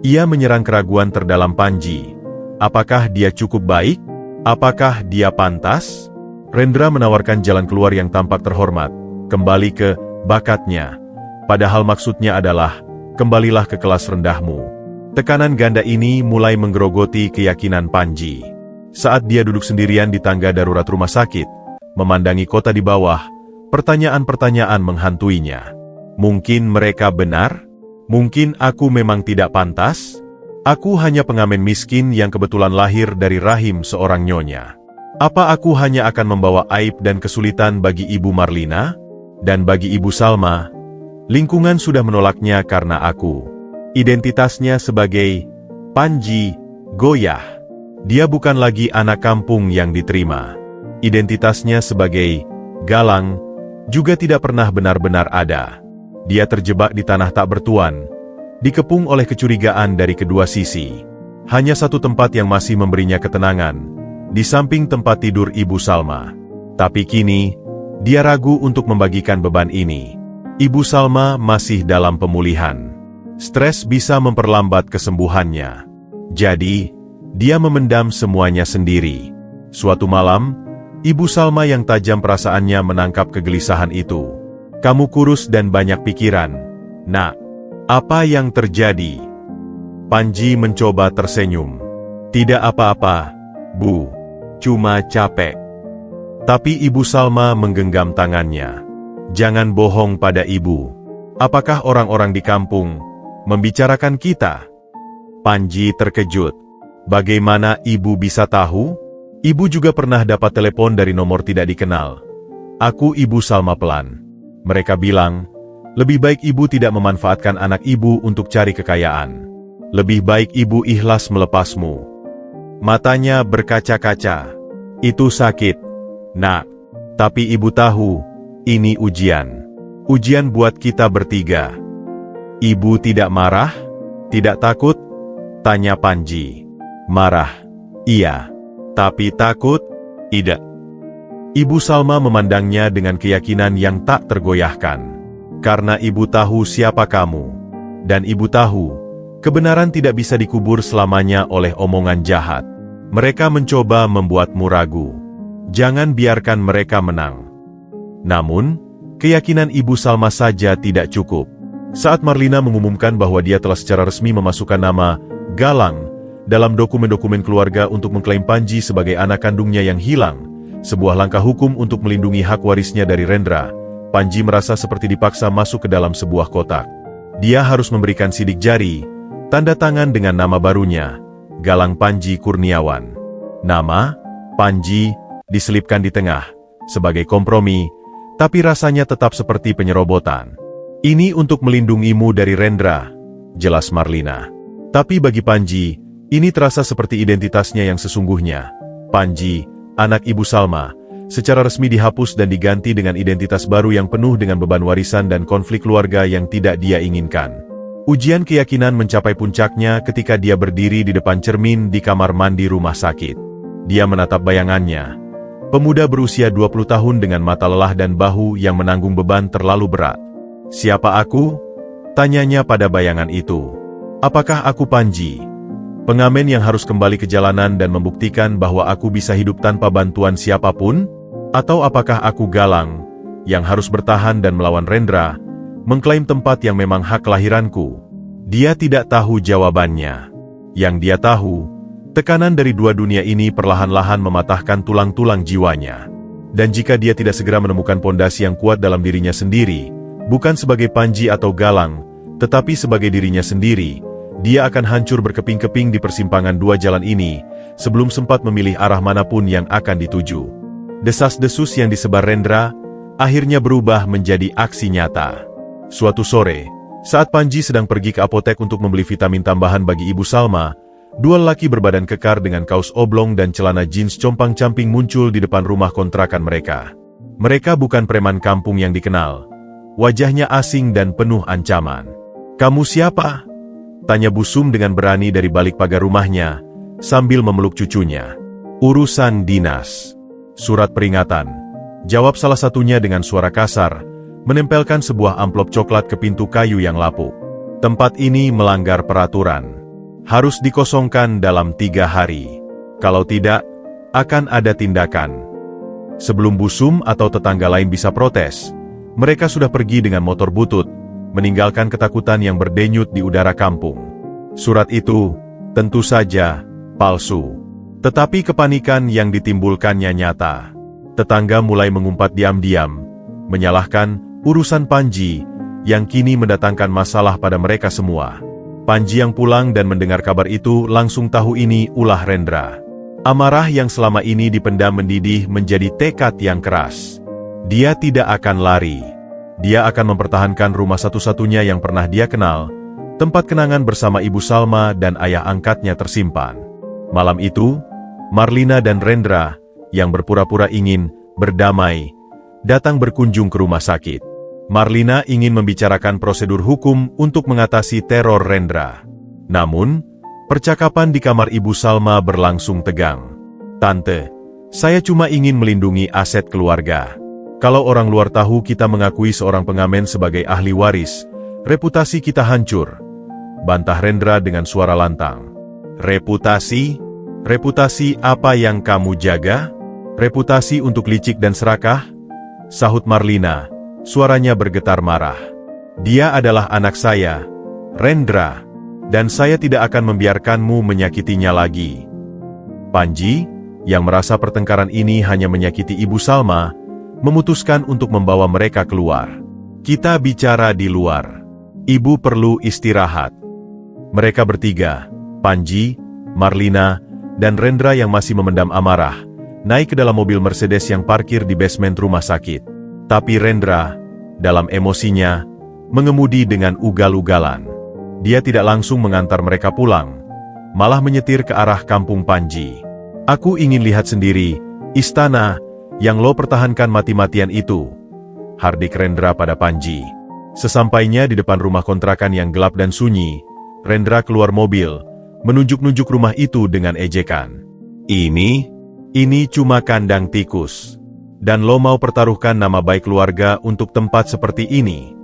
S1: Ia menyerang keraguan terdalam Panji. Apakah dia cukup baik? Apakah dia pantas? Rendra menawarkan jalan keluar yang tampak terhormat. Kembali ke bakatnya. Padahal maksudnya adalah, kembalilah ke kelas rendahmu. Tekanan ganda ini mulai menggerogoti keyakinan Panji. Saat dia duduk sendirian di tangga darurat rumah sakit, memandangi kota di bawah, pertanyaan-pertanyaan menghantuinya. Mungkin mereka benar? Mungkin aku memang tidak pantas? Aku hanya pengamen miskin yang kebetulan lahir dari rahim seorang nyonya. Apa aku hanya akan membawa aib dan kesulitan bagi Ibu Marlina? Dan bagi Ibu Salma? Lingkungan sudah menolaknya karena aku. Identitasnya sebagai Panji goyah. Dia bukan lagi anak kampung yang diterima. Identitasnya sebagai Galang juga tidak pernah benar-benar ada. Dia terjebak di tanah tak bertuan, dikepung oleh kecurigaan dari kedua sisi. Hanya satu tempat yang masih memberinya ketenangan, di samping tempat tidur Ibu Salma. Tapi kini, dia ragu untuk membagikan beban ini. Ibu Salma masih dalam pemulihan. Stres bisa memperlambat kesembuhannya. Jadi, dia memendam semuanya sendiri. Suatu malam, Ibu Salma yang tajam perasaannya menangkap kegelisahan itu. Kamu kurus dan banyak pikiran. Nak, apa yang terjadi? Panji mencoba tersenyum. Tidak apa-apa, Bu. Cuma capek. Tapi Ibu Salma menggenggam tangannya. Jangan bohong pada Ibu. Apakah orang-orang di kampung membicarakan kita? Panji terkejut. Bagaimana Ibu bisa tahu? Ibu juga pernah dapat telepon dari nomor tidak dikenal. Aku Ibu Salma pelan. Mereka bilang, lebih baik Ibu tidak memanfaatkan anak Ibu untuk cari kekayaan. Lebih baik Ibu ikhlas melepasmu. Matanya berkaca-kaca. Itu sakit, Nak. Tapi ibu tahu, ini ujian. Ujian buat kita bertiga. Ibu tidak marah? Tidak takut? Tanya Panji. Marah. Iya. Tapi takut? Tidak. Ibu Salma memandangnya dengan keyakinan yang tak tergoyahkan. Karena ibu tahu siapa kamu. Dan ibu tahu, kebenaran tidak bisa dikubur selamanya oleh omongan jahat. Mereka mencoba membuatmu ragu. Jangan biarkan mereka menang. Namun, keyakinan ibu Salma saja tidak cukup. Saat Marlina mengumumkan bahwa dia telah secara resmi memasukkan nama Galang dalam dokumen-dokumen keluarga untuk mengklaim Panji sebagai anak kandungnya yang hilang, sebuah langkah hukum untuk melindungi hak warisnya dari Rendra, Panji merasa seperti dipaksa masuk ke dalam sebuah kotak. Dia harus memberikan sidik jari, tanda tangan dengan nama barunya, Galang Panji Kurniawan. Nama, Panji, diselipkan di tengah, sebagai kompromi, tapi rasanya tetap seperti penyerobotan. Ini untuk melindungimu dari Rendra, jelas Marlina. Tapi bagi Panji, ini terasa seperti identitasnya yang sesungguhnya. Panji, anak ibu Salma, secara resmi dihapus dan diganti dengan identitas baru yang penuh dengan beban warisan dan konflik keluarga yang tidak dia inginkan. Ujian keyakinan mencapai puncaknya ketika dia berdiri di depan cermin di kamar mandi rumah sakit. Dia menatap bayangannya. Pemuda berusia 20 tahun dengan mata lelah dan bahu yang menanggung beban terlalu berat. Siapa aku? Tanyanya pada bayangan itu. Apakah aku Panji? Pengamen yang harus kembali ke jalanan dan membuktikan bahwa aku bisa hidup tanpa bantuan siapapun? Atau apakah aku Galang, yang harus bertahan dan melawan Rendra, mengklaim tempat yang memang hak kelahiranku? Dia tidak tahu jawabannya. Yang dia tahu, tekanan dari dua dunia ini perlahan-lahan mematahkan tulang-tulang jiwanya. Dan jika dia tidak segera menemukan pondasi yang kuat dalam dirinya sendiri, bukan sebagai Panji atau Galang, tetapi sebagai dirinya sendiri, dia akan hancur berkeping-keping di persimpangan dua jalan ini, sebelum sempat memilih arah manapun yang akan dituju. Desas-desus yang disebar Rendra, akhirnya berubah menjadi aksi nyata. Suatu sore, saat Panji sedang pergi ke apotek untuk membeli vitamin tambahan bagi ibu Salma, dua lelaki berbadan kekar dengan kaos oblong dan celana jeans compang-camping muncul di depan rumah kontrakan mereka. Mereka bukan preman kampung yang dikenal. Wajahnya asing dan penuh ancaman. "Kamu siapa?" tanya Busum dengan berani dari balik pagar rumahnya, sambil memeluk cucunya. "Urusan dinas. Surat peringatan," jawab salah satunya dengan suara kasar, menempelkan sebuah amplop coklat ke pintu kayu yang lapuk. "Tempat ini melanggar peraturan. Harus dikosongkan dalam 3 hari. Kalau tidak, akan ada tindakan." Sebelum Busum atau tetangga lain bisa protes, mereka sudah pergi dengan motor butut, meninggalkan ketakutan yang berdenyut di udara kampung. Surat itu, tentu saja, palsu. Tetapi kepanikan yang ditimbulkannya nyata. Tetangga mulai mengumpat diam-diam, menyalahkan urusan Panji, yang kini mendatangkan masalah pada mereka semua. Panji yang pulang dan mendengar kabar itu langsung tahu ini ulah Rendra. Amarah yang selama ini dipendam mendidih menjadi tekad yang keras. Dia tidak akan lari. Dia akan mempertahankan rumah satu-satunya yang pernah dia kenal, tempat kenangan bersama ibu Salma dan ayah angkatnya tersimpan. Malam itu, Marlina dan Rendra, yang berpura-pura ingin berdamai, datang berkunjung ke rumah sakit. Marlina ingin membicarakan prosedur hukum untuk mengatasi teror Rendra. Namun, percakapan di kamar ibu Salma berlangsung tegang. "Tante, saya cuma ingin melindungi aset keluarga. Kalau orang luar tahu kita mengakui seorang pengamen sebagai ahli waris, reputasi kita hancur," bantah Rendra dengan suara lantang. "Reputasi? Reputasi apa yang kamu jaga? Reputasi untuk licik dan serakah?" sahut Marlina, suaranya bergetar marah. "Dia adalah anak saya, Rendra, dan saya tidak akan membiarkanmu menyakitinya lagi." Panji, yang merasa pertengkaran ini hanya menyakiti ibu Salma, memutuskan untuk membawa mereka keluar. "Kita bicara di luar. Ibu perlu istirahat." Mereka bertiga, Panji, Marlina, dan Rendra yang masih memendam amarah, naik ke dalam mobil Mercedes yang parkir di basement rumah sakit. Tapi Rendra, dalam emosinya, mengemudi dengan ugal-ugalan. Dia tidak langsung mengantar mereka pulang, malah menyetir ke arah kampung Panji. "Aku ingin lihat sendiri Istana, yang lo pertahankan mati-matian itu, hardik Rendra pada Panji. Sesampainya di depan rumah kontrakan yang gelap dan sunyi, Rendra keluar mobil, menunjuk-nunjuk rumah itu dengan ejekan. Ini cuma kandang tikus. Dan lo mau pertaruhkan nama baik keluarga untuk tempat seperti ini?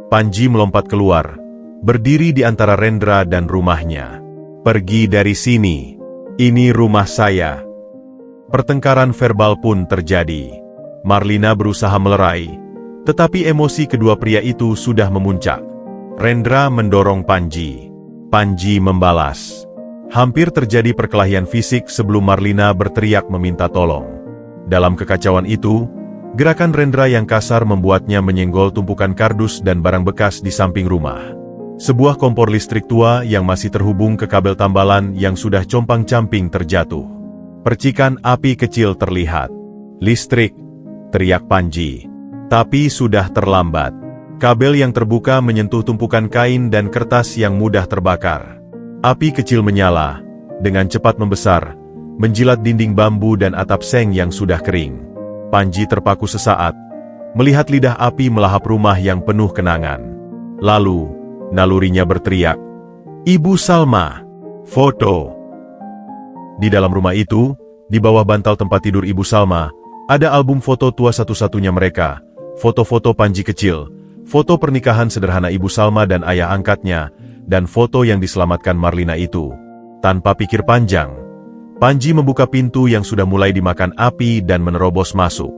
S1: Panji melompat keluar, berdiri di antara Rendra dan rumahnya. Pergi dari sini. Ini rumah saya. Pertengkaran verbal pun terjadi. Marlina berusaha melerai, tetapi emosi kedua pria itu sudah memuncak. Rendra mendorong Panji. Panji membalas. Hampir terjadi perkelahian fisik sebelum Marlina berteriak meminta tolong. Dalam kekacauan itu, gerakan Rendra yang kasar membuatnya menyenggol tumpukan kardus dan barang bekas di samping rumah. Sebuah kompor listrik tua yang masih terhubung ke kabel tambalan yang sudah compang-camping terjatuh. Percikan api kecil terlihat. Listrik, teriak Panji. Tapi sudah terlambat. Kabel yang terbuka menyentuh tumpukan kain dan kertas yang mudah terbakar. Api kecil menyala, dengan cepat membesar, menjilat dinding bambu dan atap seng yang sudah kering. Panji terpaku sesaat, melihat lidah api melahap rumah yang penuh kenangan. Lalu, nalurinya berteriak, "Ibu Salma, foto!" Di dalam rumah itu, di bawah bantal tempat tidur Ibu Salma, ada album foto tua satu-satunya mereka, foto-foto Panji kecil, foto pernikahan sederhana Ibu Salma dan ayah angkatnya, dan foto yang diselamatkan Marlina itu. Tanpa pikir panjang, Panji membuka pintu yang sudah mulai dimakan api dan menerobos masuk.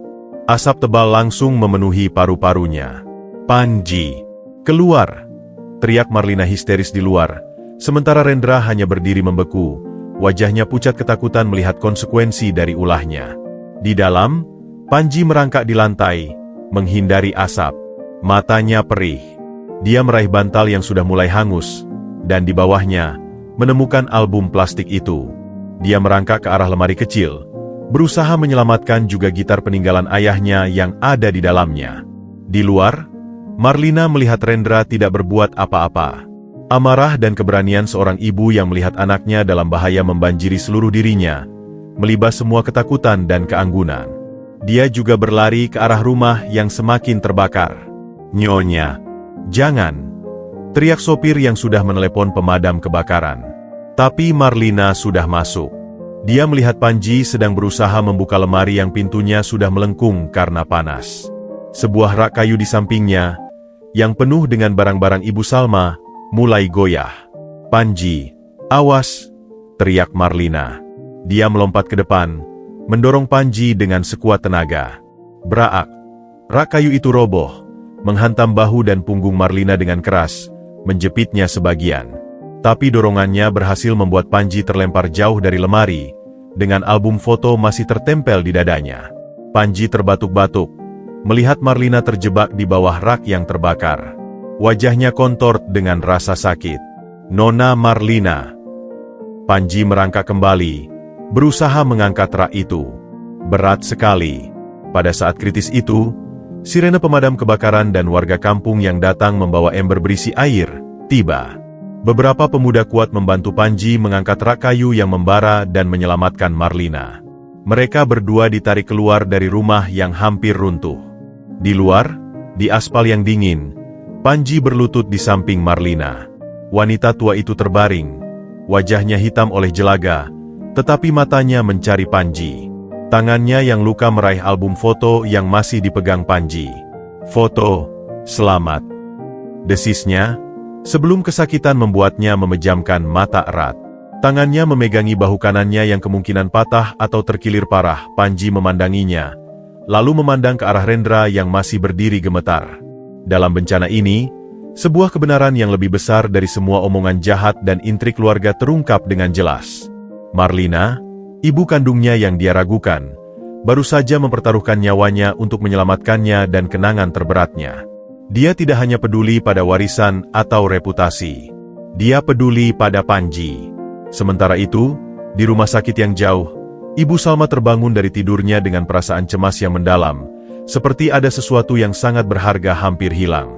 S1: Asap tebal langsung memenuhi paru-parunya. "Panji, keluar!" teriak Marlina histeris di luar, sementara Rendra hanya berdiri membeku, wajahnya pucat ketakutan melihat konsekuensi dari ulahnya. Di dalam, Panji merangkak di lantai, menghindari asap. Matanya perih. Dia meraih bantal yang sudah mulai hangus, dan di bawahnya, menemukan album plastik itu. Dia merangkak ke arah lemari kecil, berusaha menyelamatkan juga gitar peninggalan ayahnya yang ada di dalamnya. Di luar, Marlina melihat Rendra tidak berbuat apa-apa. Amarah dan keberanian seorang ibu yang melihat anaknya dalam bahaya membanjiri seluruh dirinya, melibas semua ketakutan dan keanggunan. Dia juga berlari ke arah rumah yang semakin terbakar. "Nyonya, jangan!" teriak sopir yang sudah menelepon pemadam kebakaran. Tapi Marlina sudah masuk. Dia melihat Panji sedang berusaha membuka lemari yang pintunya sudah melengkung karena panas. Sebuah rak kayu di sampingnya, yang penuh dengan barang-barang Ibu Salma, mulai goyah. "Panji, awas!" teriak Marlina. Dia melompat ke depan, mendorong Panji dengan sekuat tenaga. Braak! Rak kayu itu roboh, menghantam bahu dan punggung Marlina dengan keras, menjepitnya sebagian. Tapi dorongannya berhasil membuat Panji terlempar jauh dari lemari, dengan album foto masih tertempel di dadanya. Panji terbatuk-batuk, melihat Marlina terjebak di bawah rak yang terbakar. Wajahnya kontort dengan rasa sakit. "Nona Marlina!" Panji merangkak kembali, berusaha mengangkat rak itu. Berat sekali. Pada saat kritis itu, sirene pemadam kebakaran dan warga kampung yang datang membawa ember berisi air, tiba. Beberapa pemuda kuat membantu Panji mengangkat rak kayu yang membara dan menyelamatkan Marlina. Mereka berdua ditarik keluar dari rumah yang hampir runtuh. Di luar, di aspal yang dingin, Panji berlutut di samping Marlina. Wanita tua itu terbaring, wajahnya hitam oleh jelaga, tetapi matanya mencari Panji. Tangannya yang luka meraih album foto yang masih dipegang Panji. "Foto, selamat," desisnya, sebelum kesakitan membuatnya memejamkan mata erat. Tangannya memegangi bahu kanannya yang kemungkinan patah atau terkilir parah. Panji memandanginya, lalu memandang ke arah Rendra yang masih berdiri gemetar. Dalam bencana ini, sebuah kebenaran yang lebih besar dari semua omongan jahat dan intrik keluarga terungkap dengan jelas. Marlina, ibu kandungnya yang dia ragukan, baru saja mempertaruhkan nyawanya untuk menyelamatkannya dan kenangan terberatnya. Dia tidak hanya peduli pada warisan atau reputasi. Dia peduli pada Panji. Sementara itu, di rumah sakit yang jauh, Ibu Salma terbangun dari tidurnya dengan perasaan cemas yang mendalam, seperti ada sesuatu yang sangat berharga hampir hilang.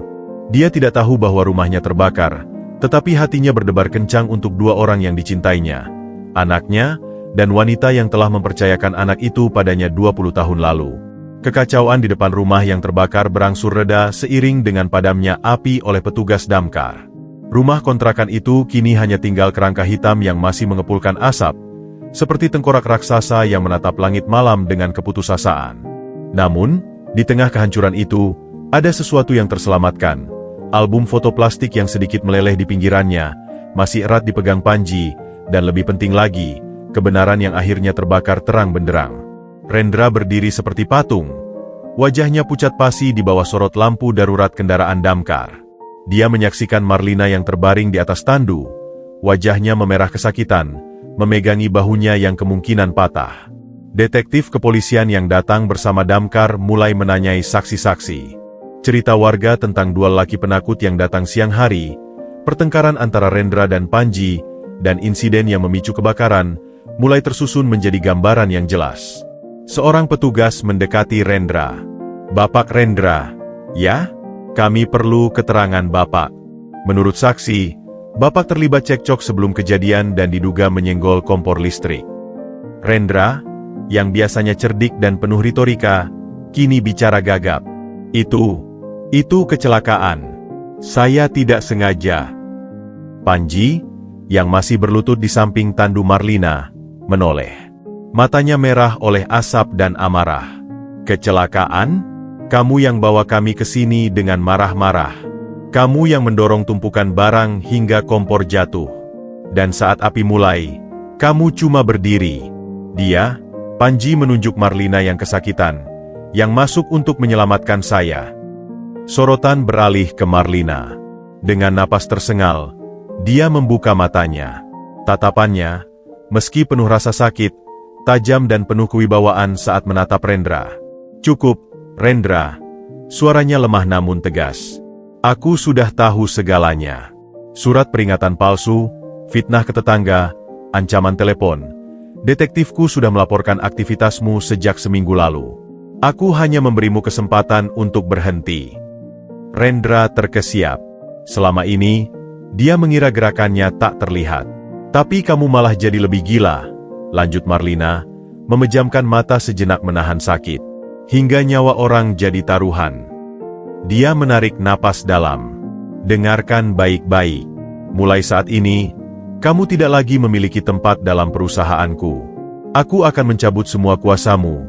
S1: Dia tidak tahu bahwa rumahnya terbakar, tetapi hatinya berdebar kencang untuk dua orang yang dicintainya. Anaknya, dan wanita yang telah mempercayakan anak itu padanya 20 tahun lalu. Kekacauan di depan rumah yang terbakar berangsur reda seiring dengan padamnya api oleh petugas damkar. Rumah kontrakan itu kini hanya tinggal kerangka hitam yang masih mengepulkan asap, seperti tengkorak raksasa yang menatap langit malam dengan keputusasaan. Namun, di tengah kehancuran itu, ada sesuatu yang terselamatkan. Album foto plastik yang sedikit meleleh di pinggirannya, masih erat dipegang Panji, dan lebih penting lagi, kebenaran yang akhirnya terbakar terang benderang. Rendra berdiri seperti patung. Wajahnya pucat pasi di bawah sorot lampu darurat kendaraan damkar. Dia menyaksikan Marlina yang terbaring di atas tandu. Wajahnya memerah kesakitan, memegangi bahunya yang kemungkinan patah. Detektif kepolisian yang datang bersama damkar mulai menanyai saksi-saksi. Cerita warga tentang dua lelaki penakut yang datang siang hari, pertengkaran antara Rendra dan Panji, dan insiden yang memicu kebakaran, mulai tersusun menjadi gambaran yang jelas. Seorang petugas mendekati Rendra. "Bapak Rendra, ya? Kami perlu keterangan Bapak." Menurut saksi, Bapak terlibat cekcok sebelum kejadian dan diduga menyenggol kompor listrik. Rendra, yang biasanya cerdik dan penuh retorika, kini bicara gagap. Itu kecelakaan. Saya tidak sengaja." Panji, yang masih berlutut di samping tandu Marlina, menoleh. Matanya merah oleh asap dan amarah. "Kecelakaan? Kamu yang bawa kami ke sini dengan marah-marah. Kamu yang mendorong tumpukan barang hingga kompor jatuh. Dan saat api mulai, kamu cuma berdiri." Dia, Panji menunjuk Marlina yang kesakitan, yang masuk untuk menyelamatkan saya. Sorotan beralih ke Marlina. Dengan napas tersengal, dia membuka matanya. Tatapannya, meski penuh rasa sakit, tajam dan penuh kewibawaan saat menatap Rendra. "Cukup, Rendra." Suaranya lemah namun tegas. "Aku sudah tahu segalanya. Surat peringatan palsu, fitnah ke tetangga, ancaman telepon. Detektifku sudah melaporkan aktivitasmu sejak seminggu lalu. Aku hanya memberimu kesempatan untuk berhenti." Rendra terkesiap. Selama ini, dia mengira gerakannya tak terlihat. "Tapi kamu malah jadi lebih gila," lanjut Marlina, memejamkan mata sejenak menahan sakit. "Hingga nyawa orang jadi taruhan." Dia menarik napas dalam. "Dengarkan baik-baik. Mulai saat ini, kamu tidak lagi memiliki tempat dalam perusahaanku. Aku akan mencabut semua kuasamu,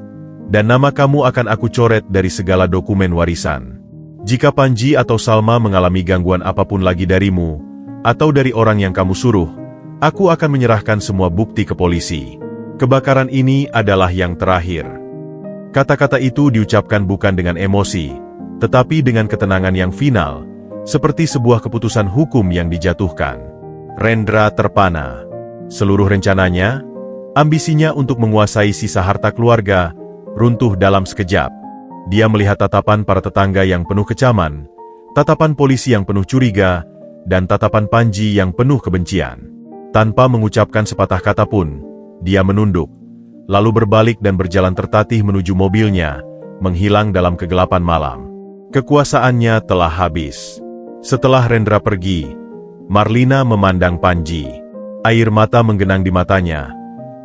S1: dan nama kamu akan aku coret dari segala dokumen warisan. Jika Panji atau Salma mengalami gangguan apapun lagi darimu, atau dari orang yang kamu suruh, aku akan menyerahkan semua bukti ke polisi. Kebakaran ini adalah yang terakhir." Kata-kata itu diucapkan bukan dengan emosi, tetapi dengan ketenangan yang final, seperti sebuah keputusan hukum yang dijatuhkan. Rendra terpana. Seluruh rencananya, ambisinya untuk menguasai sisa harta keluarga, runtuh dalam sekejap. Dia melihat tatapan para tetangga yang penuh kecaman, tatapan polisi yang penuh curiga, dan tatapan Panji yang penuh kebencian. Tanpa mengucapkan sepatah kata pun, dia menunduk, lalu berbalik dan berjalan tertatih menuju mobilnya, menghilang dalam kegelapan malam. Kekuasaannya telah habis. Setelah Rendra pergi, Marlina memandang Panji. Air mata menggenang di matanya,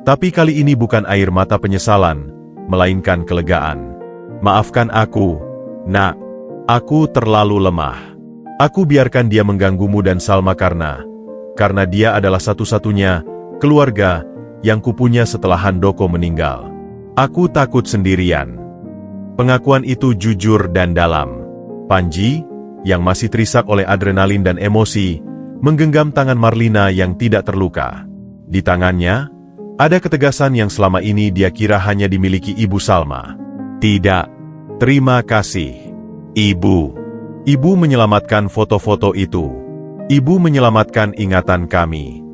S1: tapi kali ini bukan air mata penyesalan, melainkan kelegaan. "Maafkan aku, Nak. Aku terlalu lemah. Aku biarkan dia mengganggumu dan Salma karena dia adalah satu-satunya keluarga yang kupunya setelah Handoko meninggal. Aku takut sendirian." Pengakuan itu jujur dan dalam. Panji, yang masih terisak oleh adrenalin dan emosi, menggenggam tangan Marlina yang tidak terluka. Di tangannya, ada ketegasan yang selama ini dia kira hanya dimiliki Ibu Salma. "Tidak. Terima kasih, Ibu. Ibu menyelamatkan foto-foto itu. Ibu menyelamatkan ingatan kami."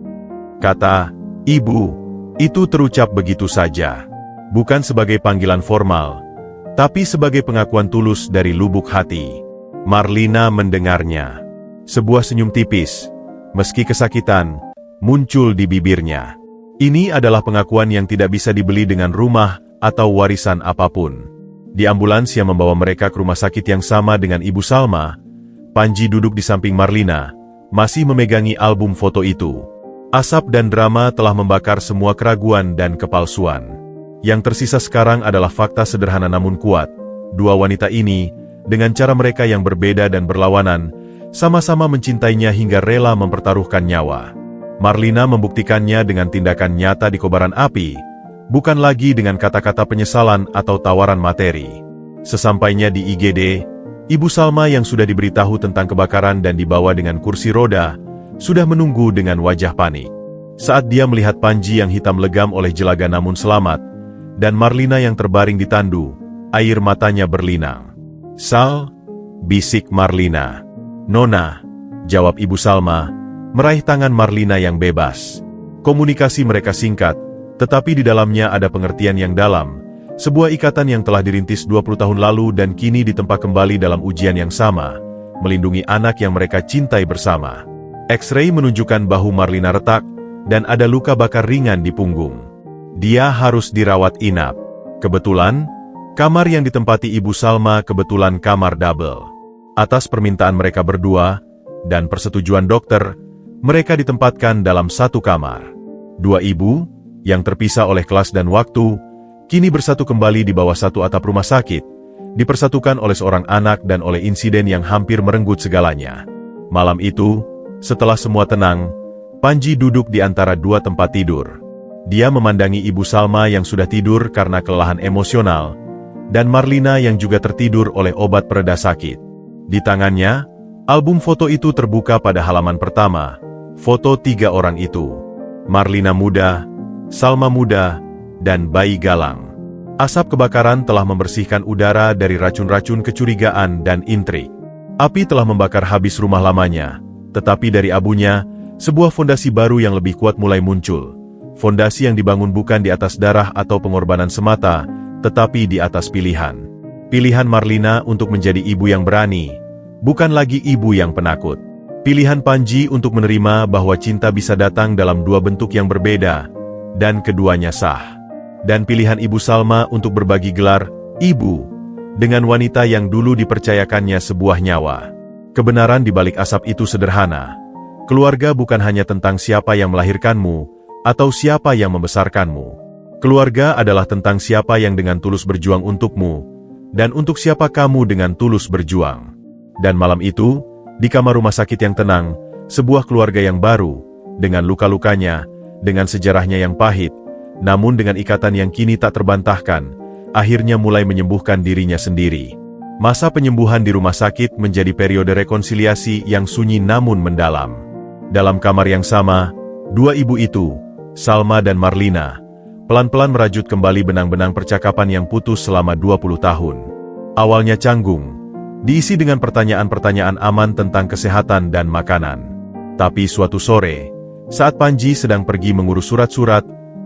S1: Kata "Ibu" itu terucap begitu saja. Bukan sebagai panggilan formal, tapi sebagai pengakuan tulus dari lubuk hati. Marlina mendengarnya. Sebuah senyum tipis, meski kesakitan, muncul di bibirnya. Ini adalah pengakuan yang tidak bisa dibeli dengan rumah atau warisan apapun. Di ambulans yang membawa mereka ke rumah sakit yang sama dengan Ibu Salma, Panji duduk di samping Marlina, masih memegangi album foto itu. Asap dan drama telah membakar semua keraguan dan kepalsuan. Yang tersisa sekarang adalah fakta sederhana namun kuat. Dua wanita ini, dengan cara mereka yang berbeda dan berlawanan, sama-sama mencintainya hingga rela mempertaruhkan nyawa. Marlina membuktikannya dengan tindakan nyata di kobaran api, bukan lagi dengan kata-kata penyesalan atau tawaran materi. Sesampainya di IGD, Ibu Salma yang sudah diberitahu tentang kebakaran dan dibawa dengan kursi roda, sudah menunggu dengan wajah panik. Saat dia melihat Panji yang hitam legam oleh jelaga namun selamat, dan Marlina yang terbaring di tandu, air matanya berlinang. "Sal," bisik Marlina. "Nona," jawab Ibu Salma, meraih tangan Marlina yang bebas. Komunikasi mereka singkat, tetapi di dalamnya ada pengertian yang dalam, sebuah ikatan yang telah dirintis 20 tahun lalu dan kini ditempa kembali dalam ujian yang sama, melindungi anak yang mereka cintai bersama. X-ray menunjukkan bahu Marlina retak, dan ada luka bakar ringan di punggung. Dia harus dirawat inap. Kebetulan, kamar yang ditempati Ibu Salma kebetulan kamar double. Atas permintaan mereka berdua, dan persetujuan dokter, mereka ditempatkan dalam satu kamar. Dua ibu, yang terpisah oleh kelas dan waktu, kini bersatu kembali di bawah satu atap rumah sakit, dipersatukan oleh seorang anak dan oleh insiden yang hampir merenggut segalanya. Malam itu, setelah semua tenang, Panji duduk di antara dua tempat tidur. Dia memandangi Ibu Salma yang sudah tidur karena kelelahan emosional, dan Marlina yang juga tertidur oleh obat pereda sakit. Di tangannya, album foto itu terbuka pada halaman pertama, foto tiga orang itu. Marlina muda, Salma muda, dan bayi galang. Asap kebakaran telah membersihkan udara dari racun-racun kecurigaan dan intrik. Api telah membakar habis rumah lamanya, tetapi dari abunya, sebuah fondasi baru yang lebih kuat mulai muncul. Fondasi yang dibangun bukan di atas darah atau pengorbanan semata, tetapi di atas pilihan. Pilihan Marlina untuk menjadi ibu yang berani, bukan lagi ibu yang penakut. Pilihan Panji untuk menerima bahwa cinta bisa datang dalam dua bentuk yang berbeda, dan keduanya sah. Dan pilihan Ibu Salma untuk berbagi gelar, ibu, dengan wanita yang dulu dipercayakannya sebuah nyawa. Kebenaran di balik asap itu sederhana. Keluarga bukan hanya tentang siapa yang melahirkanmu, atau siapa yang membesarkanmu. Keluarga adalah tentang siapa yang dengan tulus berjuang untukmu, dan untuk siapa kamu dengan tulus berjuang. Dan malam itu, di kamar rumah sakit yang tenang, sebuah keluarga yang baru, dengan luka-lukanya, dengan sejarahnya yang pahit, namun dengan ikatan yang kini tak terbantahkan, akhirnya mulai menyembuhkan dirinya sendiri. Masa penyembuhan di rumah sakit menjadi periode rekonsiliasi yang sunyi namun mendalam. Dalam kamar yang sama, dua ibu itu, Salma dan Marlina, pelan-pelan merajut kembali benang-benang percakapan yang putus selama 20 tahun. Awalnya canggung, diisi dengan pertanyaan-pertanyaan aman tentang kesehatan dan makanan. Tapi suatu sore, saat Panji sedang pergi mengurus surat-surat,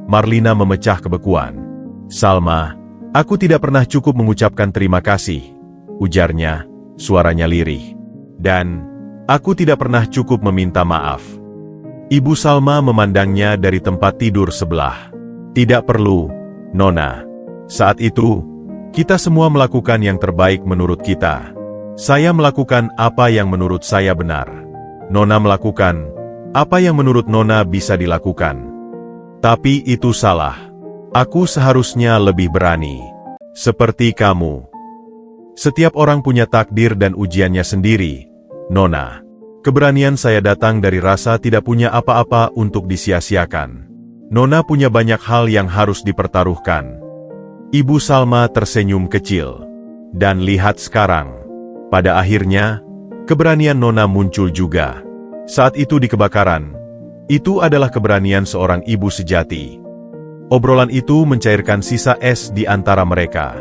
S1: Marlina memecah kebekuan. "Salma, aku tidak pernah cukup mengucapkan terima kasih," ujarnya, suaranya lirih. "Dan, aku tidak pernah cukup meminta maaf." Ibu Salma memandangnya dari tempat tidur sebelah. "Tidak perlu, Nona. Saat itu, kita semua melakukan yang terbaik menurut kita. Saya melakukan apa yang menurut saya benar. Nona melakukan apa yang menurut Nona bisa dilakukan. Tapi itu salah. Aku seharusnya lebih berani. Seperti kamu. Setiap orang punya takdir dan ujiannya sendiri, Nona. Keberanian saya datang dari rasa tidak punya apa-apa untuk disia-siakan. Nona punya banyak hal yang harus dipertaruhkan." Ibu Salma tersenyum kecil. "Dan lihat sekarang. Pada akhirnya, keberanian Nona muncul juga. Saat itu di kebakaran, itu adalah keberanian seorang ibu sejati." Obrolan itu mencairkan sisa es di antara mereka.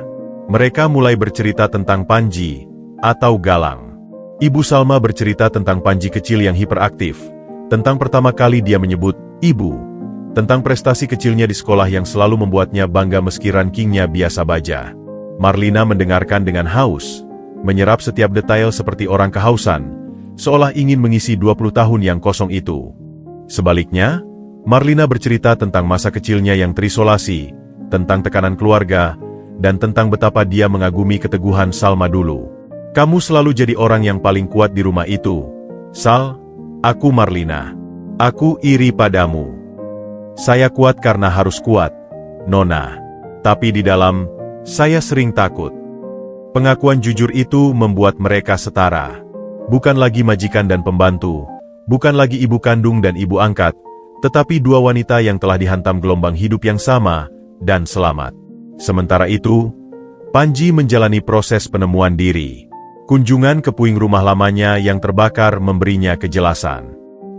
S1: Mereka mulai bercerita tentang Panji, atau Galang. Ibu Salma bercerita tentang Panji kecil yang hiperaktif, tentang pertama kali dia menyebut ibu, tentang prestasi kecilnya di sekolah yang selalu membuatnya bangga meski rankingnya biasa baja. Marlina mendengarkan dengan haus, menyerap setiap detail seperti orang kehausan, seolah ingin mengisi 20 tahun yang kosong itu. Sebaliknya, Marlina bercerita tentang masa kecilnya yang terisolasi, tentang tekanan keluarga, dan tentang betapa dia mengagumi keteguhan Salma dulu. "Kamu selalu jadi orang yang paling kuat di rumah itu, Sal," aku Marlina. Aku iri padamu. Saya kuat karena harus kuat, Nona. Tapi di dalam, saya sering takut. Pengakuan jujur itu membuat mereka setara. Bukan lagi majikan dan pembantu, bukan lagi ibu kandung dan ibu angkat, tetapi dua wanita yang telah dihantam gelombang hidup yang sama, dan selamat. Sementara itu, Panji menjalani proses penemuan diri. Kunjungan ke puing rumah lamanya yang terbakar memberinya kejelasan.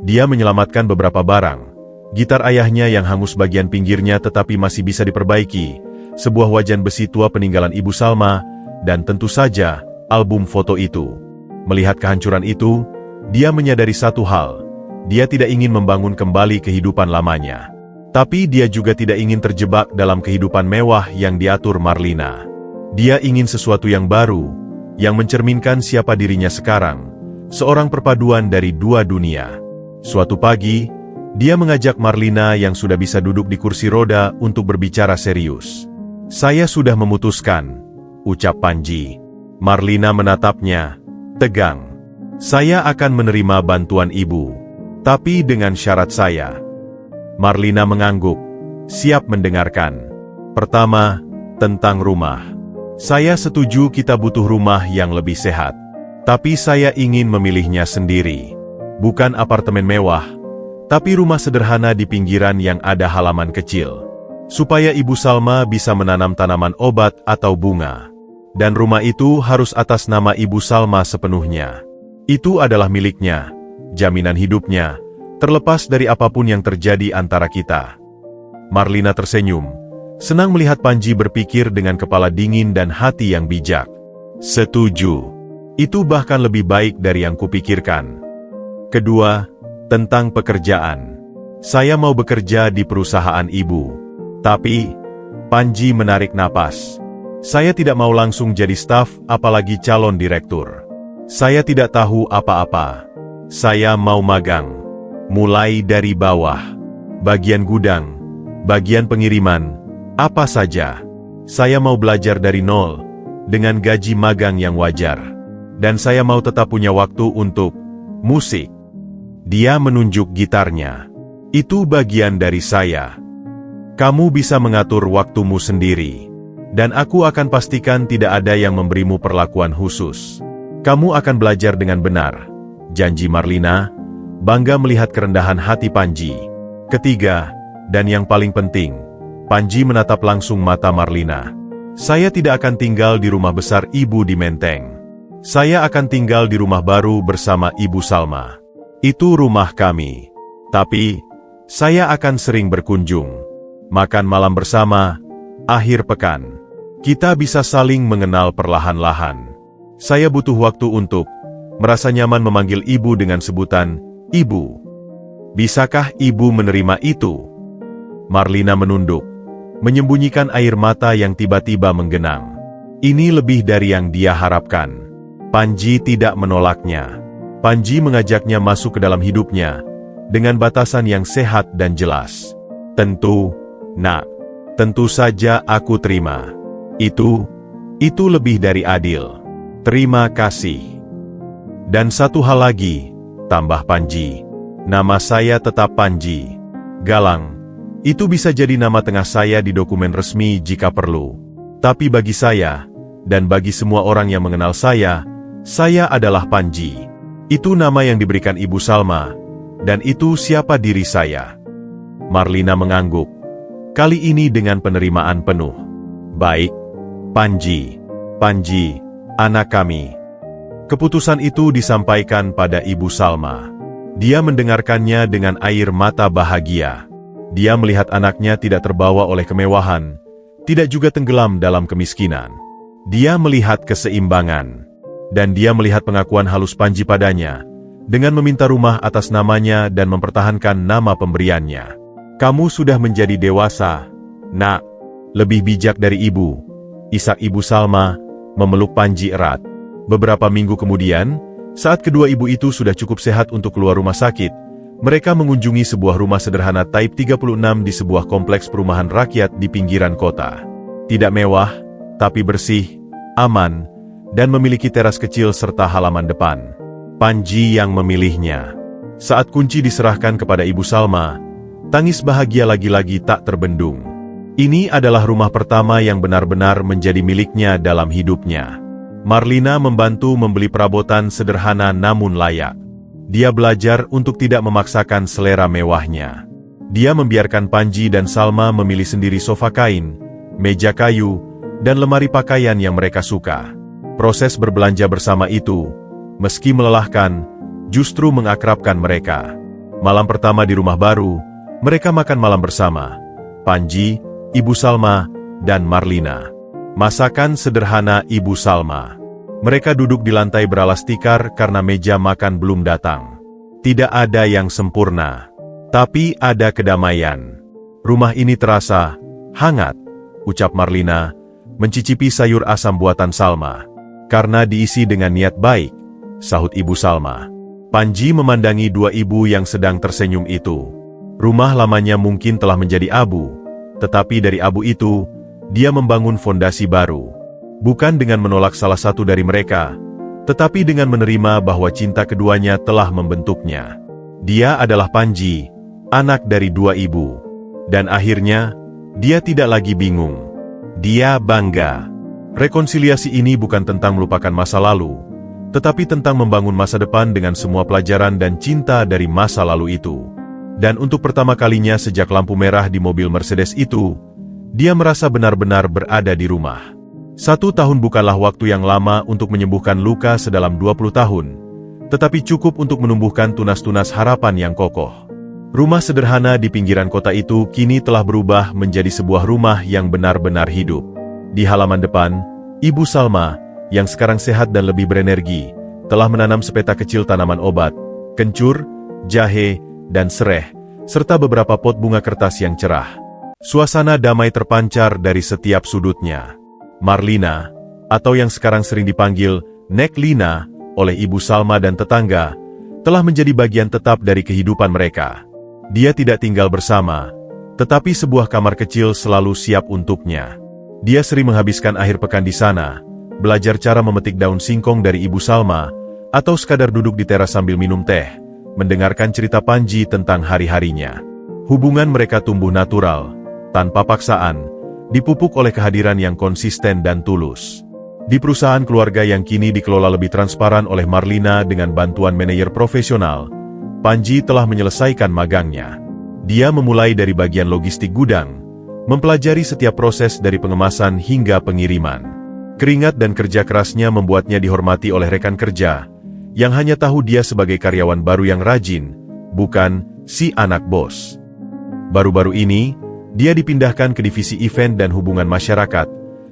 S1: Dia menyelamatkan beberapa barang. Gitar ayahnya yang hangus bagian pinggirnya tetapi masih bisa diperbaiki, sebuah wajan besi tua peninggalan Ibu Salma, dan tentu saja, album foto itu. Melihat kehancuran itu, dia menyadari satu hal. Dia tidak ingin membangun kembali kehidupan lamanya. Tapi dia juga tidak ingin terjebak dalam kehidupan mewah yang diatur Marlina. Dia ingin sesuatu yang baru, yang mencerminkan siapa dirinya sekarang, seorang perpaduan dari dua dunia. Suatu pagi, dia mengajak Marlina yang sudah bisa duduk di kursi roda untuk berbicara serius. "Saya sudah memutuskan," ucap Panji. Marlina menatapnya, tegang. "Saya akan menerima bantuan ibu, tapi dengan syarat saya." Marlina mengangguk, siap mendengarkan. Pertama, tentang rumah. "Saya setuju kita butuh rumah yang lebih sehat. Tapi saya ingin memilihnya sendiri. Bukan apartemen mewah, tapi rumah sederhana di pinggiran yang ada halaman kecil. Supaya Ibu Salma bisa menanam tanaman obat atau bunga. Dan rumah itu harus atas nama Ibu Salma sepenuhnya. Itu adalah miliknya, jaminan hidupnya, terlepas dari apapun yang terjadi antara kita." Marlina tersenyum, senang melihat Panji berpikir dengan kepala dingin dan hati yang bijak. "Setuju. Itu bahkan lebih baik dari yang kupikirkan." Kedua, tentang pekerjaan. "Saya mau bekerja di perusahaan ibu. Tapi," Panji menarik napas, "saya tidak mau langsung jadi staf, apalagi calon direktur. Saya tidak tahu apa-apa. Saya mau magang. Mulai dari bawah. Bagian gudang, bagian pengiriman, apa saja. Saya mau belajar dari nol, dengan gaji magang yang wajar. Dan saya mau tetap punya waktu untuk musik." Dia menunjuk gitarnya. "Itu bagian dari saya. Kamu bisa mengatur waktumu sendiri. Dan aku akan pastikan tidak ada yang memberimu perlakuan khusus. Kamu akan belajar dengan benar," janji Marlina, bangga melihat kerendahan hati Panji. Ketiga, dan yang paling penting, Panji menatap langsung mata Marlina. "Saya tidak akan tinggal di rumah besar ibu di Menteng. Saya akan tinggal di rumah baru bersama Ibu Salma. Itu rumah kami. Tapi, saya akan sering berkunjung. Makan malam bersama, akhir pekan. Kita bisa saling mengenal perlahan-lahan. Saya butuh waktu untuk merasa nyaman memanggil ibu dengan sebutan ibu. Bisakah ibu menerima itu?" Marlina menunduk, menyembunyikan air mata yang tiba-tiba menggenang. Ini lebih dari yang dia harapkan. Panji tidak menolaknya. Panji mengajaknya masuk ke dalam hidupnya, dengan batasan yang sehat dan jelas. "Tentu, Nak. Tentu saja aku terima. Itu lebih dari adil. Terima kasih. Dan satu hal lagi," tambah Panji. "Nama saya tetap Panji Galang. Itu bisa jadi nama tengah saya di dokumen resmi jika perlu. Tapi bagi saya, dan bagi semua orang yang mengenal saya adalah Panji. Itu nama yang diberikan Ibu Salma, dan itu siapa diri saya." Marlina mengangguk, kali ini dengan penerimaan penuh. "Baik, Panji. Panji, anak kami." Keputusan itu disampaikan pada Ibu Salma. Dia mendengarkannya dengan air mata bahagia. Dia melihat anaknya tidak terbawa oleh kemewahan, tidak juga tenggelam dalam kemiskinan. Dia melihat keseimbangan. Dan dia melihat pengakuan halus Panji padanya, dengan meminta rumah atas namanya dan mempertahankan nama pemberiannya. "Kamu sudah menjadi dewasa, Nak. Lebih bijak dari ibu," isak Ibu Salma, memeluk Panji erat. Beberapa minggu kemudian, saat kedua ibu itu sudah cukup sehat untuk keluar rumah sakit, mereka mengunjungi sebuah rumah sederhana Type 36 di sebuah kompleks perumahan rakyat di pinggiran kota. Tidak mewah, tapi bersih, aman, dan memiliki teras kecil serta halaman depan. Panji yang memilihnya. Saat kunci diserahkan kepada Ibu Salma, tangis bahagia lagi-lagi tak terbendung. Ini adalah rumah pertama yang benar-benar menjadi miliknya dalam hidupnya. Marlina membantu membeli perabotan sederhana namun layak. Dia belajar untuk tidak memaksakan selera mewahnya. Dia membiarkan Panji dan Salma memilih sendiri sofa kain, meja kayu, dan lemari pakaian yang mereka suka. Proses berbelanja bersama itu, meski melelahkan, justru mengakrabkan mereka. Malam pertama di rumah baru, mereka makan malam bersama. Panji, Ibu Salma, dan Marlina. Masakan sederhana Ibu Salma. Mereka duduk di lantai beralas tikar karena meja makan belum datang. Tidak ada yang sempurna, tapi ada kedamaian. Rumah ini terasa hangat, ucap Marlina, mencicipi sayur asam buatan Salma. Karena diisi dengan niat baik, sahut Ibu Salma. Panji memandangi dua ibu yang sedang tersenyum itu. Rumah lamanya mungkin telah menjadi abu, tetapi dari abu itu, dia membangun fondasi baru. Bukan dengan menolak salah satu dari mereka, tetapi dengan menerima bahwa cinta keduanya telah membentuknya. Dia adalah Panji, anak dari dua ibu. Dan akhirnya, dia tidak lagi bingung. Dia bangga. Rekonsiliasi ini bukan tentang melupakan masa lalu, tetapi tentang membangun masa depan dengan semua pelajaran dan cinta dari masa lalu itu. Dan untuk pertama kalinya sejak lampu merah di mobil Mercedes itu, dia merasa benar-benar berada di rumah. 1 tahun bukanlah waktu yang lama untuk menyembuhkan luka sedalam 20 tahun, tetapi cukup untuk menumbuhkan tunas-tunas harapan yang kokoh. Rumah sederhana di pinggiran kota itu kini telah berubah menjadi sebuah rumah yang benar-benar hidup. Di halaman depan, Ibu Salma, yang sekarang sehat dan lebih berenergi, telah menanam sepeta kecil tanaman obat, kencur, jahe, dan sereh, serta beberapa pot bunga kertas yang cerah. Suasana damai terpancar dari setiap sudutnya. Marlina, atau yang sekarang sering dipanggil Nek Lina, oleh Ibu Salma dan tetangga, telah menjadi bagian tetap dari kehidupan mereka. Dia tidak tinggal bersama, tetapi sebuah kamar kecil selalu siap untuknya. Dia sering menghabiskan akhir pekan di sana, belajar cara memetik daun singkong dari Ibu Salma, atau sekadar duduk di teras sambil minum teh, mendengarkan cerita Panji tentang hari-harinya. Hubungan mereka tumbuh natural, tanpa paksaan, dipupuk oleh kehadiran yang konsisten dan tulus. Di perusahaan keluarga yang kini dikelola lebih transparan oleh Marlina dengan bantuan manajer profesional, Panji telah menyelesaikan magangnya. Dia memulai dari bagian logistik gudang, mempelajari setiap proses dari pengemasan hingga pengiriman. Keringat dan kerja kerasnya membuatnya dihormati oleh rekan kerja, yang hanya tahu dia sebagai karyawan baru yang rajin, bukan si anak bos. Baru-baru ini, dia dipindahkan ke divisi event dan hubungan masyarakat,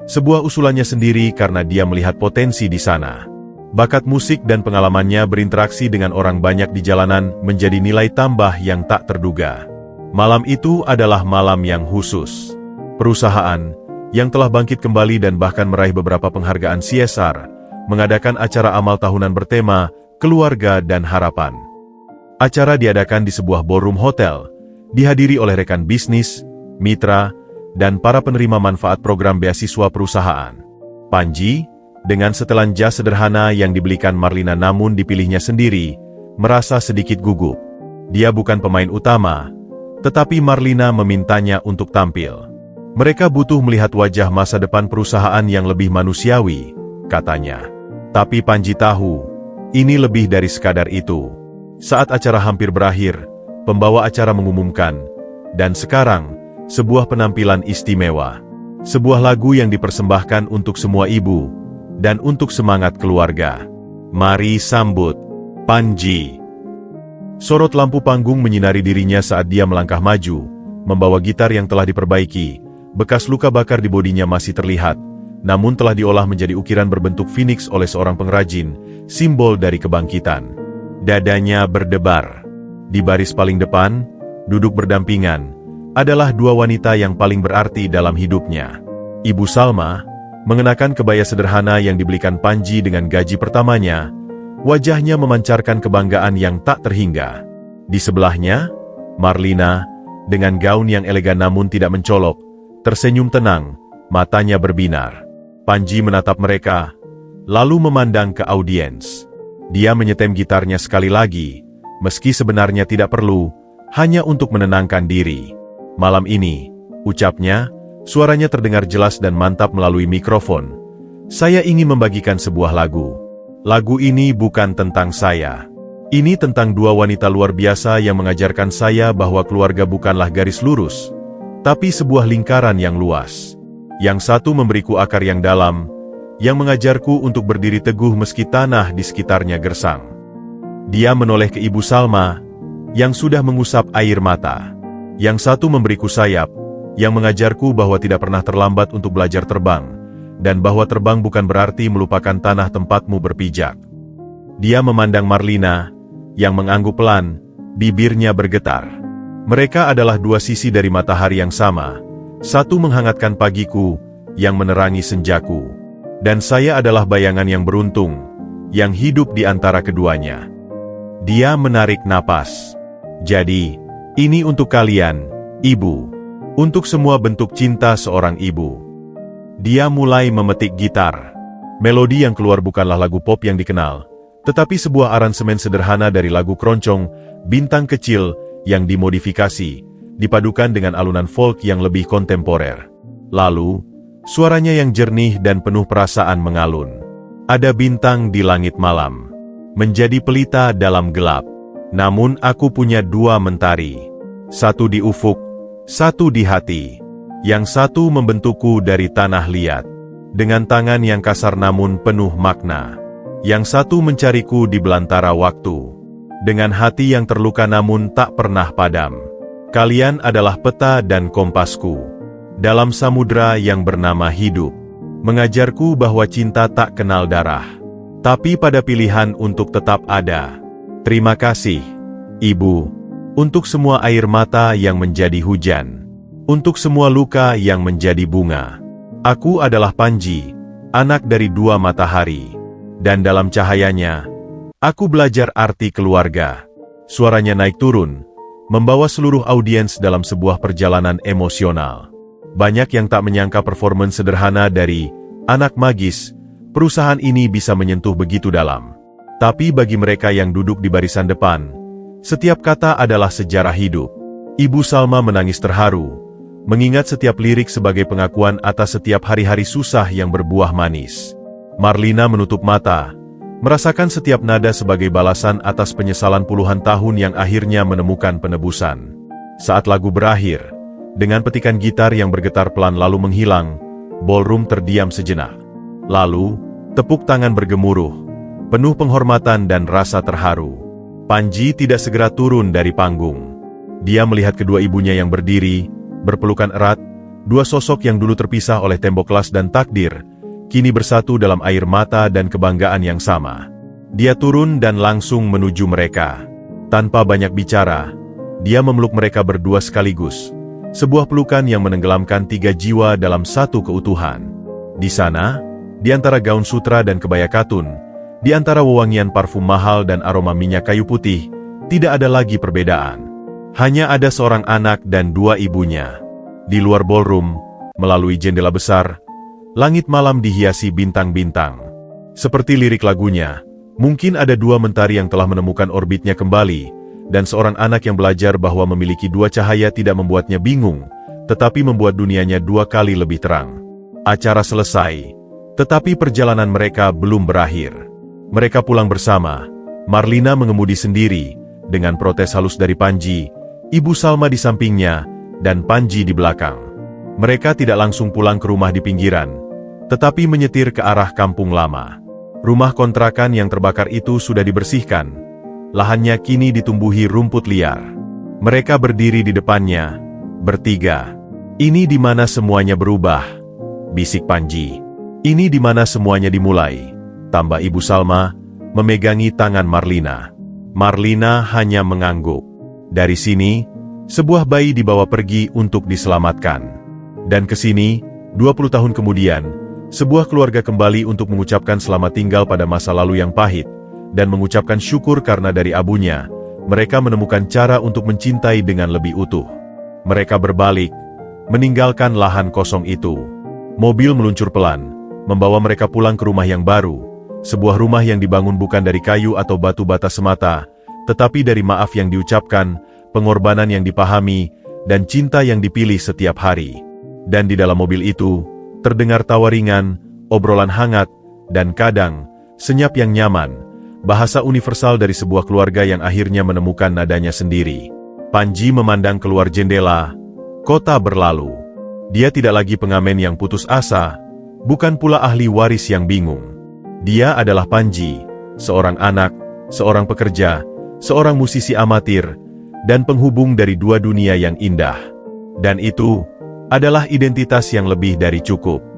S1: sebuah usulannya sendiri karena dia melihat potensi di sana. Bakat musik dan pengalamannya berinteraksi dengan orang banyak di jalanan menjadi nilai tambah yang tak terduga. Malam itu adalah malam yang khusus. Perusahaan, yang telah bangkit kembali dan bahkan meraih beberapa penghargaan CSR, mengadakan acara amal tahunan bertema Keluarga dan Harapan. Acara diadakan di sebuah ballroom hotel, dihadiri oleh rekan bisnis, mitra, dan para penerima manfaat program beasiswa perusahaan. Panji, dengan setelan jas sederhana yang dibelikan Marlina namun dipilihnya sendiri, merasa sedikit gugup. Dia bukan pemain utama, tetapi Marlina memintanya untuk tampil. Mereka butuh melihat wajah masa depan perusahaan yang lebih manusiawi, katanya. Tapi Panji tahu, ini lebih dari sekadar itu. Saat acara hampir berakhir, pembawa acara mengumumkan, dan sekarang, sebuah penampilan istimewa. Sebuah lagu yang dipersembahkan untuk semua ibu, dan untuk semangat keluarga. Mari sambut Panji. Sorot lampu panggung menyinari dirinya saat dia melangkah maju, membawa gitar yang telah diperbaiki. Bekas luka bakar di bodinya masih terlihat, namun telah diolah menjadi ukiran berbentuk phoenix oleh seorang pengrajin, simbol dari kebangkitan. Dadanya berdebar. Di baris paling depan, duduk berdampingan, adalah dua wanita yang paling berarti dalam hidupnya. Ibu Salma, mengenakan kebaya sederhana yang dibelikan Panji dengan gaji pertamanya, wajahnya memancarkan kebanggaan yang tak terhingga. Di sebelahnya, Marlina, dengan gaun yang elegan namun tidak mencolok, tersenyum tenang, matanya berbinar. Panji menatap mereka, lalu memandang ke audiens. Dia menyetem gitarnya sekali lagi, Meski sebenarnya tidak perlu, hanya untuk menenangkan diri. Malam ini, ucapnya, suaranya terdengar jelas dan mantap melalui mikrofon. Saya ingin membagikan sebuah lagu. Lagu ini bukan tentang saya. Ini tentang dua wanita luar biasa yang mengajarkan saya bahwa keluarga bukanlah garis lurus, tapi sebuah lingkaran yang luas. Yang satu memberiku akar yang dalam, yang mengajarku untuk berdiri teguh meski tanah di sekitarnya gersang. Dia menoleh ke Ibu Salma, yang sudah mengusap air mata. Yang satu memberiku sayap, yang mengajarku bahwa tidak pernah terlambat untuk belajar terbang, dan bahwa terbang bukan berarti melupakan tanah tempatmu berpijak. Dia memandang Marlina, yang mengangguk pelan, bibirnya bergetar. Mereka adalah dua sisi dari matahari yang sama. Satu menghangatkan pagiku, yang menerangi senjaku. Dan saya adalah bayangan yang beruntung, yang hidup di antara keduanya. Dia menarik napas. Jadi, ini untuk kalian, Ibu. Untuk semua bentuk cinta seorang ibu. Dia mulai memetik gitar. Melodi yang keluar bukanlah lagu pop yang dikenal, tetapi sebuah aransemen sederhana dari lagu keroncong, Bintang Kecil, yang dimodifikasi, dipadukan dengan alunan folk yang lebih kontemporer. Lalu, suaranya yang jernih dan penuh perasaan mengalun. Ada bintang di langit malam, menjadi pelita dalam gelap. Namun aku punya dua mentari. Satu di ufuk, satu di hati. Yang satu membentukku dari tanah liat, dengan tangan yang kasar namun penuh makna. Yang satu mencariku di belantara waktu, dengan hati yang terluka namun tak pernah padam. Kalian adalah peta dan kompasku, dalam samudra yang bernama hidup. Mengajarku bahwa cinta tak kenal darah, tapi pada pilihan untuk tetap ada. Terima kasih, Ibu, untuk semua air mata yang menjadi hujan, untuk semua luka yang menjadi bunga. Aku adalah Panji, anak dari dua matahari. Dan dalam cahayanya, aku belajar arti keluarga. Suaranya naik turun, membawa seluruh audiens dalam sebuah perjalanan emosional. Banyak yang tak menyangka performance sederhana dari Anak Magis, perusahaan ini bisa menyentuh begitu dalam. Tapi bagi mereka yang duduk di barisan depan, setiap kata adalah sejarah hidup. Ibu Salma menangis terharu, mengingat setiap lirik sebagai pengakuan atas setiap hari-hari susah yang berbuah manis. Marlina menutup mata, merasakan setiap nada sebagai balasan atas penyesalan puluhan tahun yang akhirnya menemukan penebusan. Saat lagu berakhir, dengan petikan gitar yang bergetar pelan lalu menghilang, ballroom terdiam sejenak. Lalu, tepuk tangan bergemuruh, penuh penghormatan dan rasa terharu. Panji tidak segera turun dari panggung. Dia melihat kedua ibunya yang berdiri, berpelukan erat, dua sosok yang dulu terpisah oleh tembok kelas dan takdir, kini bersatu dalam air mata dan kebanggaan yang sama. Dia turun dan langsung menuju mereka. Tanpa banyak bicara, dia memeluk mereka berdua sekaligus. Sebuah pelukan yang menenggelamkan tiga jiwa dalam satu keutuhan. Di sana, di antara gaun sutra dan kebaya katun, di antara wewangian parfum mahal dan aroma minyak kayu putih, tidak ada lagi perbedaan. Hanya ada seorang anak dan dua ibunya. Di luar ballroom, melalui jendela besar, langit malam dihiasi bintang-bintang. Seperti lirik lagunya, mungkin ada dua mentari yang telah menemukan orbitnya kembali, dan seorang anak yang belajar bahwa memiliki dua cahaya tidak membuatnya bingung, tetapi membuat dunianya dua kali lebih terang. Acara selesai, tetapi perjalanan mereka belum berakhir. Mereka pulang bersama. Marlina mengemudi sendiri, dengan protes halus dari Panji, Ibu Salma di sampingnya, dan Panji di belakang. Mereka tidak langsung pulang ke rumah di pinggiran, tetapi menyetir ke arah kampung lama. Rumah kontrakan yang terbakar itu sudah dibersihkan. Lahannya kini ditumbuhi rumput liar. Mereka berdiri di depannya, bertiga. Ini di mana semuanya berubah, bisik Panji. Ini di mana semuanya dimulai, tambah Ibu Salma, memegangi tangan Marlina. Marlina hanya mengangguk. Dari sini, sebuah bayi dibawa pergi untuk diselamatkan. Dan ke sini, 20 tahun kemudian, sebuah keluarga kembali untuk mengucapkan selamat tinggal pada masa lalu yang pahit, dan mengucapkan syukur karena dari abunya, mereka menemukan cara untuk mencintai dengan lebih utuh. Mereka berbalik, meninggalkan lahan kosong itu. Mobil meluncur pelan, membawa mereka pulang ke rumah yang baru, sebuah rumah yang dibangun bukan dari kayu atau batu bata semata, tetapi dari maaf yang diucapkan, pengorbanan yang dipahami, dan cinta yang dipilih setiap hari. Dan di dalam mobil itu, terdengar tawa ringan, obrolan hangat, dan kadang, senyap yang nyaman, bahasa universal dari sebuah keluarga yang akhirnya menemukan nadanya sendiri. Panji memandang keluar jendela, kota berlalu. Dia tidak lagi pengamen yang putus asa, bukan pula ahli waris yang bingung. Dia adalah Panji, seorang anak, seorang pekerja, seorang musisi amatir, dan penghubung dari dua dunia yang indah. Dan itu adalah identitas yang lebih dari cukup.